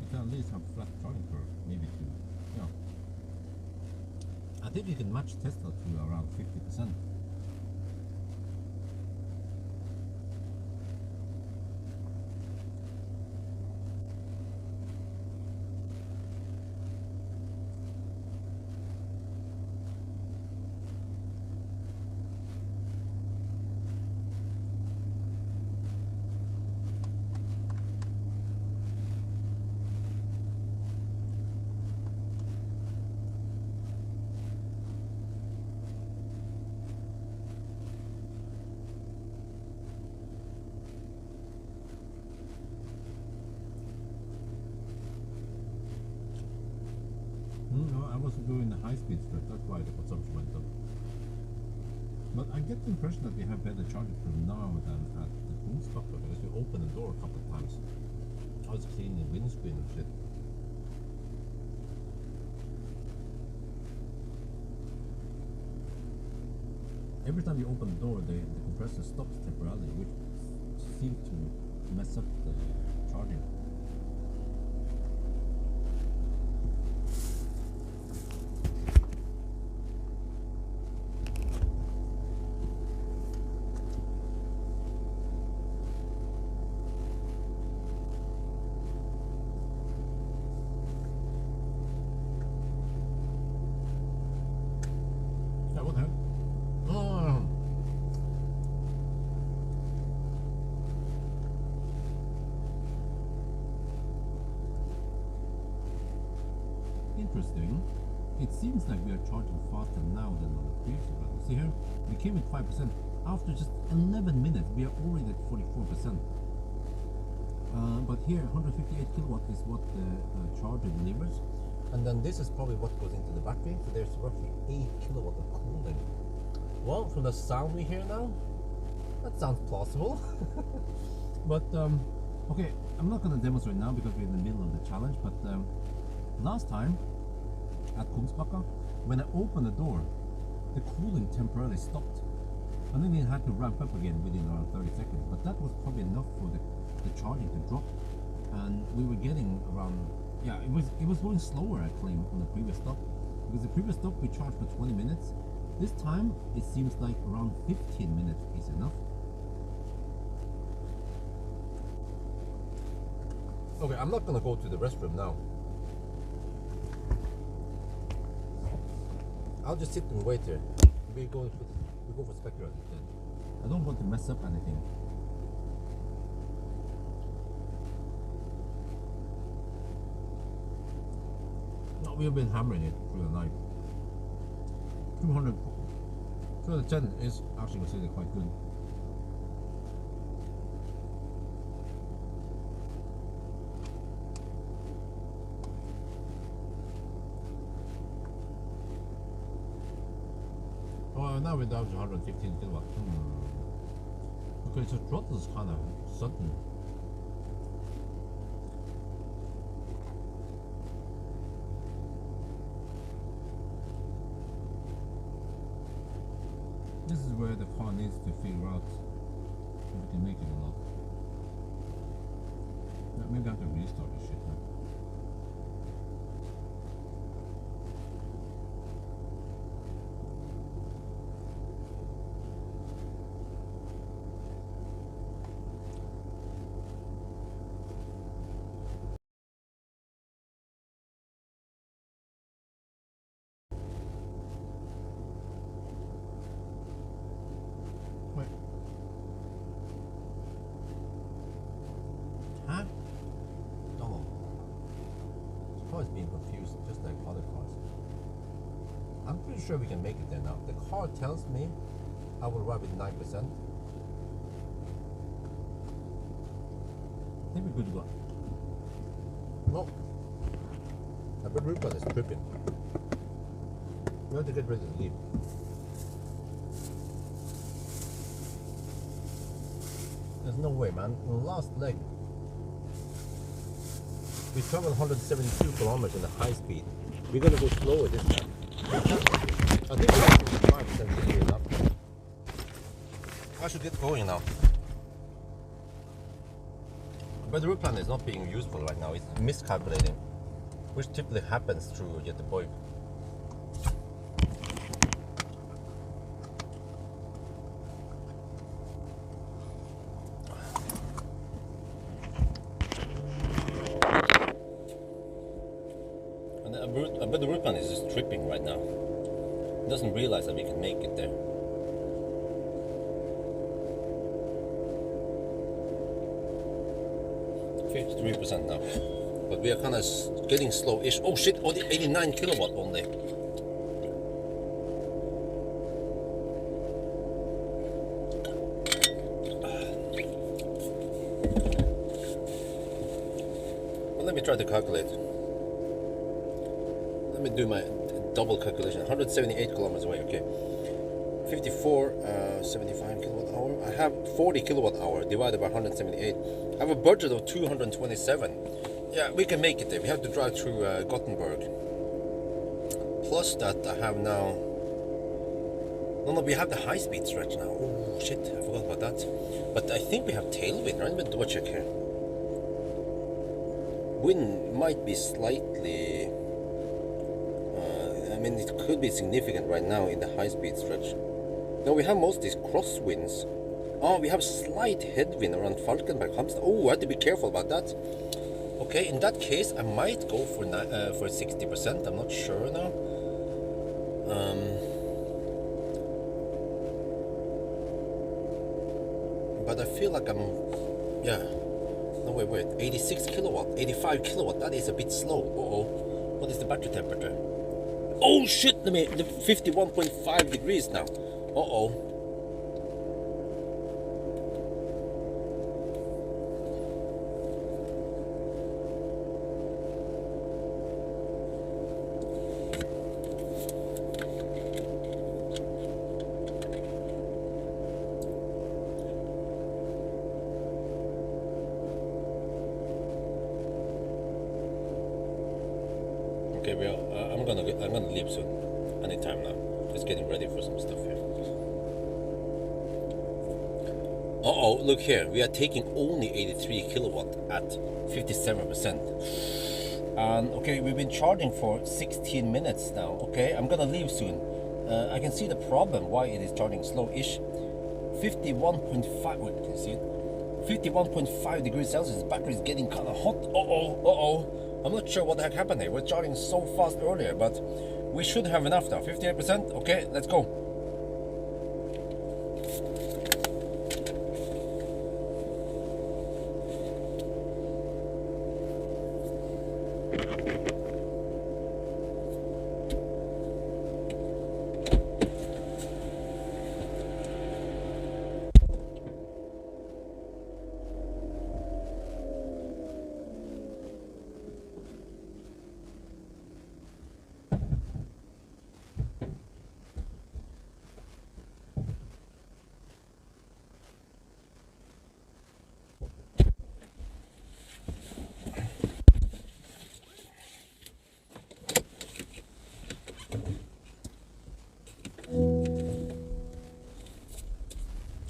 you can at least have flat charging curve, maybe two. Yeah. I think you can match Tesla to around 50%. No, I wasn't doing the high-speed stretch, that's why the consumption went up. But I get the impression that we have better charging from now than at the Kungsbacka, because we opened the door a couple of times. I was cleaning the windscreen and shit. Every time you open the door, the compressor stops temporarily, which seems to mess up the charging. Yeah, what the heck? Oh. Interesting. It seems like we are charging faster now than on the previous one. See here, we came at 5%. After just 11 minutes, we are already at 44%. But here, 158 kilowatt is what the charger delivers. And then this is probably what goes into the battery. So there's roughly 8 kilowatt of cooling. Well, from the sound we hear now, that sounds plausible. But, okay, I'm not going to demonstrate now because we're in the middle of the challenge. But last time, at Kungsbacka, when I opened the door, the cooling temporarily stopped. And then we had to ramp up again within around 30 seconds. But that was probably enough for the charging to drop. And we were getting around, yeah, it was going slower actually on the previous stop. Because the previous stop we charged for 20 minutes. This time it seems like around 15 minutes is enough. Okay, I'm not gonna go to the restroom now. I'll just sit and wait here. We go for Spectre instead. I don't want to mess up anything. No, we have been hammering it through the night. 210 is actually considered quite good. Oh, now we're down to 115 kilowatt. Okay, so throttle is kind of sudden. This is where the car needs to figure out if we can make it or not. Maybe I have to restart this shit now. sure we can make it there now. The car tells me I will arrive with 9%. I think we're good to go. No. But roof gun is tripping. We have to get ready to leave. There's no way, man. On the last leg, we traveled 172 kilometers in the high speed. We're gonna go slower this time. I think we're 65% should be enough. I should get going now. But the route plan is not being useful right now. It's miscalculating, which typically happens through Göteborg. But the route plan is just tripping right now. It doesn't realize that we can make it there. %3 now. But we are kind of getting slow-ish. Oh shit, only 89 kilowatt only. Well, let me try to calculate. Let me do my double calculation. 178 kilometers away, okay. 54, 75 kilowatt hour. I have 40 kilowatt hour divided by 178. I have a budget of 227. Yeah, we can make it there. We have to drive through Gothenburg. Plus that I have now... No, we have the high-speed stretch now. Oh, shit, I forgot about that. But I think we have tailwind, right? Let me double check here. Wind might be slightly... I mean, it could be significant right now in the high-speed stretch. No, we have most of these crosswinds. Oh, we have slight headwind around Falkenberg, Halmstad. Oh, I have to be careful about that. Okay, in that case, I might go for 60%. I'm not sure now. But I feel like I'm... Yeah. No, wait. 86 kilowatt, 85 kilowatt. That is a bit slow. Uh-oh. What is the battery temperature? Oh shit, the 51.5 degrees now. Uh-oh. Okay, I'm gonna leave soon. Anytime now. Just getting ready for some stuff here. Uh-oh, look here. We are taking only 83 kilowatt at 57%. And okay, we've been charging for 16 minutes now. Okay, I'm gonna leave soon. I can see the problem why it is charging slow-ish. 51.5. Wait, can you see it? 51.5 degrees Celsius. The battery is getting kind of hot. Uh-oh. I'm not sure what the heck happened here. We're charging so fast earlier, but we should have enough now. 58%. Okay, let's go.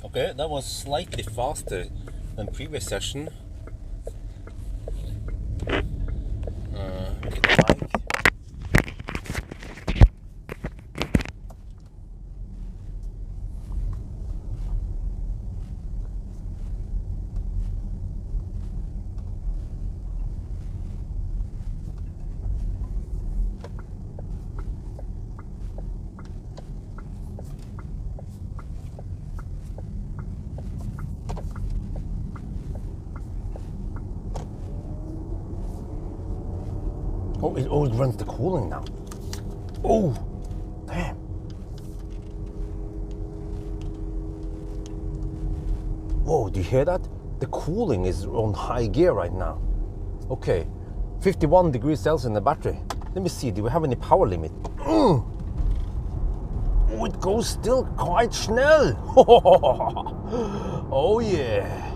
Okay, that was slightly faster than previous session. Oh, it runs the cooling now. Oh, damn. Whoa, do you hear that? The cooling is on high gear right now. Okay, 51 degrees Celsius in the battery. Let me see, do we have any power limit? Oh, it goes still quite schnell. Oh yeah.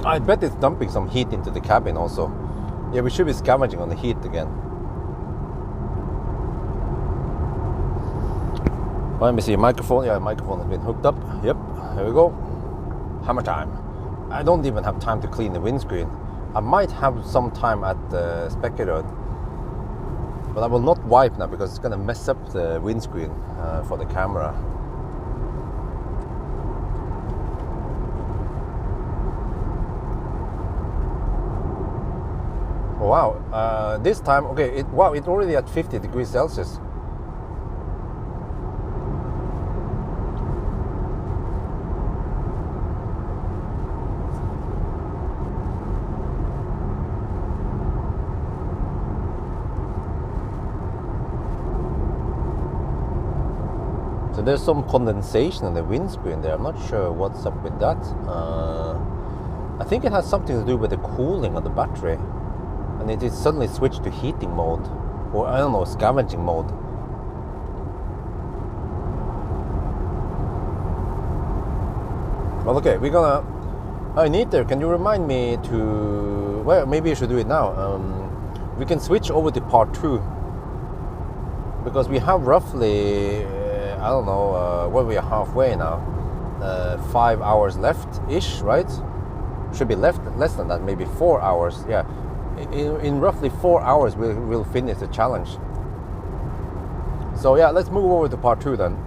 I bet it's dumping some heat into the cabin also. Yeah, we should be scavenging on the heat again. Let me see, microphone. Yeah, microphone has been hooked up. Yep, here we go. Hammer time. I don't even have time to clean the windscreen. I might have some time at the Spekkerød, but I will not wipe now because it's gonna mess up the windscreen for the camera. Oh, wow, this time, okay, it's already at 50 degrees Celsius. So there's some condensation in the windscreen there. I'm not sure what's up with that. I think it has something to do with the cooling of the battery. And it is suddenly switched to heating mode, or I don't know, scavenging mode. Well, okay, we're gonna. Neater, can you remind me to? Well, maybe you should do it now. We can switch over to part 2 because we have roughly, I don't know, well, we are halfway now. 5 hours left-ish, right? Should be less than that, maybe 4 hours. Yeah. In roughly 4 hours we'll finish the challenge. So yeah, let's move over to part 2 then.